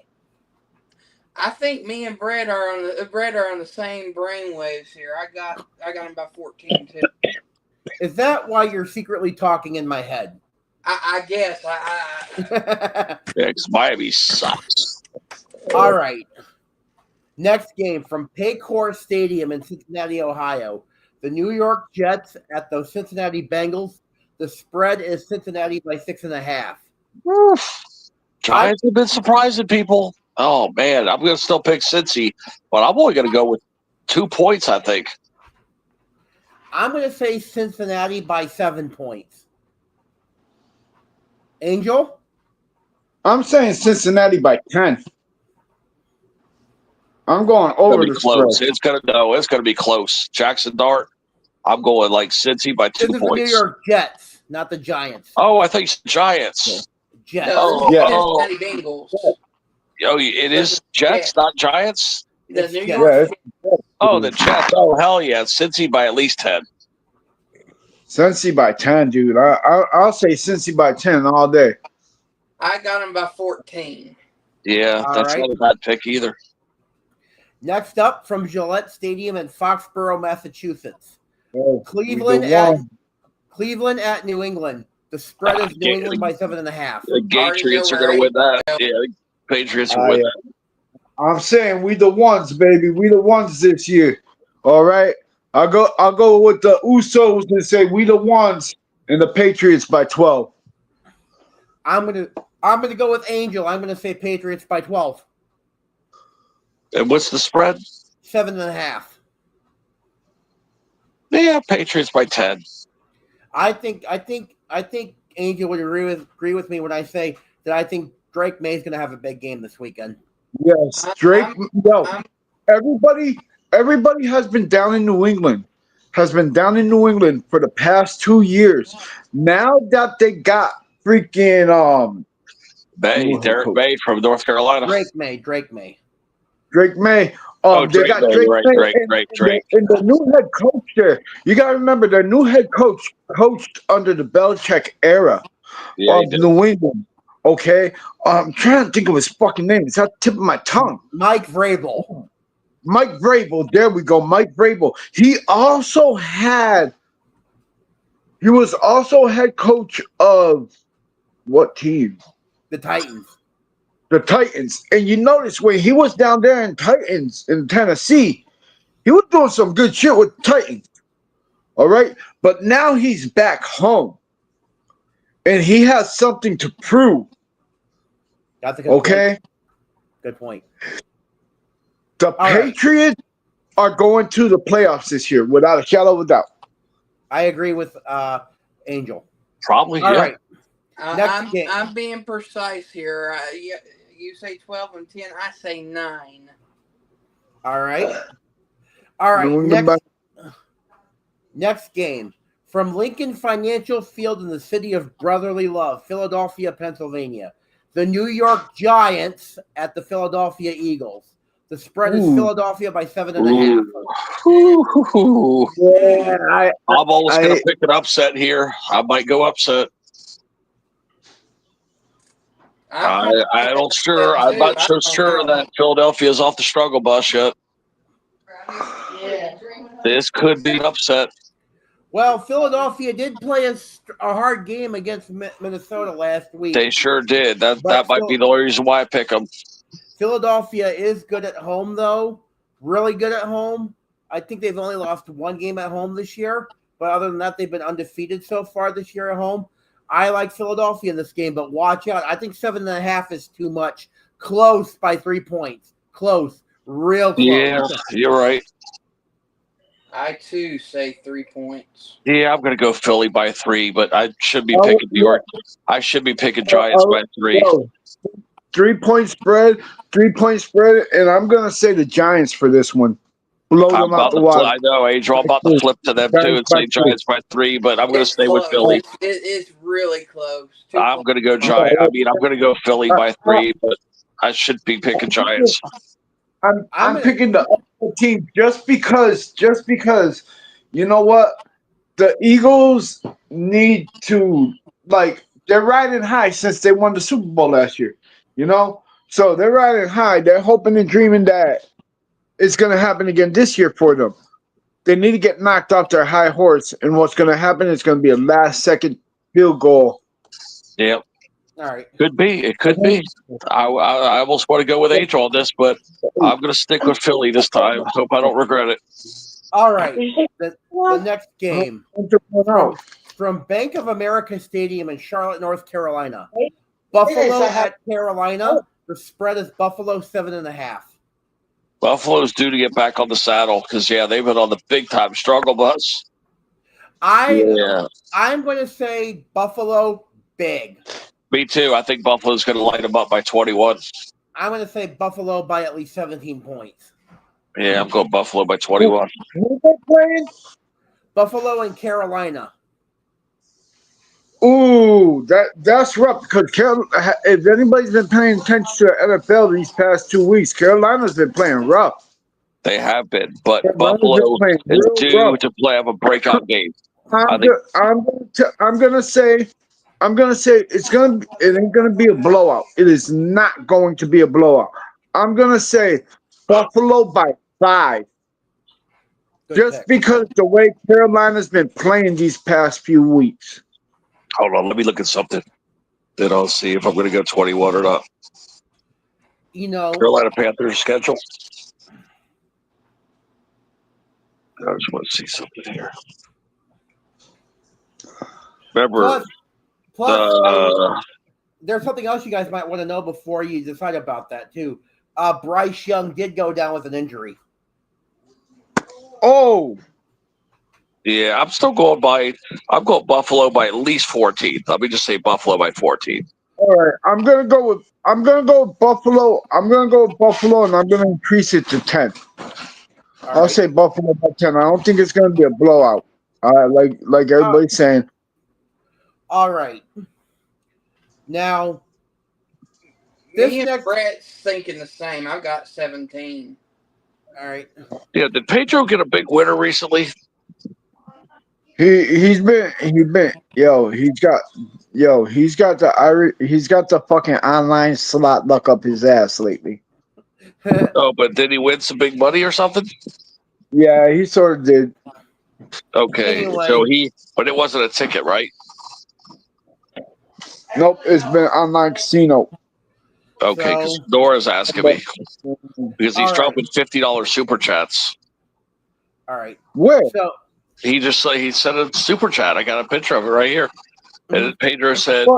think me and Brett are on the same brainwaves here. I got him by 14 too. Is that why you're secretly talking in my head? I guess. Yeah, because Miami sucks. All right. Next game from Paycor Stadium in Cincinnati, Ohio. The New York Jets at the Cincinnati Bengals. The spread is Cincinnati by 6.5. Giants have been surprising people. Oh, man. I'm going to still pick Cincy, but I'm only going to go with 2 points, I think. I'm going to say Cincinnati by 7 points. Angel? I'm saying Cincinnati by 10. I'm going over the close. spread. It's going to be close. Jackson Dart. I'm going like Cincy by 2 This is points. the New York Jets, not the Giants. Oh, I thought you said Giants. Jets. Cincinnati Bengals. Oh, it is Jets, not Giants? The New York. Oh, the Jets. Oh, hell yeah. Cincy by at least 10. Cincy by 10, dude. I'll say Cincy by 10 all day. I got him by 14. Yeah, that's not a bad pick either. Next up from Gillette Stadium in Foxborough, Massachusetts. Oh, Cleveland at New England. The spread is New England by 7.5. The Patriots are going to win that. Yeah, the Patriots will win that. I'm saying we the ones, baby. We the ones this year. All right. I'll go with the Usos and say we the ones and the Patriots by 12. I'm gonna go with Angel. I'm gonna say Patriots by 12. And what's the spread? 7.5. Yeah, Patriots by 10. I think Angel would agree with me when I say that I think Drake May's gonna have a big game this weekend. Yes, Drake. Everybody has been down in New England. Has been down in New England for the past 2 years. Now that they got freaking Derek May from North Carolina. Drake May. Drake May. Drake they got May, Drake right, May Drake. and the new head coach there. You got to remember, the new head coach coached under the Belichick era of New England. Okay, I'm trying to think of his fucking name. It's at the tip of my tongue. Mike Vrabel. There we go. Mike Vrabel. He was also head coach of what team? The Titans. The Titans. And you notice when he was down there in Titans in Tennessee, he was doing some good shit with Titans. All right. But now he's back home. And he has something to prove. That's a good point. Good point. The Patriots are going to the playoffs this year, without a shadow of a doubt. I agree with Angel. Probably, All yeah. right. I'm being precise here. You say 12 and 10. I say 9. All right. Next game. From Lincoln Financial Field in the city of brotherly love, Philadelphia, Pennsylvania. The New York Giants at the Philadelphia Eagles. The spread is Philadelphia by 7.5. Yeah, I'm almost going to pick an upset here. I might go upset. I'm not so sure that Philadelphia is off the struggle bus yet. This could be an upset. Well, Philadelphia did play a hard game against Minnesota last week. They sure did. That might be the only reason why I pick them. Philadelphia is good at home, though. Really good at home. I think they've only lost one game at home this year. But other than that, they've been undefeated so far this year at home. I like Philadelphia in this game, but watch out. I think 7.5 is too much. Close by 3 points. Close. Real close. Yeah, you're right. I, too, say 3 points. Yeah, I'm going to go Philly by 3, but I should be picking New York. I should be picking Giants by 3. 3-point spread, and I'm going to say the Giants for this one. Blow them out the water. I know, Angel. I'm about to flip to them, too, and say Giants by 3, but I'm going to stay with Philly. It's really close. I'm going to go Giants. I'm going to go Philly by 3, but I should be picking Giants. I'm picking the other team just because you know what? The Eagles need to, they're riding high since they won the Super Bowl last year, you know? So they're riding high. They're hoping and dreaming that it's going to happen again this year for them. They need to get knocked off their high horse, and what's going to happen is going to be a last-second field goal. Yep. All right. Could be. It could be. I almost want to go with Angel on this, but I'm going to stick with Philly this time. Hope I don't regret it. All right. The next game from Bank of America Stadium in Charlotte, North Carolina. Buffalo at Carolina. The spread is Buffalo 7.5. Buffalo's due to get back on the saddle because, they've been on the big-time struggle bus. I'm going to say Buffalo big. Me too. I think Buffalo's going to light them up by 21. I'm going to say Buffalo by at least 17 points. Yeah, I'm going Buffalo by 21. Who are they playing? Buffalo and Carolina. Ooh, that's rough because if anybody's been paying attention to the NFL these past 2 weeks, Carolina's been playing rough. They have been, but Buffalo is due to have a breakout game. I'm gonna say it ain't gonna be a blowout. It is not going to be a blowout. I'm gonna say Buffalo by 5. Good just pick. because the way Carolina's been playing these past few weeks. Hold on, let me look at something. Then I'll see if I'm going to go 21 or not. You know, Carolina Panthers schedule. I just want to see something here. Remember, plus, there's something else you guys might want to know before you decide about that too. Bryce Young did go down with an injury. Oh, yeah, I'm going Buffalo by at least 14. Let me just say Buffalo by 14. all right. I'm gonna go with Buffalo. I'm gonna go with Buffalo, and I'm gonna increase it to 10. I'll say Buffalo by 10. I don't think it's gonna be a blowout. Like everybody's saying. All right. Now, me and Brett's thinking the same. I've got 17. All right. Yeah, did Pedro get a big winner recently? He's got the fucking online slot luck up his ass lately. Oh, but did he win some big money or something? Yeah, he sort of did. Okay, Anyway. but it wasn't a ticket, right? Nope, it's been online casino. Okay, because Nora's asking me because he's dropping $50 super chats. All right. Where? So he sent a super chat. I got a picture of it right here. And Pedro said,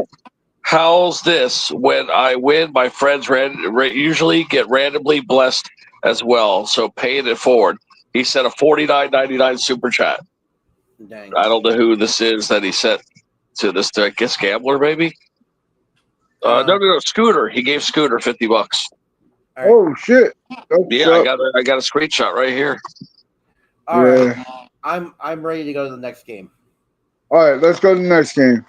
"How's this? When I win, my friends usually get randomly blessed as well. So paying it forward." He sent a $49.99 super chat. Dang. I don't know who this is that he sent to this. I guess Gambler maybe. No, Scooter. He gave Scooter $50. Right. Oh shit! Yeah, I got a screenshot right here. All right. I'm ready to go to the next game. All right, let's go to the next game.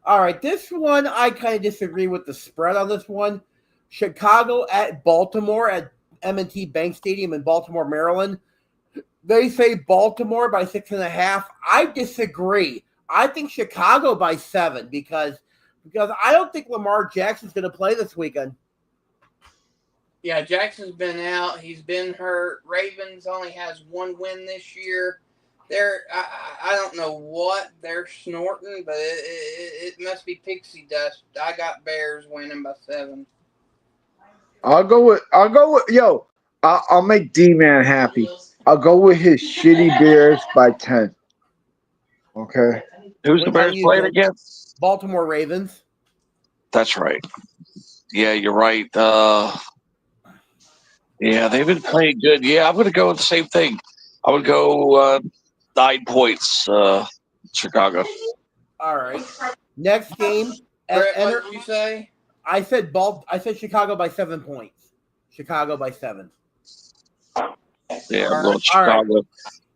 All right, this one I kind of disagree with the spread on this one. Chicago at Baltimore at M&T Bank Stadium in Baltimore, Maryland. They say Baltimore by 6.5. I disagree. I think Chicago by 7 because I don't think Lamar Jackson's going to play this weekend. Yeah, Jackson's been out. He's been hurt. Ravens only has 1 win this year. I don't know what they're snorting, but it must be pixie dust. I got Bears winning by 7. I'll make D-Man happy. I'll go with his shitty Bears by 10. Okay. Who's the Bears playing against? Baltimore Ravens. That's right. Yeah, you're right. Yeah, they've been playing good. Yeah, I'm going to go with the same thing. I would go 9 points, Chicago. All right. Next game. Brett, what did you say? I said Chicago by 7 points. Chicago by 7. Yeah, I'm going Chicago. Right.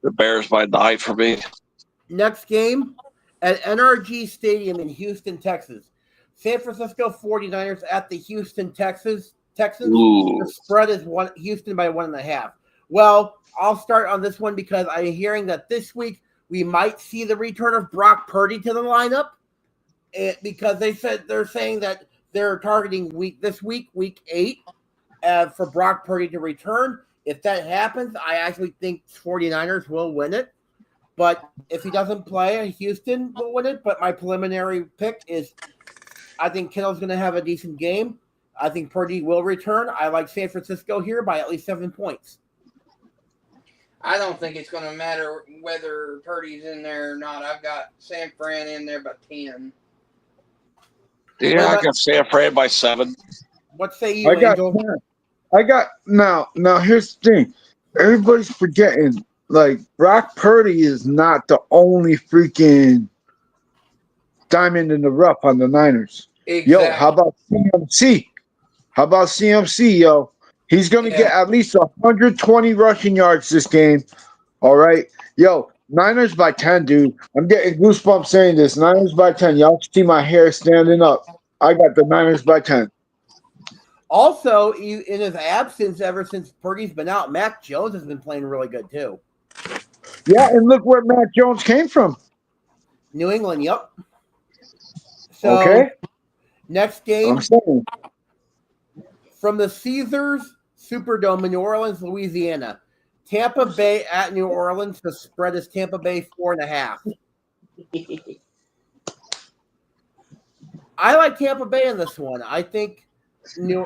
The Bears by 9 for me. Next game at NRG Stadium in Houston, Texas. San Francisco 49ers at the Houston Texans. Ooh. The spread is Houston by 1.5. Well, I'll start on this one because I'm hearing that this week we might see the return of Brock Purdy to the lineup. Because they're saying that they're targeting week 8, for Brock Purdy to return. If that happens, I actually think 49ers will win it. But if he doesn't play, Houston will win it. But my preliminary pick is I think Kittle's going to have a decent game. I think Purdy will return. I like San Francisco here by at least 7 points. I don't think it's going to matter whether Purdy's in there or not. I've got San Fran in there by 10. Yeah, I got San Fran by 7. What say you, Angel? Now here's the thing. Everybody's forgetting, like, Brock Purdy is not the only freaking diamond in the rough on the Niners. Exactly. Yo, how about CMC? Yo? He's going to get at least 120 rushing yards this game. All right? Yo, Niners by 10, dude. I'm getting goosebumps saying this. Niners by 10. Y'all see my hair standing up. I got the Niners by 10. Also, in his absence, ever since Purdy's been out, Mac Jones has been playing really good, too. Yeah, and look where Mac Jones came from. New England, yep. So, next game. From the Caesars Superdome in New Orleans, Louisiana. Tampa Bay at New Orleans. The spread is Tampa Bay 4.5. I like Tampa Bay in this one. New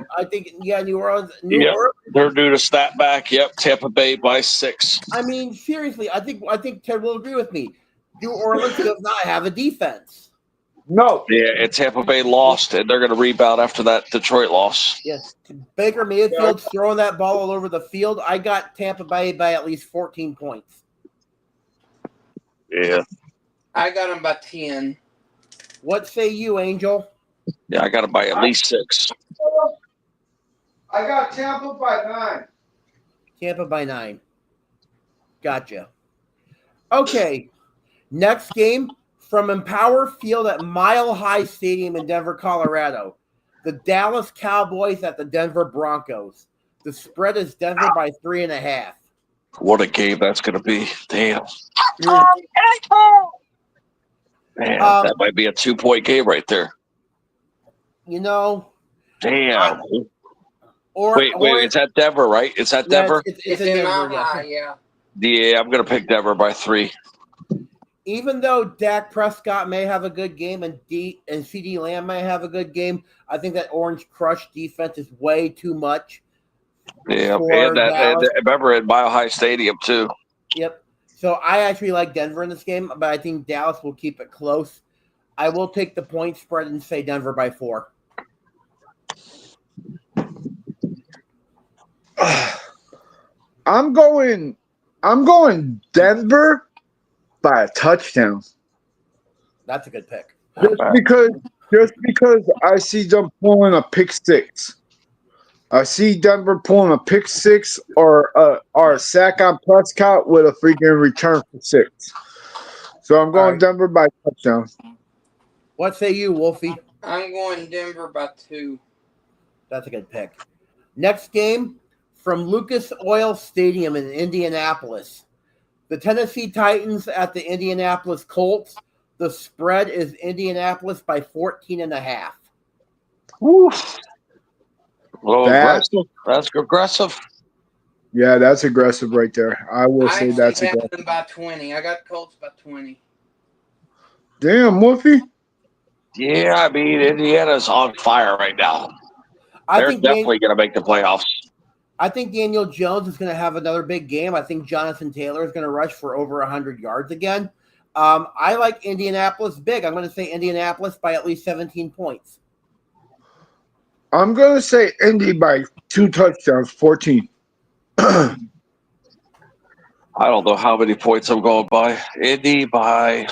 Orleans. Yep, they're due to snap back. Yep, Tampa Bay by 6. I mean, seriously, I think Ted will agree with me. New Orleans does not have a defense. No. Yeah, and Tampa Bay lost, and they're going to rebound after that Detroit loss. Yes, Baker Mayfield's throwing that ball all over the field. I got Tampa Bay by at least 14 points. Yeah. I got them by 10. What say you, Angel? Yeah, I got them by at least 6. I got Tampa by 9. Tampa by 9. Gotcha. Okay, next game from Empower Field at Mile High Stadium in Denver, Colorado. The Dallas Cowboys at the Denver Broncos. The spread is Denver by 3.5. What a game that's going to be. Damn. Man, that might be a 2-point game right there. You know. Damn. Wait, it's at Denver, right? It's at Denver? It's in Denver, yeah. Yeah, I'm going to pick Denver by 3. Even though Dak Prescott may have a good game and CD Lamb may have a good game, I think that Orange Crush defense is way too much. Yeah, and remember at Mile High Stadium too. Yep. So I actually like Denver in this game, but I think Dallas will keep it close. I will take the point spread and say Denver by 4. I'm going Denver by a touchdown. That's a good pick. Just because I see them pulling a pick 6. I see Denver pulling a pick 6 or a sack on Prescott with a freaking return for 6. So I'm going Denver by a touchdown. What say you, Wolfie? I'm going Denver by 2. That's a good pick. Next game from Lucas Oil Stadium in Indianapolis. The Tennessee Titans at the Indianapolis Colts. The spread is Indianapolis by 14.5. Oof. Aggressive. That's aggressive. Yeah, that's aggressive right there. I will say that's aggressive. Them by 20. I got Colts by 20. Damn, Wolfie. Yeah, I mean, Indiana's on fire right now. They're definitely going to make the playoffs. I think Daniel Jones is going to have another big game. I think Jonathan Taylor is going to rush for over 100 yards again. I like Indianapolis big. I'm going to say Indianapolis by at least 17 points. I'm going to say Indy by 2 touchdowns, 14. I don't know how many points I'm going by. Indy by...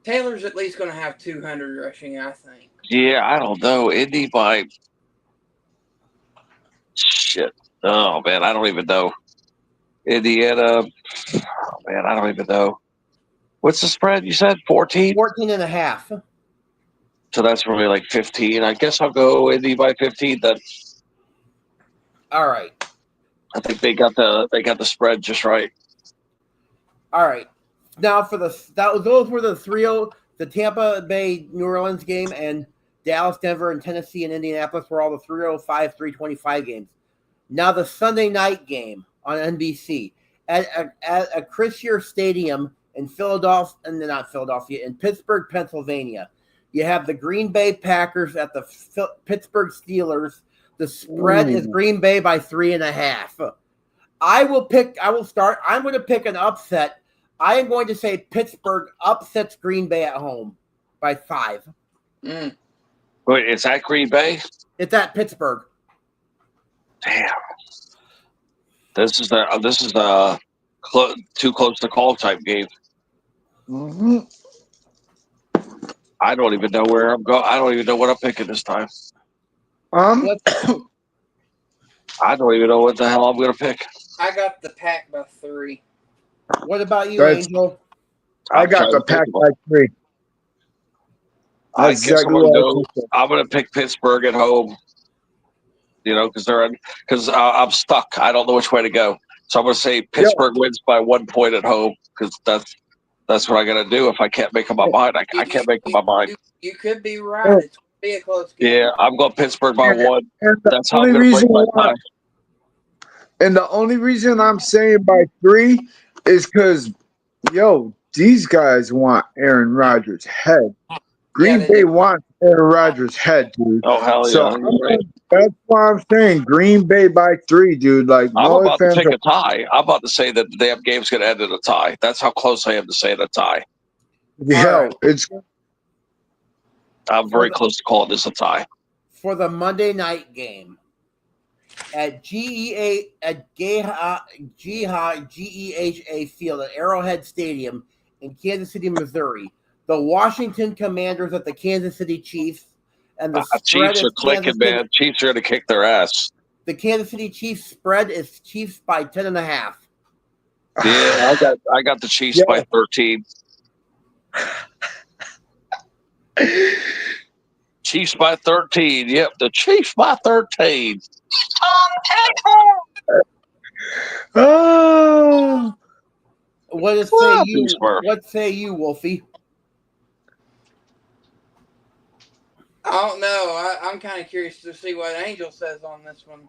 Taylor's at least going to have 200 rushing, I think. Yeah, I don't know. Indy by... Shit. Oh, man, I don't even know. Indiana... Oh, man, I don't even know. What's the spread? You said 14? 14.5. So that's really like 15. I guess I'll go Indy by 15 then. All right. I think they got the spread just right. All right. Now for those were the Tampa Bay New Orleans game, and Dallas, Denver, and Tennessee and Indianapolis were all the 305, 325 games. Now the Sunday night game on NBC at a Christier Stadium in in Pittsburgh, Pennsylvania. You have the Green Bay Packers at the Pittsburgh Steelers. The spread is Green Bay by 3.5. I'm going to pick an upset. I am going to say Pittsburgh upsets Green Bay at home by 5. Wait, it's at Green Bay? It's at Pittsburgh. Damn. This is the too close to call type game. Mm-hmm. I don't even know where I'm going. I don't even know what I'm picking this time. I don't even know what the hell I'm going to pick. I got the Pack by 3. What about you, Angel? I got the Pack by 3. I guess I'm going to pick Pittsburgh at home. You know, because I'm stuck. I don't know which way to go. So I'm going to say Pittsburgh wins by 1 point at home because that's what I got to do. If I can't make up my mind, I can't make up my mind. You could be right. It's going to be a close game. Yeah, I'm going Pittsburgh by 1. And That's how I'm going to break my tie. And the only reason I'm saying by 3 is because, these guys want Aaron Rodgers' head. Yeah, Green they Bay do. wants Aaron Rodgers' head, dude. Oh hell So yeah, you're right. that's why I'm saying Green Bay by 3, dude. Like, I'm no about to fans take are. a tie. I'm about to say that the damn game's going to end in a tie. That's how close I am to saying a tie. right. It's I'm very close to calling this a tie. For the Monday night game at GEHA Field at Arrowhead Stadium in Kansas City, Missouri. The Washington Commanders at the Kansas City Chiefs, and the spread Chiefs is are clicking, man. Chiefs are going to kick their ass. The Kansas City Chiefs spread is Chiefs by 10.5. Yeah, I got the Chiefs by 13. Chiefs by 13. Yep, the Chiefs by 13. Oh, What say you, Wolfie? I don't know. I'm kind of curious to see what Angel says on this one.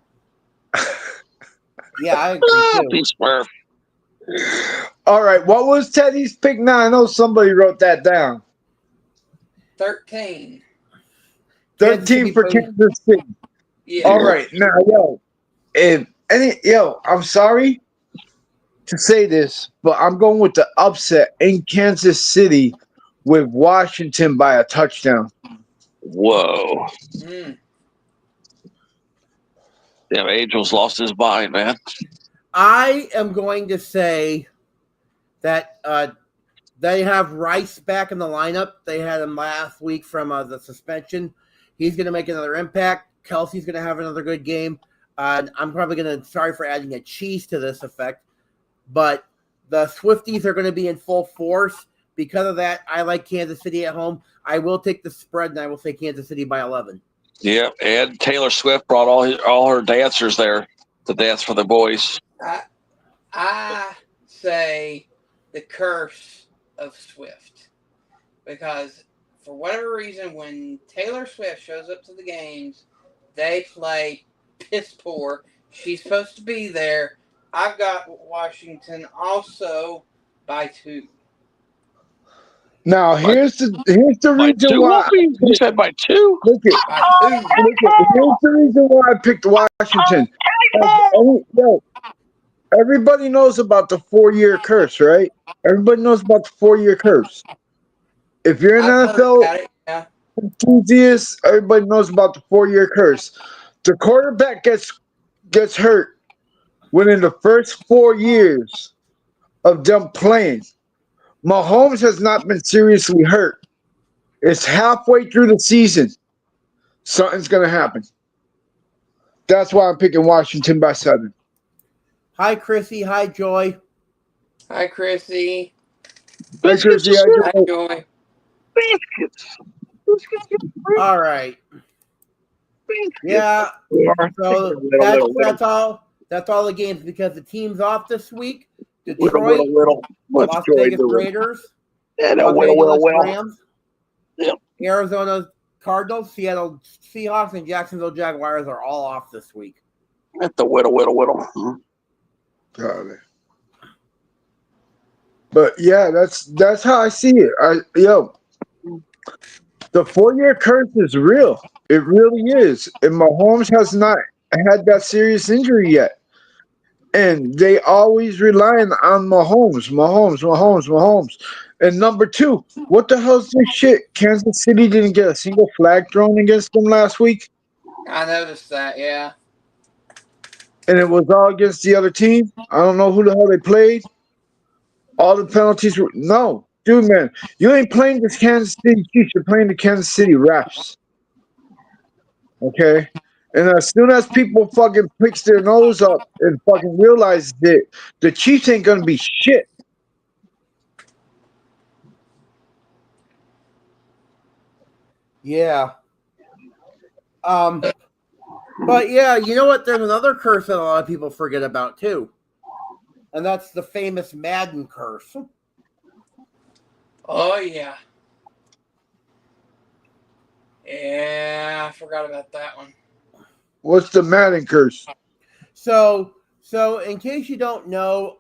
Yeah, I agree too. Pittsburgh. all right. What was Teddy's pick? Now I know somebody wrote that down. 13. 13 for Kansas City. Yeah. All right, now, I'm sorry to say this, but I'm going with the upset in Kansas City with Washington by a touchdown. Whoa. Mm. Damn, Angel's lost his mind, man. I am going to say that they have Rice back in the lineup. They had him last week from the suspension. He's going to make another impact. Kelsey's going to have another good game. And I'm probably going to, sorry for adding a cheese to this effect, but the Swifties are going to be in full force. Because of that, I like Kansas City at home. I will take the spread, and I will say Kansas City by 11. Yep, and Taylor Swift brought all her dancers there to dance for the boys. I say the curse of Swift, because for whatever reason, when Taylor Swift shows up to the games, they play piss poor. She's supposed to be there. I've got Washington also by 2. Now here's the reason why. You said by 2? Look it. By 2. Here's the reason why I picked Washington. Everybody knows about the 4-year curse, right? Everybody knows about the 4-year curse. If you're an NFL enthusiast, everybody knows about the 4-year curse. The quarterback gets hurt within the first 4 years of them playing. Mahomes has not been seriously hurt. It's halfway through the season. Something's going to happen. That's why I'm picking Washington by 7. Hi, Chrissy. Hi, Joy. Hi, Chrissy. Hi, Chrissy. Hi, Joy. All right. Yeah. So that's all. That's all the games because the team's off this week. Detroit, Las Vegas Raiders, Los Angeles Rams, Arizona Cardinals, Seattle Seahawks, and Jacksonville Jaguars are all off this week. At the whittle. Got it. But yeah, that's how I see it. The 4-year curse is real. It really is. And Mahomes has not had that serious injury yet. And they always relying on Mahomes. And number 2, what the hell's this shit? Kansas City didn't get a single flag thrown against them last week. I noticed that, yeah. And it was all against the other team. I don't know who the hell they played. All the penalties were no. Dude, man, you ain't playing the Kansas City Chiefs. You're playing the Kansas City refs. Okay? And as soon as people fucking picks their nose up and fucking realize that the Chiefs ain't going to be shit. Yeah. But yeah, you know what? There's another curse that a lot of people forget about too. And that's the famous Madden curse. Oh, yeah. Yeah, I forgot about that one. What's the Madden curse? So So, in case you don't know,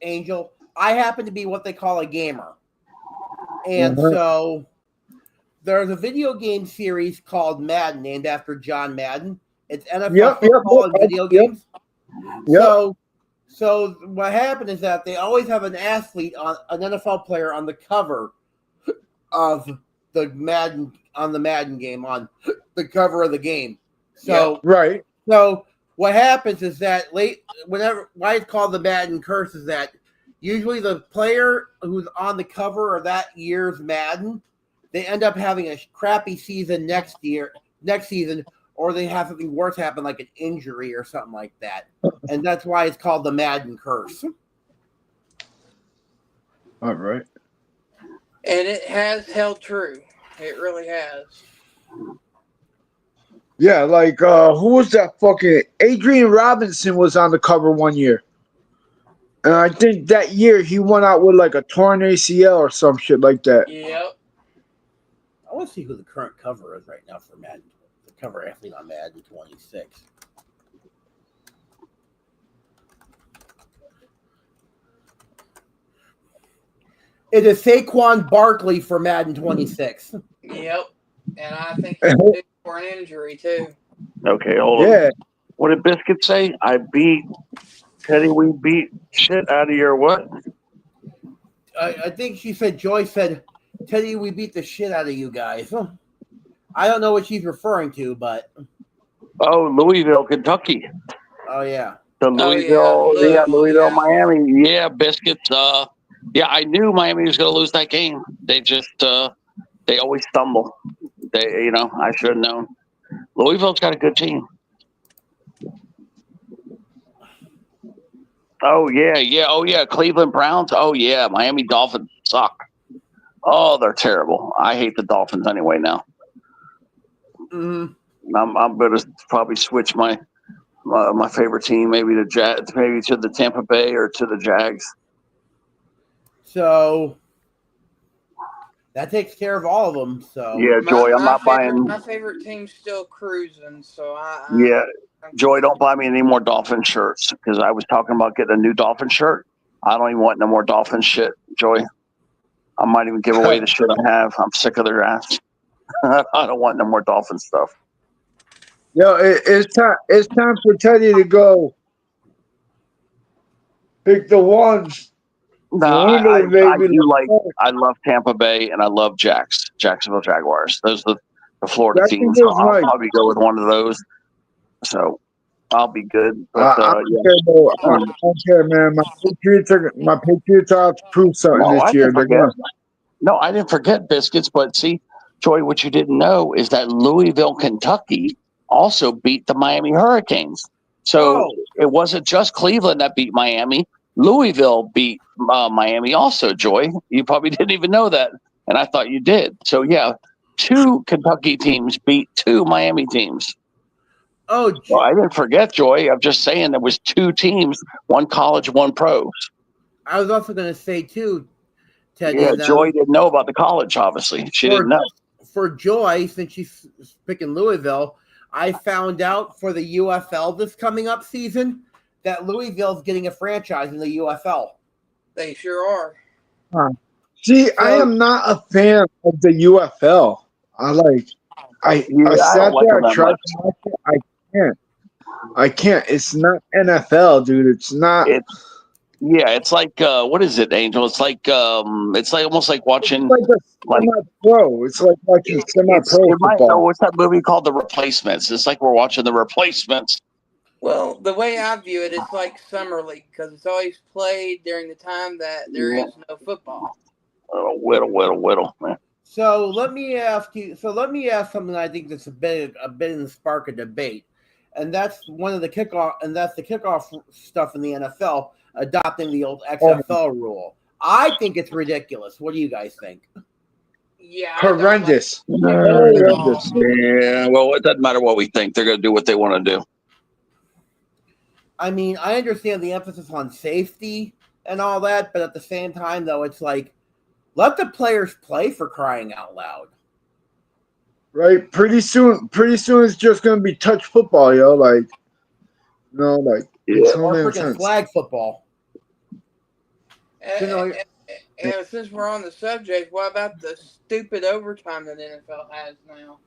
Angel, I happen to be what they call a gamer. And so there's a video game series called Madden, named after John Madden. It's NFL football and video games. So what happened is that they always have an athlete, an NFL player, on the cover of the Madden game, on the cover of the game. So So what happens is that why it's called the Madden curse is that usually the player who's on the cover of that year's Madden, they end up having a crappy season next season, or they have something worse happen, like an injury or something like that. And that's why it's called the Madden curse. All right. And it has held true. It really has. Yeah, like who was that fucking Adrian Robinson was on the cover one year. And I think that year he went out with like a torn ACL or some shit like that. Yep. I want to see who the current cover is right now for Madden. The cover athlete on Madden 26. It is Saquon Barkley for Madden 26. Yep. And I think he's due for an injury too. Okay, hold on. What did Biscuit say? Teddy, we beat shit out of your what? I think she said, Joy said, Teddy, we beat the shit out of you guys. I don't know what she's referring to, but. Oh, Louisville, Kentucky. Oh, yeah. The Louisville, Miami. Yeah, Biscuits. Yeah, I knew Miami was going to lose that game. They just, they always stumble. I should have known. Louisville's got a good team. Oh, yeah. Oh, yeah. Cleveland Browns. Oh, yeah. Miami Dolphins suck. Oh, they're terrible. I hate the Dolphins anyway now. Mm-hmm. I'm going to probably switch my favorite team, maybe to the Tampa Bay or to the Jags. So that takes care of all of them. So yeah, Joy, I'm not buying. My favorite team's still cruising. So Joy, don't buy me any more Dolphin shirts because I was talking about getting a new Dolphin shirt. I don't even want no more Dolphin shit, Joy. I might even give away the shit I have. I'm sick of their ass. I don't want no more Dolphin stuff. Yo, it's time for Teddy to go pick the ones. No, I love Tampa Bay and I love Jacksonville Jaguars. Those are the Florida teams. So I'll probably go with one of those. So I'll be good. But, I don't care, man. My Patriots are out to prove something this year. No, I didn't forget Biscuits, but see, Joy, what you didn't know is that Louisville, Kentucky also beat the Miami Hurricanes. So it wasn't just Cleveland that beat Miami. Louisville beat Miami also, Joy. You probably didn't even know that, and I thought you did. So, yeah, 2 Kentucky teams beat 2 Miami teams. Oh, well, I didn't forget, Joy. I'm just saying there was 2 teams, one college, one pros. I was also going to say, too, Teddy. Yeah, Joy didn't know about the college, obviously. She didn't know. For Joy, since she's picking Louisville, I found out for the UFL this coming up season that Louisville's getting a franchise in the UFL. They sure are. See, I am not a fan of the UFL. I sat there, I tried to watch it. I can't. It's not NFL, dude. It's not. It's like what is it, Angel? It's like almost like watching semi-pro. It's like watching semi-pro football. What's that movie called? The Replacements. It's like we're watching The Replacements. Well, the way I view it, it's like summer league because it's always played during the time that there is no football. Oh, whittle, man. So let me ask you. So let me ask something I think that's a bit in the spark of debate, and that's one of the kickoff, and that's the kickoff stuff in the NFL adopting the old XFL rule. I think it's ridiculous. What do you guys think? Yeah, horrendous. Horrendous. Yeah. Well, it doesn't matter what we think. They're going to do what they want to do. I mean, I understand the emphasis on safety and all that, but at the same time, though, it's like, let the players play, for crying out loud. Right? Pretty soon it's just going to be touch football, yo. Like, It's or really freaking intense. flag football. And since we're on the subject, what about the stupid overtime that NFL has now?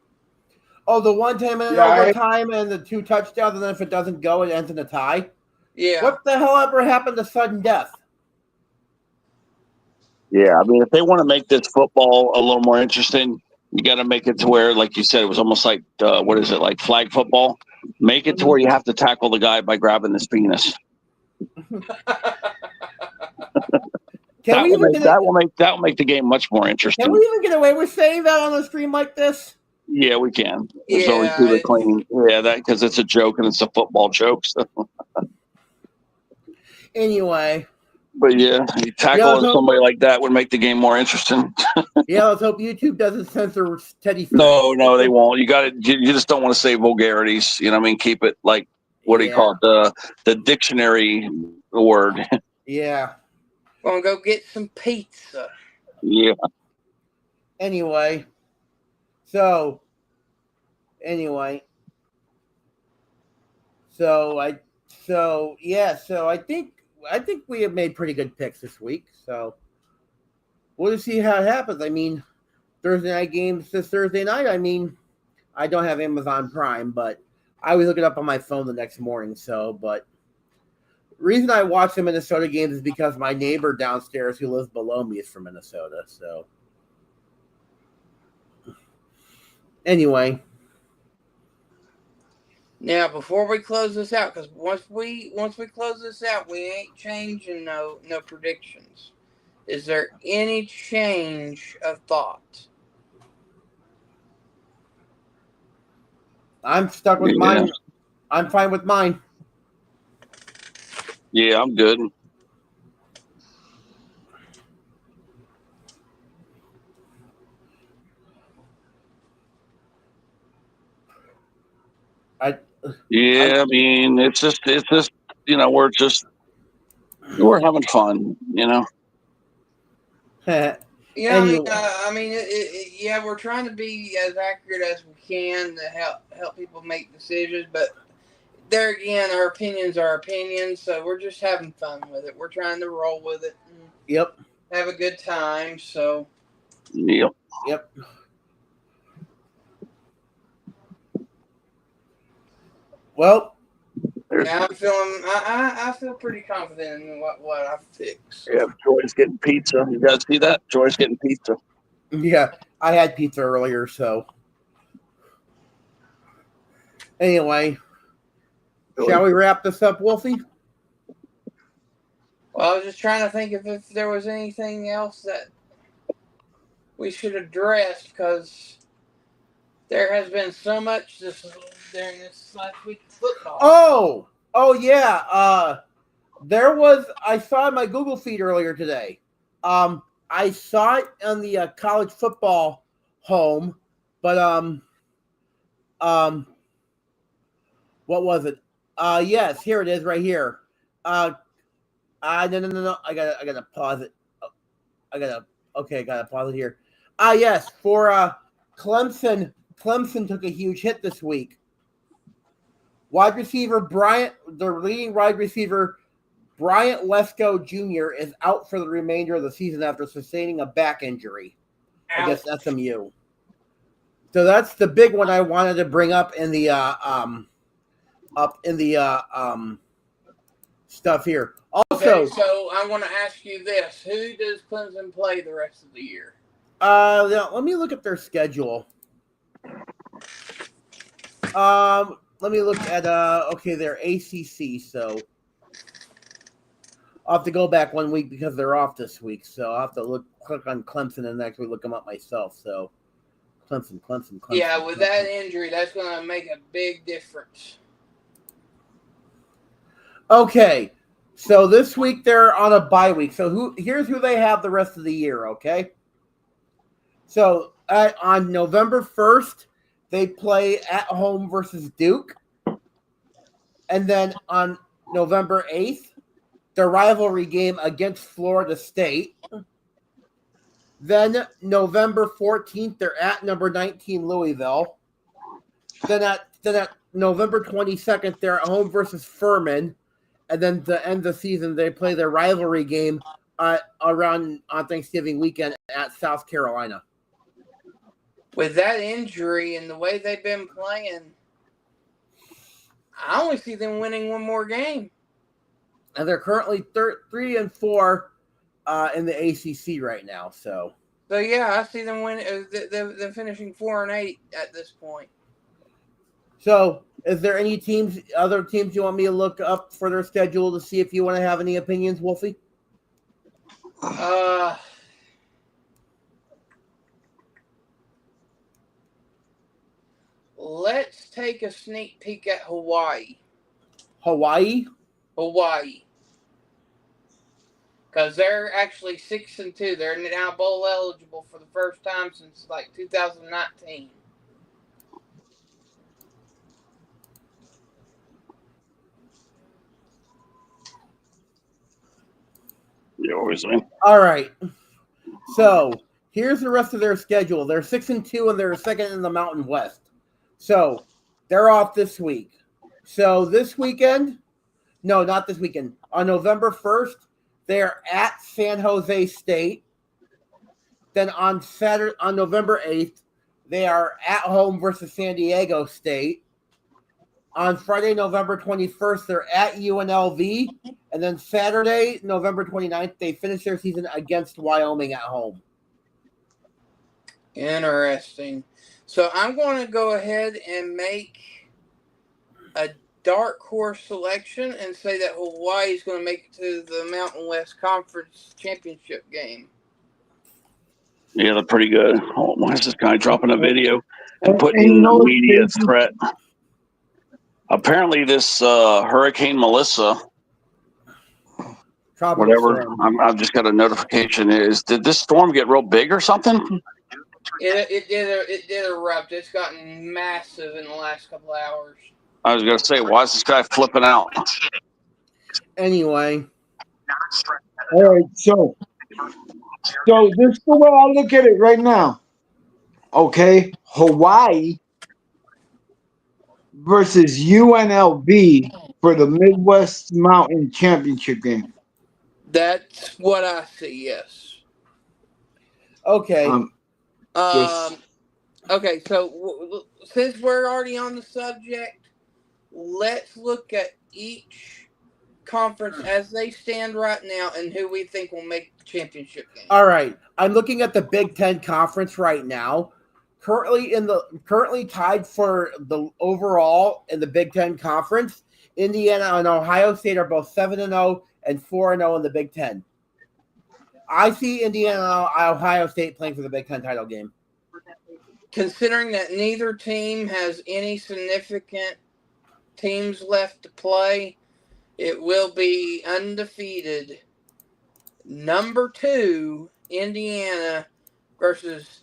Oh, the 1 time in overtime and the 2 touchdowns, and then if it doesn't go, it ends in a tie? Yeah. What the hell ever happened to sudden death? Yeah, I mean, if they want to make this football a little more interesting, you got to make it to where, like you said, it was almost like, what is it, like flag football? Make it to where you have to tackle the guy by grabbing his penis. That will make the game much more interesting. Can we even get away with saying that on a stream like this? Yeah, we can. There's only 2 that claim. Yeah, that because it's a joke and it's a football joke. So. Anyway. But yeah, you tackle somebody like that would make the game more interesting. Yeah, let's hope YouTube doesn't censor Teddy. No, they won't. You just don't want to say vulgarities. You know what I mean? Keep it like, what do you call it? The dictionary word. Yeah. Gonna go get some pizza. Yeah. Anyway, I think we have made pretty good picks this week. So we'll just see how it happens. I mean, Thursday night games this Thursday night. I mean, I don't have Amazon Prime, but I always look it up on my phone the next morning. So, but the reason I watch the Minnesota games is because my neighbor downstairs who lives below me is from Minnesota. So anyway. Now, before we close this out, because once we close this out, we ain't changing no predictions. Is there any change of thought? I'm stuck with mine. I'm fine with mine. Yeah, I'm good. I mean, it's just, you know, we're having fun, you know. Yeah, we're trying to be as accurate as we can to help people make decisions, but there again, our opinions are opinions, so we're just having fun with it. We're trying to roll with it. And have a good time. So. Yep. Well, now I'm feeling. I feel pretty confident in what I fixed. Yeah, Joy's getting pizza. You guys see that? Joy's getting pizza. Yeah, I had pizza earlier, so. Anyway, shall we wrap this up, Wolfie? Well, I was just trying to think if there was anything else that we should address, because there has been so much during this last week of football. Oh yeah. I saw in my Google feed earlier today. I saw it on the college football home, but what was it? Yes, here it is right here. No. I gotta pause it. I gotta pause it here. Yes, for Clemson took a huge hit this week. The leading wide receiver, Bryant Lesko Jr. is out for the remainder of the season after sustaining a back injury against SMU. So that's the big one I wanted to bring up in the stuff here. Also, so I want to ask you this: who does Clemson play the rest of the year? Let me look at their schedule. Let me look at their ACC. So I'll have to go back 1 week because they're off this week. So I'll have to click on Clemson and actually look them up myself. So Clemson. Yeah, with that injury, that's going to make a big difference. Okay, so this week they're on a bye week. So here's who they have the rest of the year. Okay, so on November 1st. They play at home versus Duke. And then on November 8th, their rivalry game against Florida State. Then November 14th, they're at number 19 Louisville. Then at November 22nd, they're at home versus Furman. And then to end the season, they play their rivalry game on Thanksgiving weekend at South Carolina. With that injury and the way they've been playing, I only see them winning one more game. And they're currently 3-4 in the ACC right now. So yeah, I see them winning. They're finishing 4-8 at this point. So, is there any other teams you want me to look up for their schedule to see if you want to have any opinions, Wolfie? Let's take a sneak peek at Hawaii. Hawaii? Hawaii. Because they're actually 6-2. They're now bowl eligible for the first time since like 2019. You always win. All right. So here's the rest of their schedule. They're 6-2 and they're second in the Mountain West. So they're off this week. So this weekend, no, not this weekend. On November 1st, they're at San Jose State. Then on November 8th, they are at home versus San Diego State. On Friday, November 21st, they're at UNLV. And then Saturday, November 29th, they finish their season against Wyoming at home. Interesting. So I'm going to go ahead and make a dark horse selection and say that Hawaii is going to make it to the Mountain West Conference Championship game. Yeah, they're pretty good. Oh, why is this guy dropping a video and putting a media threat? Apparently, this Hurricane Melissa, whatever, I've just got a notification. Did this storm get real big or something? It did erupt. It's gotten massive in the last couple of hours. I was going to say, why is this guy flipping out? Anyway. All right, so this is the way I look at it right now. Okay, Hawaii versus UNLV for the Midwest Mountain Championship game. That's what I see, yes. Okay. Okay, so since we're already on the subject, let's look at each conference as they stand right now and who we think will make the championship game. All right. I'm looking at the Big Ten Conference right now. Currently tied for the overall in the Big Ten Conference, Indiana and Ohio State are both 7-0 and 4-0 in the Big Ten. I see Indiana and Ohio State playing for the Big Ten title game. Considering that neither team has any significant teams left to play, it will be undefeated. Number 2, Indiana versus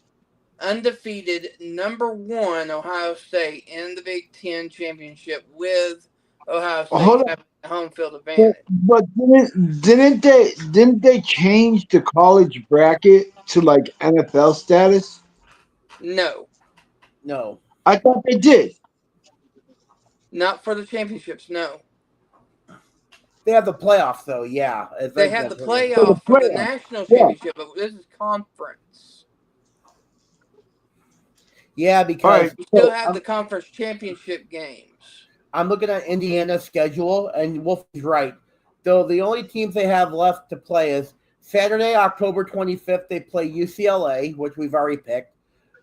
undefeated number 1, Ohio State in the Big Ten championship with Ohio State having the home field advantage. But didn't they change the college bracket to like NFL status? No. I thought they did. Not for the championships, no. They have the playoffs, though, yeah. They have the playoff for the national championship, but this is conference. Yeah, because you still have the conference championship games. I'm looking at Indiana's schedule, and Wolfie's right. Though the only teams they have left to play is Saturday, October 25th, they play UCLA, which we've already picked.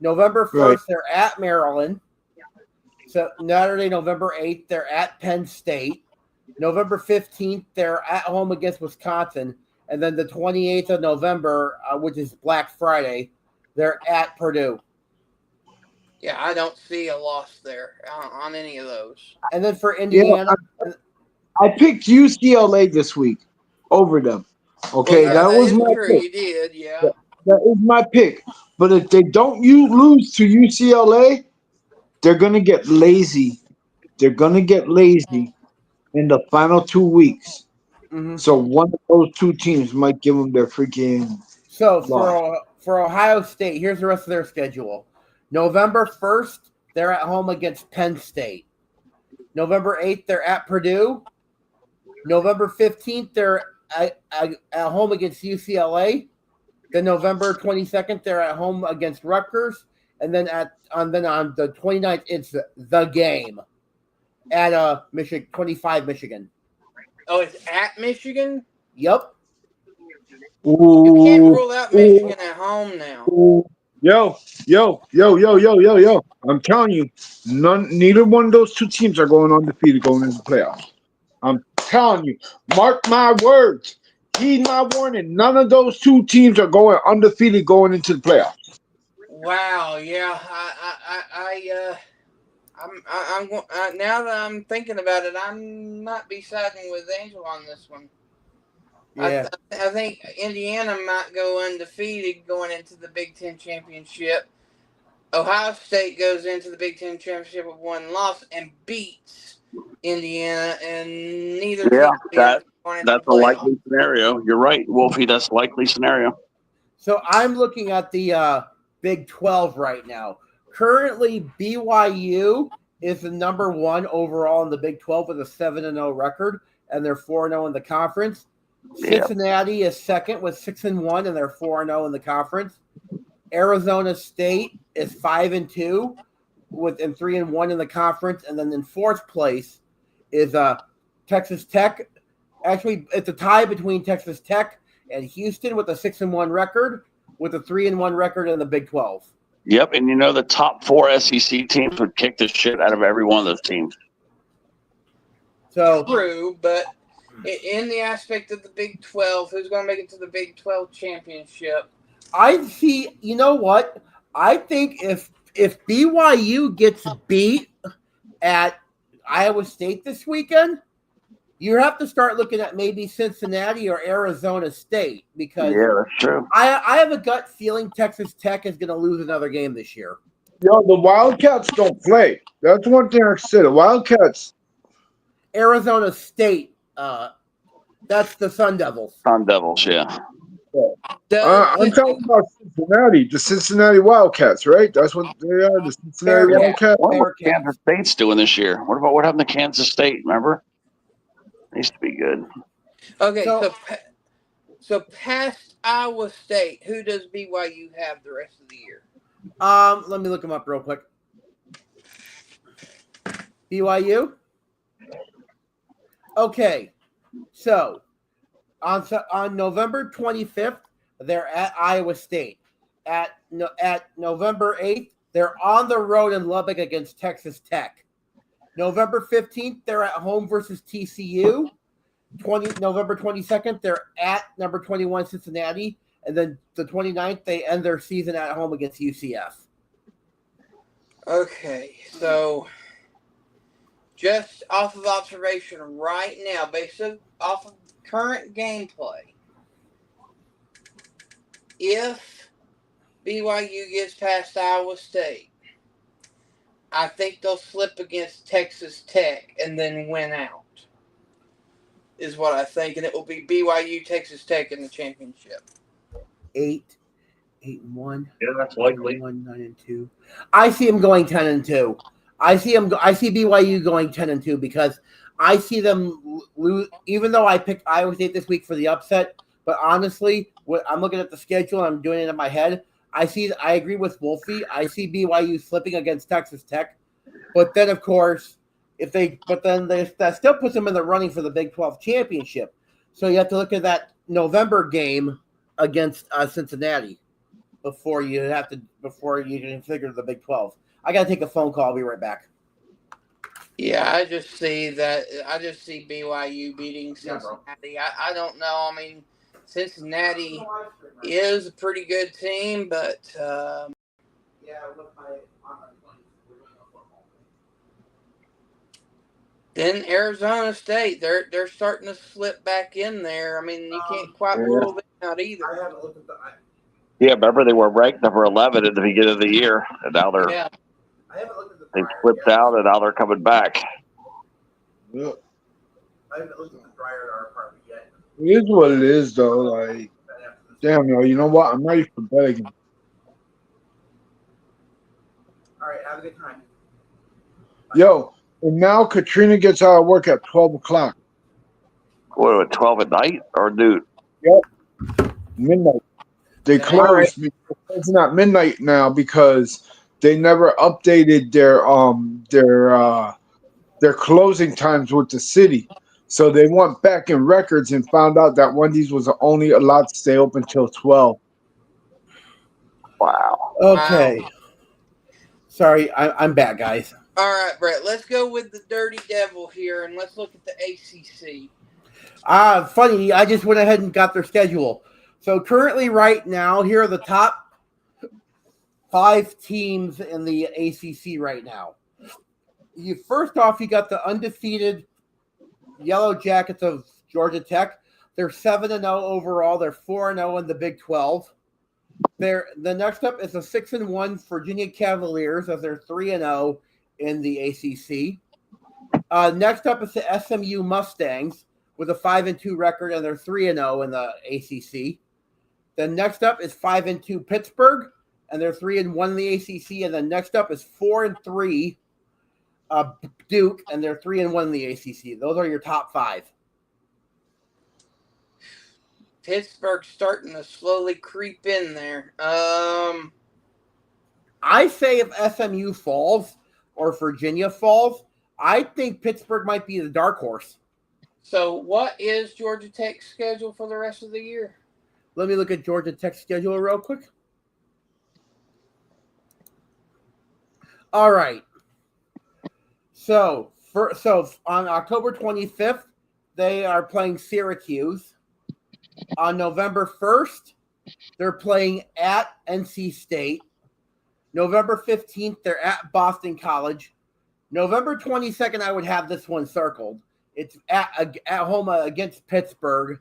November 1st, they're at Maryland. So Saturday, November 8th, they're at Penn State. November 15th, they're at home against Wisconsin. And then the 28th of November, which is Black Friday, they're at Purdue. Yeah, I don't see a loss there on any of those. And then for Indiana, I picked UCLA this week over them. Okay, well, that was my true. pick. You did, yeah. That is my pick. But if they don't lose to UCLA, they're gonna get lazy. They're gonna get lazy in the final 2 weeks. Mm-hmm. So one of those two teams might give them their freaking. So for Ohio State, here's the rest of their schedule. November 1st, they're at home against Penn State. November 8th, they're at Purdue. November 15th, they're at home against UCLA. Then November 22nd, they're at home against Rutgers. And then on the 29th, it's the game at Michigan, 25 Michigan. Oh, it's at Michigan? Yep. You can't rule out Michigan at home now. Yo. I'm telling you, neither one of those two teams are going undefeated going into the playoffs. I'm telling you, mark my words. Heed my warning. None of those two teams are going undefeated going into the playoffs. Wow. Yeah. I'm now that I'm thinking about it, I'm not be siding with Angel on this one. Yeah. I think Indiana might go undefeated going into the Big Ten championship. Ohio State goes into the Big Ten championship with one loss and beats Indiana, and neither team that's the a likely scenario. You're right, Wolfie. That's a likely scenario. So I'm looking at the Big 12 right now. Currently, BYU is the number one overall in the Big 12 with a 7-0 record, and they're 4-0 in the conference. Cincinnati is second with 6-1, and they're 4-0 in the conference. Arizona State is 5-2 and 3-1 in the conference, and then in fourth place is Texas Tech. Actually, it's a tie between Texas Tech and Houston with a 6-1 record, with a 3-1 record in the Big 12. Yep, and the top 4 SEC teams would kick the shit out of every one of those teams. So true, but in the aspect of the Big 12, who's going to make it to the Big 12 championship? I see. You know what? I think if BYU gets beat at Iowa State this weekend, you have to start looking at maybe Cincinnati or Arizona State, because that's true. I have a gut feeling Texas Tech is going to lose another game this year. Yo, the Wildcats don't play. That's one thing I said. The Wildcats. Arizona State. That's the Sun Devils. Sun Devils, yeah. I'm talking about Cincinnati, the Cincinnati Wildcats, right? That's what they are, the Cincinnati Wildcats. What Kansas State's doing this year? What happened to Kansas State? Remember, they used to be good. Okay, so past Iowa State, who does BYU have the rest of the year? Let me look them up real quick. BYU. Okay, so on November 25th, they're at Iowa State. At November 8th, they're on the road in Lubbock against Texas Tech. November 15th, they're at home versus TCU. November 22nd, they're at number 21 Cincinnati. And then the 29th, they end their season at home against UCF. Okay, so just off of observation right now, based off of current gameplay, if BYU gets past Iowa State, I think they'll slip against Texas Tech and then win out, is what I think. And it will be BYU, Texas Tech in the championship. 8-1. Yeah, that's likely. 9-2. I see them going 10-2. I see BYU going 10-2 because I see them lose. Even though I picked Iowa State this week for the upset, but honestly, I'm looking at the schedule and I'm doing it in my head. I agree with Wolfie. I see BYU slipping against Texas Tech, but then of course, that still puts them in the running for the Big 12 championship. So you have to look at that November game against Cincinnati before you can figure the Big 12. I got to take a phone call. I'll be right back. Yeah, I just see BYU beating Cincinnati. I don't know. I mean, Cincinnati is a pretty good team, but then Arizona State, they're starting to slip back in there. I mean, you can't quite rule them out either. I haven't looked at the. Yeah, remember they were ranked number 11 at the beginning of the year, and now I haven't looked at the. they've flipped out, and now they're coming back. Yeah. I haven't looked at the dryer in our apartment yet. It is what it is, though. Like, damn, yo, you know what? I'm ready for bed again. All right, have a good time. Yo, and now Katrina gets out of work at 12 o'clock. What, 12 at night or noon? Yep, midnight. They closed because it's not midnight now because they never updated their closing times with the city. So they went back in records and found out that Wendy's was only allowed to stay open till 12. Wow. Okay. Wow. Sorry, I'm back, guys. All right, Brett. Let's go with the Dirty Devil here, and let's look at the ACC. Funny, I just went ahead and got their schedule. So currently, right now, here are the top 5 teams in the ACC right now. First off, you got the undefeated Yellow Jackets of Georgia Tech. They're 7-0 overall. They're 4-0 in the Big 12. The next up is the 6-1 Virginia Cavaliers, as they're 3-0 in the ACC. Next up is the SMU Mustangs with a 5-2 record, and they're 3-0 in the ACC. Then next up is 5-2 Pittsburgh, and they're 3-1 in the ACC. And then next up is 4-3 Duke, and they're 3-1 in the ACC. Those are your top 5. Pittsburgh's starting to slowly creep in there. I say if SMU falls or Virginia falls, I think Pittsburgh might be the dark horse. So what is Georgia Tech's schedule for the rest of the year? Let me look at Georgia Tech's schedule real quick. All right. So on October 25th, they are playing Syracuse. On November 1st, they're playing at NC State. November 15th, they're at Boston College. November 22nd, I would have this one circled. It's at home against Pittsburgh.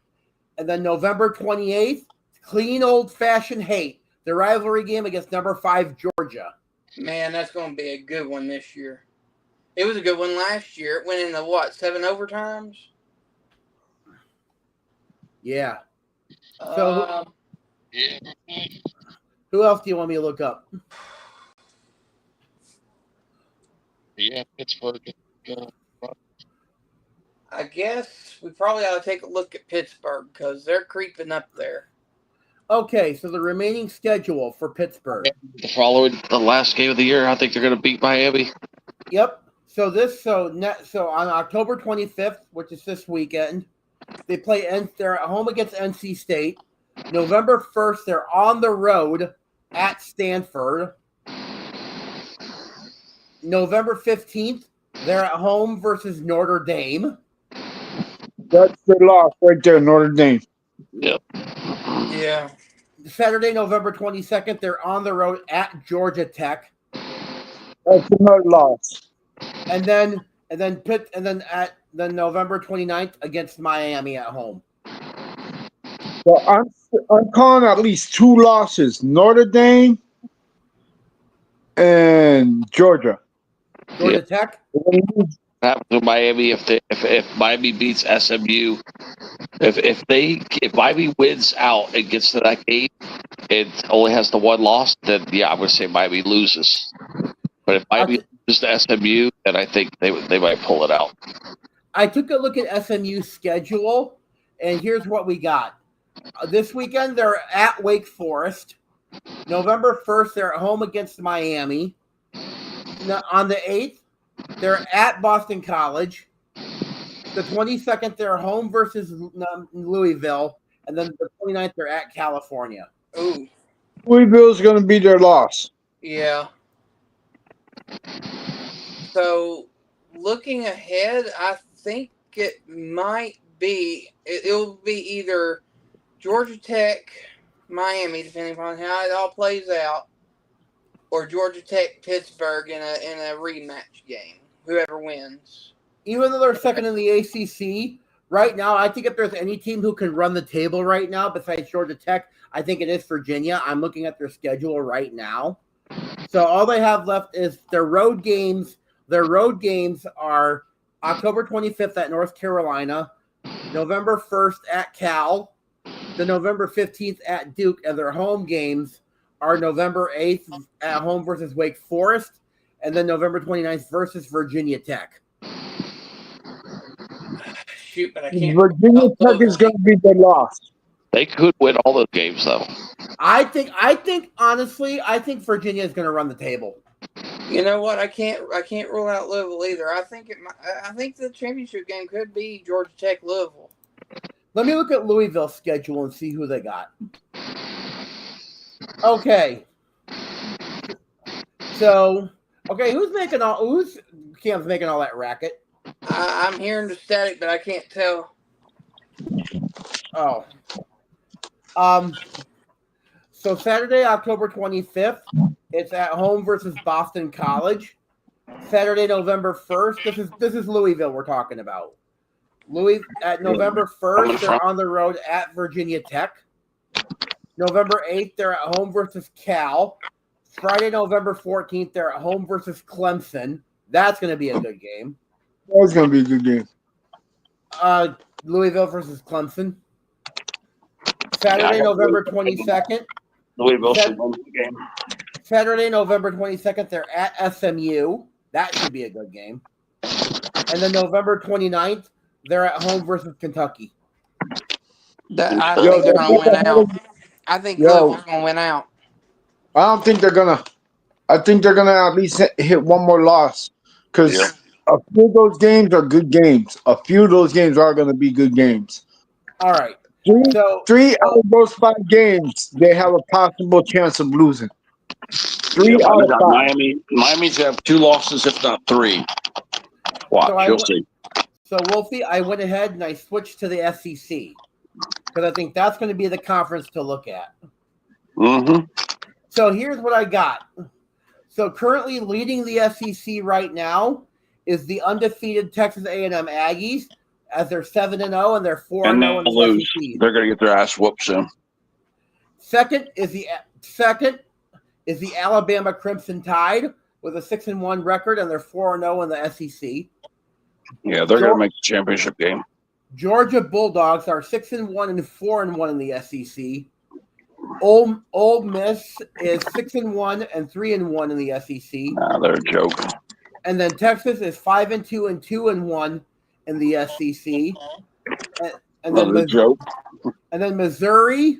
And then November 28th, clean old-fashioned hate, the rivalry game against number 5 Georgia. Man, that's going to be a good one this year. It was a good one last year. It went into 7 overtimes? Yeah. So who else do you want me to look up? Yeah, Pittsburgh. I guess we probably ought to take a look at Pittsburgh because they're creeping up there. Okay, so the remaining schedule for Pittsburgh. The last game of the year, I think they're going to beat Miami. Yep. So on October 25th, which is this weekend, they're at home against NC State. November 1st, they're on the road at Stanford. November 15th, they're at home versus Notre Dame. That's the loss right there, Notre Dame. Yep. Yeah. Saturday, November 22nd, they're on the road at Georgia Tech. That's another loss. And then November 29th against Miami at home. So I'm calling at least 2 losses: Notre Dame and Georgia. Georgia Tech. Happens with Miami if Miami beats SMU. If Miami wins out and gets to that game, it only has the 1 loss. Then I would say Miami loses. But if Miami loses to SMU, then I think they might pull it out. I took a look at SMU's schedule, and here's what we got. This weekend, they're at Wake Forest. November 1st, they're at home against Miami. On the 8th, they're at Boston College. The 22nd, they're home versus Louisville. And then the 29th, they're at California. Ooh. Louisville's going to be their loss. Yeah. So, looking ahead, I think it might be, it'll be either Georgia Tech, Miami, depending upon how it all plays out, or Georgia Tech, Pittsburgh in a rematch game. Whoever wins. Even though they're second in the ACC, right now, I think if there's any team who can run the table right now besides Georgia Tech, I think it is Virginia. I'm looking at their schedule right now. So all they have left is their road games. Their road games are October 25th at North Carolina, November 1st at Cal, the November 15th at Duke, and their home games are November 8th at home versus Wake Forest, and then November 29th versus Virginia Tech. Shoot, but I can't. Virginia Tech is going to be the loss. They could win all those games, though. I think honestly, I think Virginia is going to run the table. You know what? I can't rule out Louisville either. I think I think the championship game could be Georgia Tech Louisville. Let me look at Louisville's schedule and see who they got. Okay. So, who's Cam's making all that racket? I'm hearing the static, but I can't tell. Oh. So Saturday, October 25th, it's at home versus Boston College. Saturday, November 1st. This is Louisville we're talking about. At November 1st, they're on the road at Virginia Tech. November 8th, they're at home versus Cal. Friday, November 14th, they're at home versus Clemson. That's going to be a good game. That's going to be a good game. Louisville versus Clemson. Saturday, November 22nd. Louisville should win the game. Saturday, November 22nd, they're at SMU. That should be a good game. And then November 29th, they're at home versus Kentucky. I think they're going to win out. I think Louisville's going to win out. I don't think they're going to. I think they're going to at least hit one more loss because a few of those games are good games. A few of those games are going to be good games. All right. Three out of those 5 games, they have a possible chance of losing. 3 out of 5. Miami's have 2 losses, if not 3. Watch, you'll see. So, Wolfie, I went ahead and I switched to the SEC because I think that's going to be the conference to look at. Mm-hmm. So here's what I got. So currently leading the SEC right now is the undefeated Texas A&M Aggies as they're 7-0 and they're 4-0 in the SEC. They're going to get their ass whooped soon. Second is the Alabama Crimson Tide with a 6-1 record and they're 4-0 in the SEC. Yeah, they're going to make the championship game. Georgia Bulldogs are 6-1 and 4-1 in the SEC. Old Miss is 6-1 and 3-1 in the SEC. Nah, they're a joke. And then Texas is 5-2 and 2-1 in the SEC. And then a joke. And then Missouri,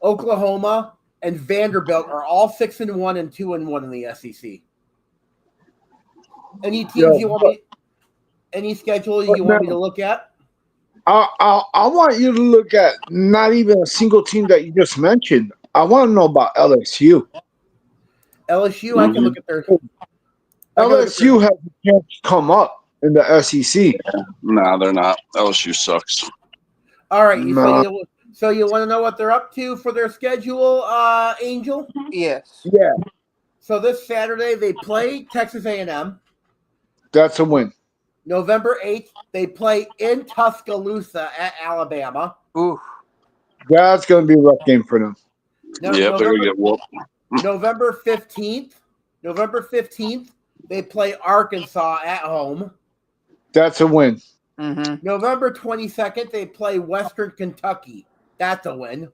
Oklahoma, and Vanderbilt are all 6-1 and 2-1 in the SEC. Any teams you want me? Any schedule you want me to look at? I want you to look at not even a single team that you just mentioned. I want to know about LSU. LSU, I can look at their. LSU has a chance to come up in the SEC. No, they're not. LSU sucks. All right. So you want to know what they're up to for their schedule, Angel? Yes. Yeah. So this Saturday they play Texas A&M. That's a win. November 8th, they play in Tuscaloosa at Alabama. Ooh. That's going to be a rough game for them. They're going to get whooped. November 15th, they play Arkansas at home. That's a win. Mm-hmm. November 22nd, they play Western Kentucky. That's a win.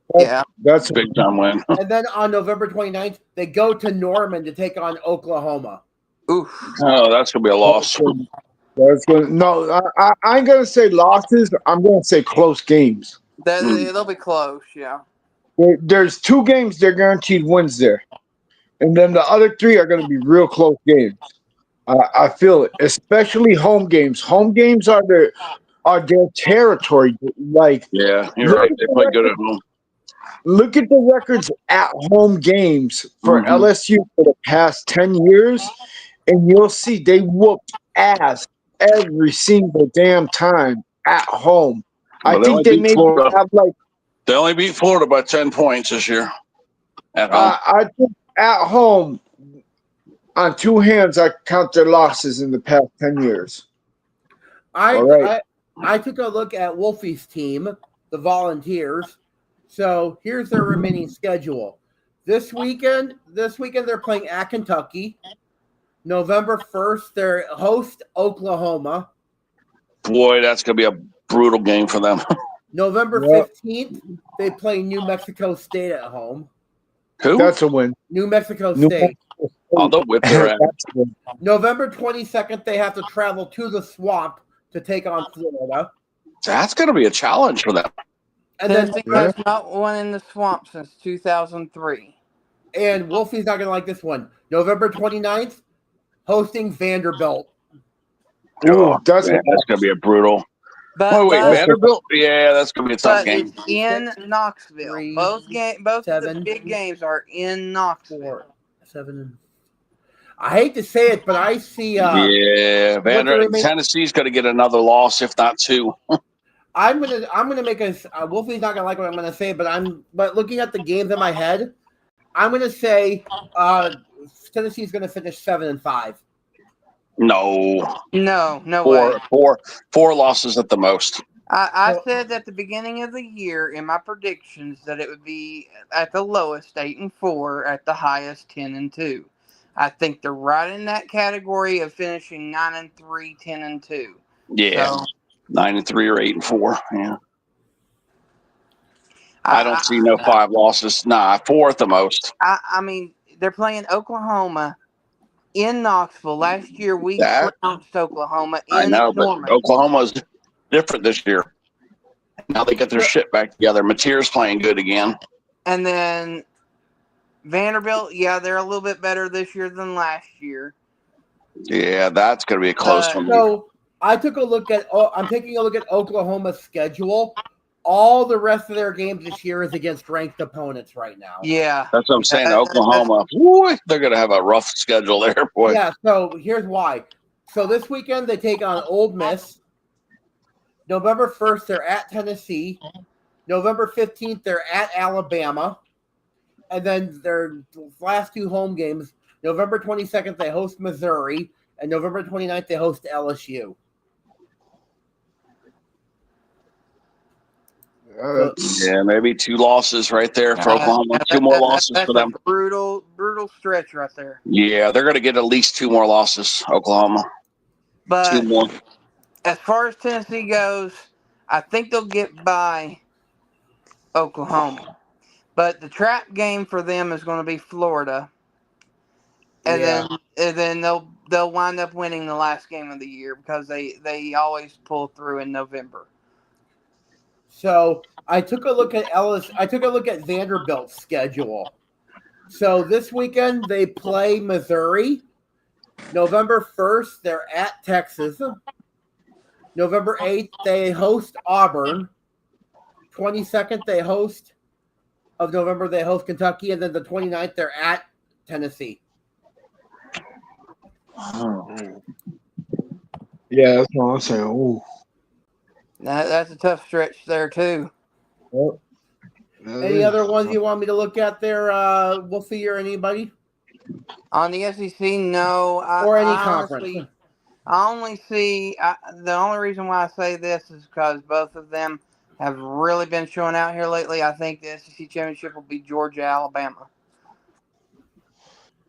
That's a big time win. And then on November 29th, they go to Norman to take on Oklahoma. Oof. Oh, that's going to be a loss. I ain't going to say losses. I'm going to say close games. They'll be close, yeah. There's 2 games they're guaranteed wins there. And then the other 3 are going to be real close games. I feel it, especially home games. Home games are their territory. Like, yeah, you're right. They play good at home. Look at the records at home games for LSU for the past 10 years, and you'll see they whooped ass every single damn time at home. I think they maybe have they only beat Florida by 10 points this year at home. I think at home, on 2 hands, I count their losses in the past 10 years. I took a look at Wolfie's team, the Volunteers. So here's their remaining schedule. This weekend they're playing at Kentucky. November 1st, they host Oklahoma. Boy, that's going to be a brutal game for them. November 15th, they play New Mexico State at home. Who? That's a win. New Mexico State. They'll whip their ass. November 22nd, they have to travel to the Swamp to take on Florida. That's going to be a challenge for them. And then Tennessee has not won in the swamp since 2003. and Wolfie's not going to like this one. November 29th, hosting Vanderbilt. Oh, that's man, that's going to be a brutal. But, Wait, Vanderbilt? Yeah, that's going to be a tough but game. it's in 6, Knoxville. 3, Both of 7, the big games are in Knoxville. 4, 7. I hate to say it, but I see. Yeah, Tennessee's going to get another loss, if not two. I'm gonna make a. Wolfie's not gonna like what I'm gonna say, but looking at the games in my head, I'm gonna say Tennessee's gonna finish 7-5. No, No way. Four losses at the most. I said at the beginning of the year in my predictions that it would be at the lowest 8-4, at the highest 10-2. I think they're right in that category of finishing 9-3, 10-2. Yeah, so, 9-3 or 8-4. Yeah, I don't see no 5 losses. Nah, 4 at the most. I mean, they're playing Oklahoma in Knoxville. Last year we trounced Oklahoma in I know, Norman. but Oklahoma's different this year. Now they get their shit back together. Mateer's playing good again. And then Vanderbilt, yeah, they're a little bit better this year than last year. Yeah, that's going to be a close one. So I took a look at. I'm taking a look at Oklahoma's schedule. All the rest of their games this year is against ranked opponents right now. Yeah, that's what I'm saying. Oklahoma, boy, they're going to have a rough schedule there, boy. Yeah. So here's why. So this weekend they take on Ole Miss. November 1st they're at Tennessee. November 15th they're at Alabama. And then their last 2 home games, November 22nd, they host Missouri, and November 29th, they host LSU. Yeah, maybe 2 losses right there for Oklahoma. 2 more losses for them. Brutal stretch right there. Yeah, they're going to get at least 2 more losses, Oklahoma. But 2 more. As far as Tennessee goes, I think they'll get by Oklahoma. But the trap game for them is going to be Florida, and then they'll wind up winning the last game of the year because they always pull through in November. So I took a look at Vanderbilt's schedule. So this weekend they play Missouri. November 1st they're at Texas. November 8th they host Auburn. 22nd of November they host Kentucky, and then the 29th they're at Tennessee. Yeah, that's what I'm saying. Ooh. That's a tough stretch there too. Yep. Any other ones you want me to look at there, Wolfie or anybody? On the SEC, no. Or any conference. I only see the only reason why I say this is because both of them have really been showing out here lately. I think the SEC championship will be Georgia, Alabama.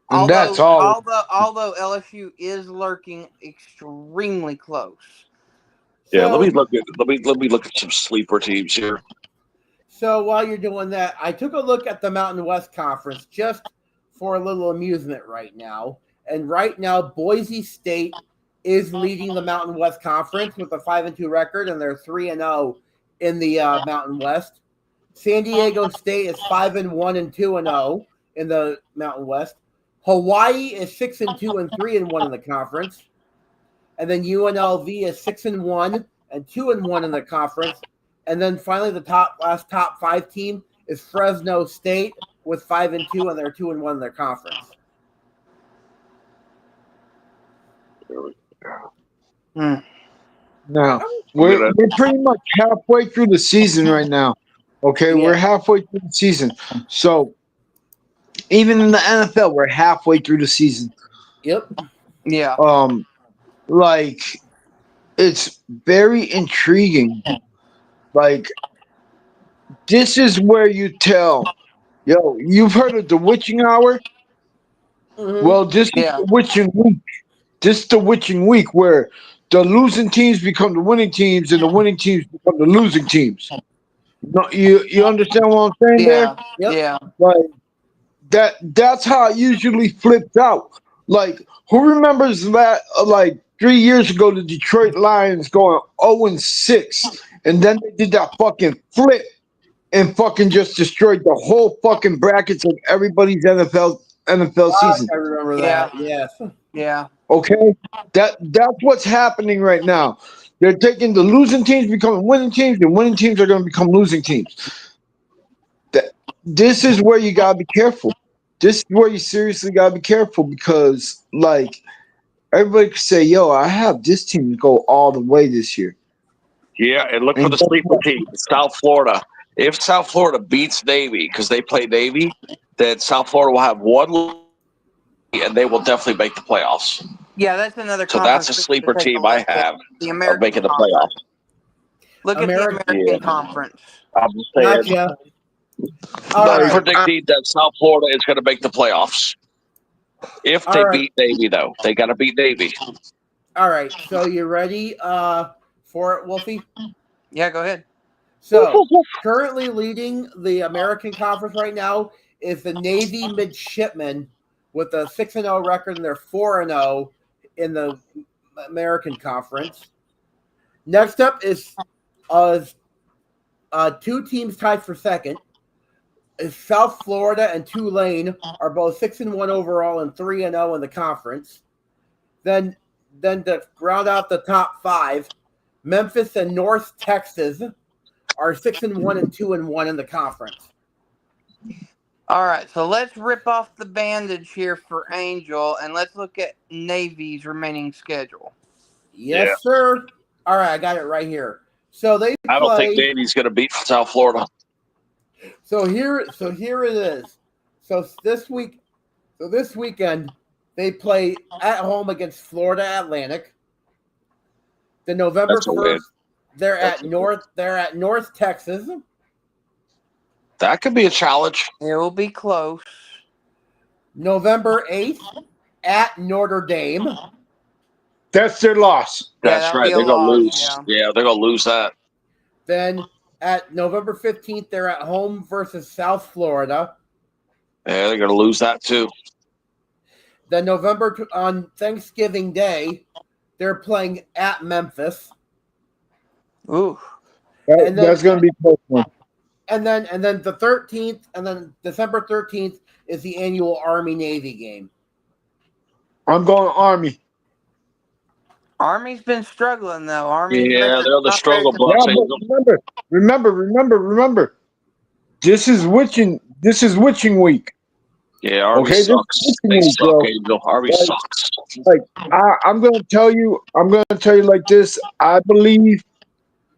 And that's all. Although LSU is lurking extremely close. Yeah, let me look at some sleeper teams here. So while you're doing that, I took a look at the Mountain West Conference just for a little amusement right now. And right now, Boise State is leading the Mountain West Conference with a 5-2 record, and they're 3-0 in the Mountain West. San Diego State is 5-1 and 2-0 in the Mountain West. Hawaii is 6-2 and 3-1 in the conference, and then UNLV is 6-1 and 2-1 in the conference. And then finally, the top 5 team is Fresno State with 5-2, and they're 2-1 in their conference. Now we're pretty much halfway through the season right now. Okay, we're halfway through the season. So even in the NFL, we're halfway through the season. Yep. Yeah. Like it's very intriguing. Like this is where you tell, yo, you've heard of the witching hour? Mm-hmm. Well, this is the witching week. This is the witching week where the losing teams become the winning teams and the winning teams become the losing teams. No, you understand what I'm saying there? Yep. Yeah. Like that's how it usually flips out. Like who remembers that like 3 years ago the Detroit Lions going 0-6 and then they did that fucking flip and fucking just destroyed the whole fucking brackets of everybody's NFL season. I remember Yeah. that. Yes. Yeah. Okay, that's what's happening right now. They're taking the losing teams becoming winning teams, and winning teams are going to become losing teams. This is where you gotta be careful. This is where you seriously gotta be careful because, like, everybody could say, "Yo, I have this team to go all the way this year." Yeah, and look for And the guess sleeper what? team, South Florida. If South Florida beats Navy because they play Navy, then South Florida will have one, and they will definitely make the playoffs. Yeah, that's another So conference that's a we need to sleeper take a team I look at. have The of American making the Conference. playoffs. Look at the American. American Yeah. Conference. I'm just saying, Gotcha. All I'm right. predicting that South Florida is going to make the playoffs. If All they right. beat Navy, though, they got to beat Navy. All right. So you ready for it, Wolfie? Yeah, go ahead. So currently leading the American Conference right now is the Navy Midshipmen with a 6-0 record, and they're 4-0 in the American Conference. Next up is two teams tied for second. Is South Florida and Tulane are both 6-1 overall and 3-0 in the conference. Then to round out the top five, Memphis and North Texas are 6-1 and 2-1 in the conference. All right, so let's rip off the bandage here for Angel, and let's look at Navy's remaining schedule. Yes, Yeah. sir. All right, I got it right here. So they I don't play. think Navy's going to beat South Florida. So here it is. So this weekend they play at home against Florida Atlantic. The November That's a win. 1st, they're That's at a North Texas. That could be a challenge. It will be close. November 8th at Notre Dame. That's their loss. Yeah, That's that'll right. be a They're going to loss, lose. Yeah, they're going to lose that. Then at November 15th, they're at home versus South Florida. Yeah, they're going to lose that too. Then on Thanksgiving Day, they're playing at Memphis. Ooh. That's going to be a close one. And then the 13th, and then December 13th is the annual Army-Navy game. I'm going Army. Army's been struggling though. Army's Yeah, record's they're the not struggle very bus. Yeah, Angel. but remember. This is witching week. Yeah, Army Okay, this sucks. is witching They week, suck, bro. Angel. Army Like- sucks. Like I'm gonna tell you like this. I believe.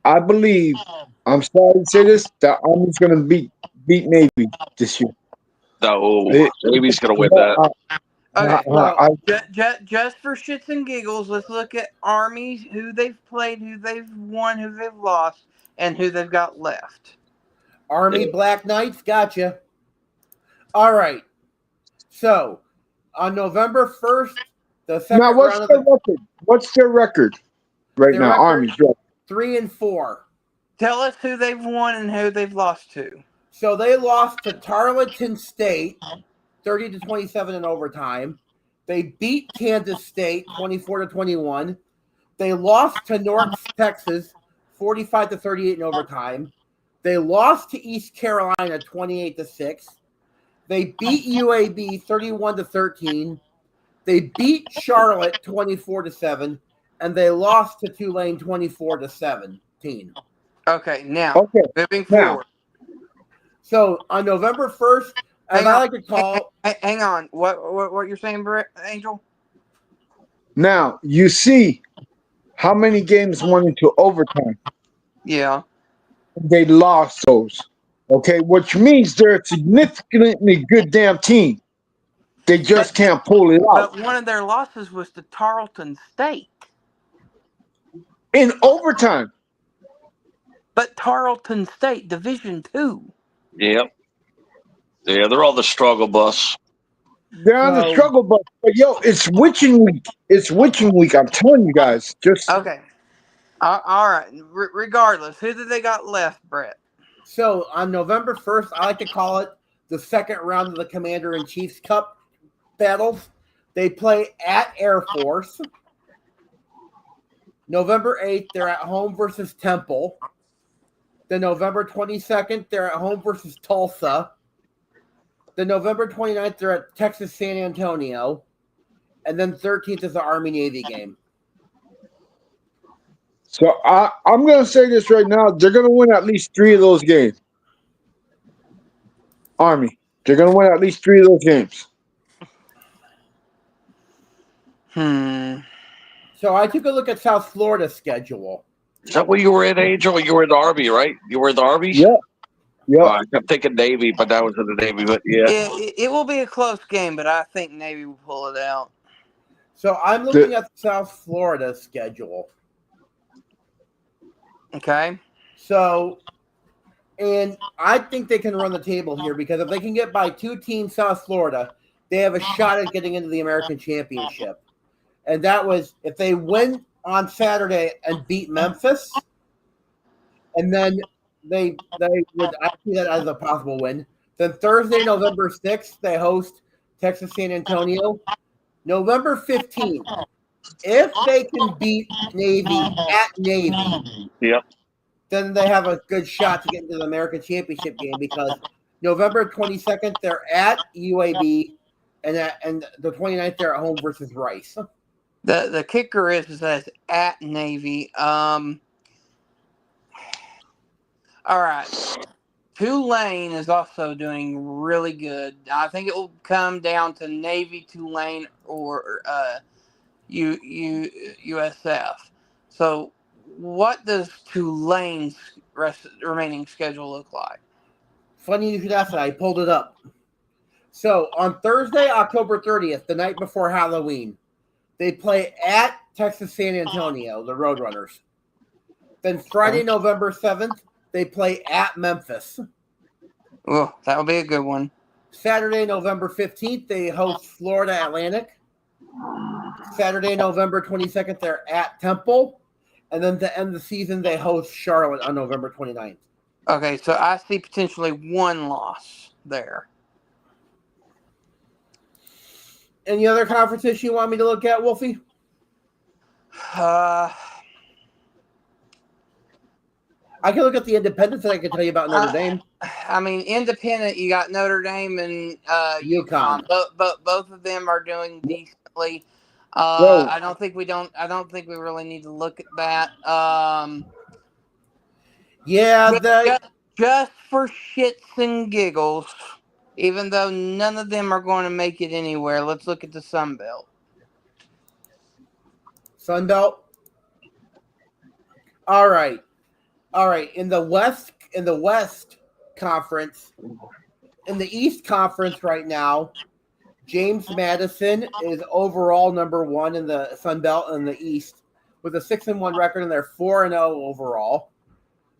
I'm sorry to say this. That Army's gonna beat Navy this year. No, It- Navy's going to win that. Okay, I- just for shits and giggles, let's look at Army, who they've played, who they've won, who they've lost, and who they've got left. Army Black Knights, gotcha. All right. So on November 1st, the second now, what's round of their the record? What's their record right Their now? record- Army's record. 3-4. Tell us who they've won and who they've lost to. So they lost to Tarleton State 30-27 in overtime. They beat Kansas State 24-21. They lost to North Texas 45-38 in overtime. They lost to East Carolina 28-6. They beat UAB 31-13. They beat Charlotte 24-7, and they lost to Tulane 24-17. Okay, now Okay, moving now. forward. So on November 1st, as Hang I on. like to call, Hang on. What you're saying, Brett, Angel? Now you see how many games went into overtime. Yeah. They lost those. Okay, which means they're a significantly good damn team. They just can't pull it out But one of their losses was to Tarleton State. in overtime. But Tarleton State, Division II. Yep. Yeah, they're on the struggle bus. They're on the struggle bus. But yo, it's witching week. It's witching week. I'm telling you guys. Just Okay. All right. Regardless, who did they got left, Brett? so on November 1st, I like to call it the second round of the Commander-in-Chief's Cup battles. They play at Air Force. November 8th, they're at home versus Temple. The November 22nd, they're at home versus Tulsa. The November 29th, they're at Texas San Antonio. And then 13th is the Army-Navy game. So I'm going to say this right now. They're going to win at least 3 of those games. Army. They're going to win at least 3 of those games. So I took a look at South Florida's schedule. Is that where you were at, Angel? You were at the Army, right? You were at the Army? Yep. I kept thinking Navy, but that was in the Navy. But yeah. It will be a close game, but I think Navy will pull it out. So I'm looking at South Florida's schedule. Okay. So, and I think they can run the table here because if they can get by 2 teams South Florida, they have a shot at getting into the American Championship. And that was if they win on Saturday and beat Memphis, and then they would, I see that as a possible win. Then Thursday, November 6th, they host Texas San Antonio. November 15th, if they can beat Navy at Navy, then they have a good shot to get into the American Championship game because November 22nd, they're at UAB, and the 29th, they're at home versus Rice. The kicker is that it's at Navy. All right. Tulane is also doing really good. I think it will come down to Navy, Tulane, or USF. So, what does Tulane's remaining schedule look like? Funny you should ask that. I pulled it up. So, on Thursday, October 30th, the night before Halloween, they play at Texas San Antonio, the Roadrunners. Then Friday, November 7th, they play at Memphis. Oh, that will be a good one. Saturday, November 15th, they host Florida Atlantic. Saturday, November 22nd, they're at Temple. And then to end the season, they host Charlotte on November 29th. Okay, so I see potentially 1 loss there. Any other conferences you want me to look at, Wolfie? I can look at the independents and I can tell you about Notre Dame. I mean, independent, you got Notre Dame and UConn. But both of them are doing decently. I don't think we really need to look at that. Just for shits and giggles, even though none of them are going to make it anywhere, let's look at the Sun Belt. Sun Belt? All right. In the West Conference, in the East Conference right now, James Madison is overall number 1 in the Sun Belt in the East with a 6-1 record, and they're 4-0 overall.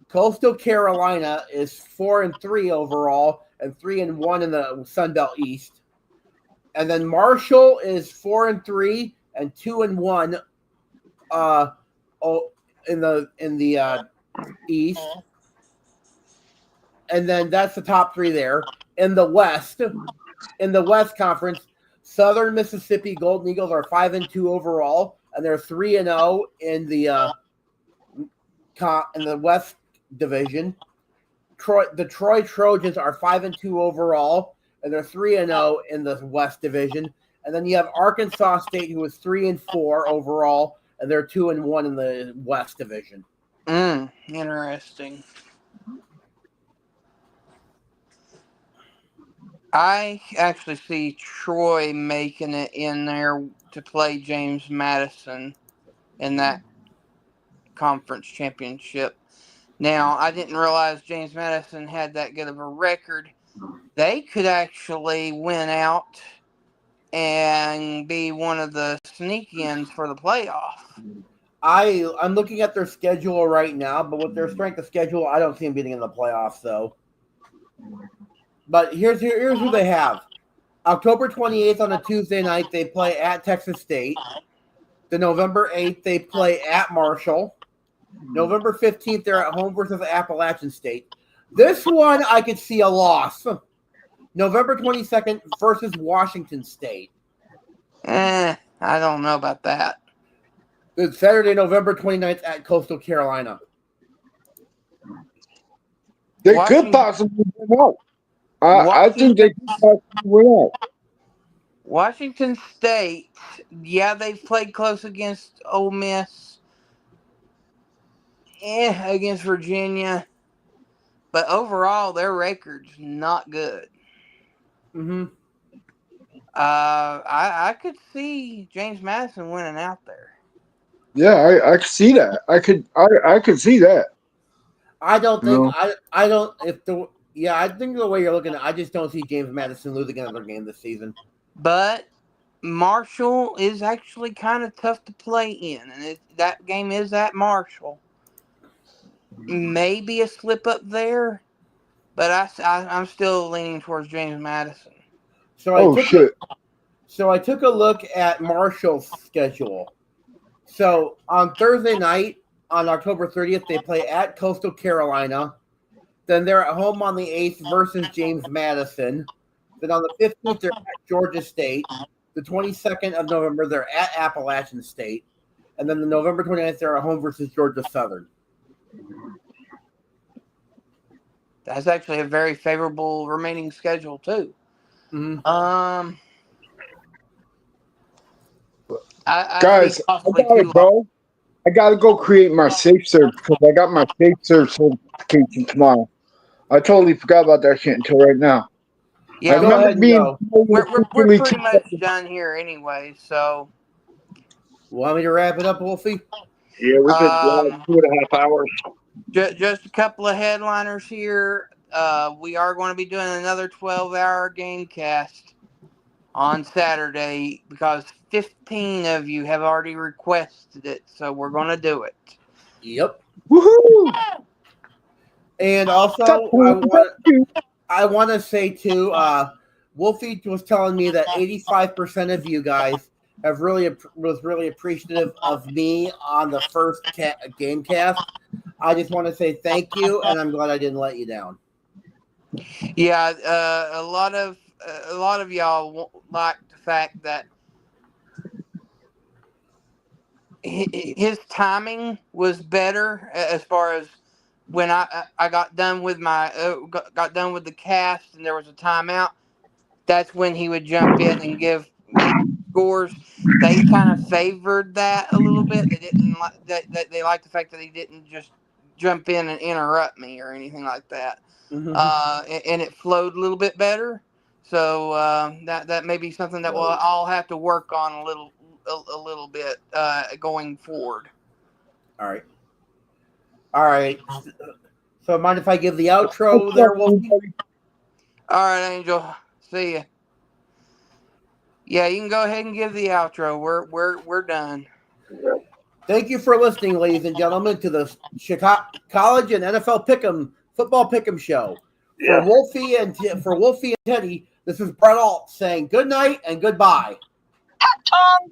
Coastal Carolina is 4-3 overall and 3-1 in the Sun Belt East. And then Marshall is 4-3 and 2-1 in the East. And then that's the top 3 there. In the West Conference, Southern Mississippi Golden Eagles are 5-2 overall, and they're 3-0 in the West Division. The Troy Trojans are 5-2 overall, and they're 3-0 in the West Division. And then you have Arkansas State, who is 3-4 overall, and they're 2-1 in the West Division. Interesting. I actually see Troy making it in there to play James Madison in that conference championship. Now, I didn't realize James Madison had that good of a record. They could actually win out and be one of the sneak-ins for the playoff. I'm looking at their schedule right now, but with their strength of schedule, I don't see them getting in the playoffs, though. But here's who they have. October 28th on a Tuesday night, they play at Texas State. The November 8th, they play at Marshall. November 15th, they're at home versus Appalachian State. This one, I could see a loss. November 22nd versus Washington State. I don't know about that. Saturday, November 29th at Coastal Carolina. They Washington- could possibly win out. I think they could possibly win out. Washington State, yeah, they've played close against Ole Miss, against Virginia, but overall their record's not good. Mm-hmm. I could see James Madison winning out there. Yeah, I could see that. I could see that. I don't think No. I don't if the yeah I think the way you're looking at it, I just don't see James Madison losing another game this season. But Marshall is actually kind of tough to play in, and that game is at Marshall. Maybe a slip up there, but I'm still leaning towards James Madison. So I took a look at Marshall's schedule. So on Thursday night, on October 30th, they play at Coastal Carolina. Then they're at home on the 8th versus James Madison. Then on the 15th, they're at Georgia State. The 22nd of November, they're at Appalachian State. And then the November 29th, they're at home versus Georgia Southern. That's actually a very favorable remaining schedule too. Mm-hmm. Guys, I gotta go create my safe search because I got my safe search certification tomorrow. I totally forgot about that shit until right now. Yeah, I remember being we're pretty much done here anyway. So, Want me to wrap it up, Wolfie? Yeah, we've been 2.5 hours. Just a couple of headliners here. We are going to be doing another 12-hour game cast on Saturday because 15 of you have already requested it. So we're going to do it. Yep. Woohoo! And also, I want to say too, Wolfie was telling me that 85% of you guys was really appreciative of me on the first game cast. I just want to say thank you, and I'm glad I didn't let you down. Yeah, a lot of y'all like the fact that his timing was better as far as when I got done with got done with the cast and there was a timeout. That's when he would jump in and give scores. They kind of favored that a little bit. They didn't like that. They liked the fact that he didn't just jump in and interrupt me or anything like that. Mm-hmm. And it flowed a little bit better. So that may be something that I'll have to work on a little bit going forward. All right. So mind if I give the outro there, Wolfie? All right, Angel. See ya. Yeah, you can go ahead and give the outro. We're done. Thank you for listening, ladies and gentlemen, to the Chicago College and NFL Pick'em Football Pick'em Show. For Wolfie and Teddy, this is Brett Alt saying good night and goodbye. Tom,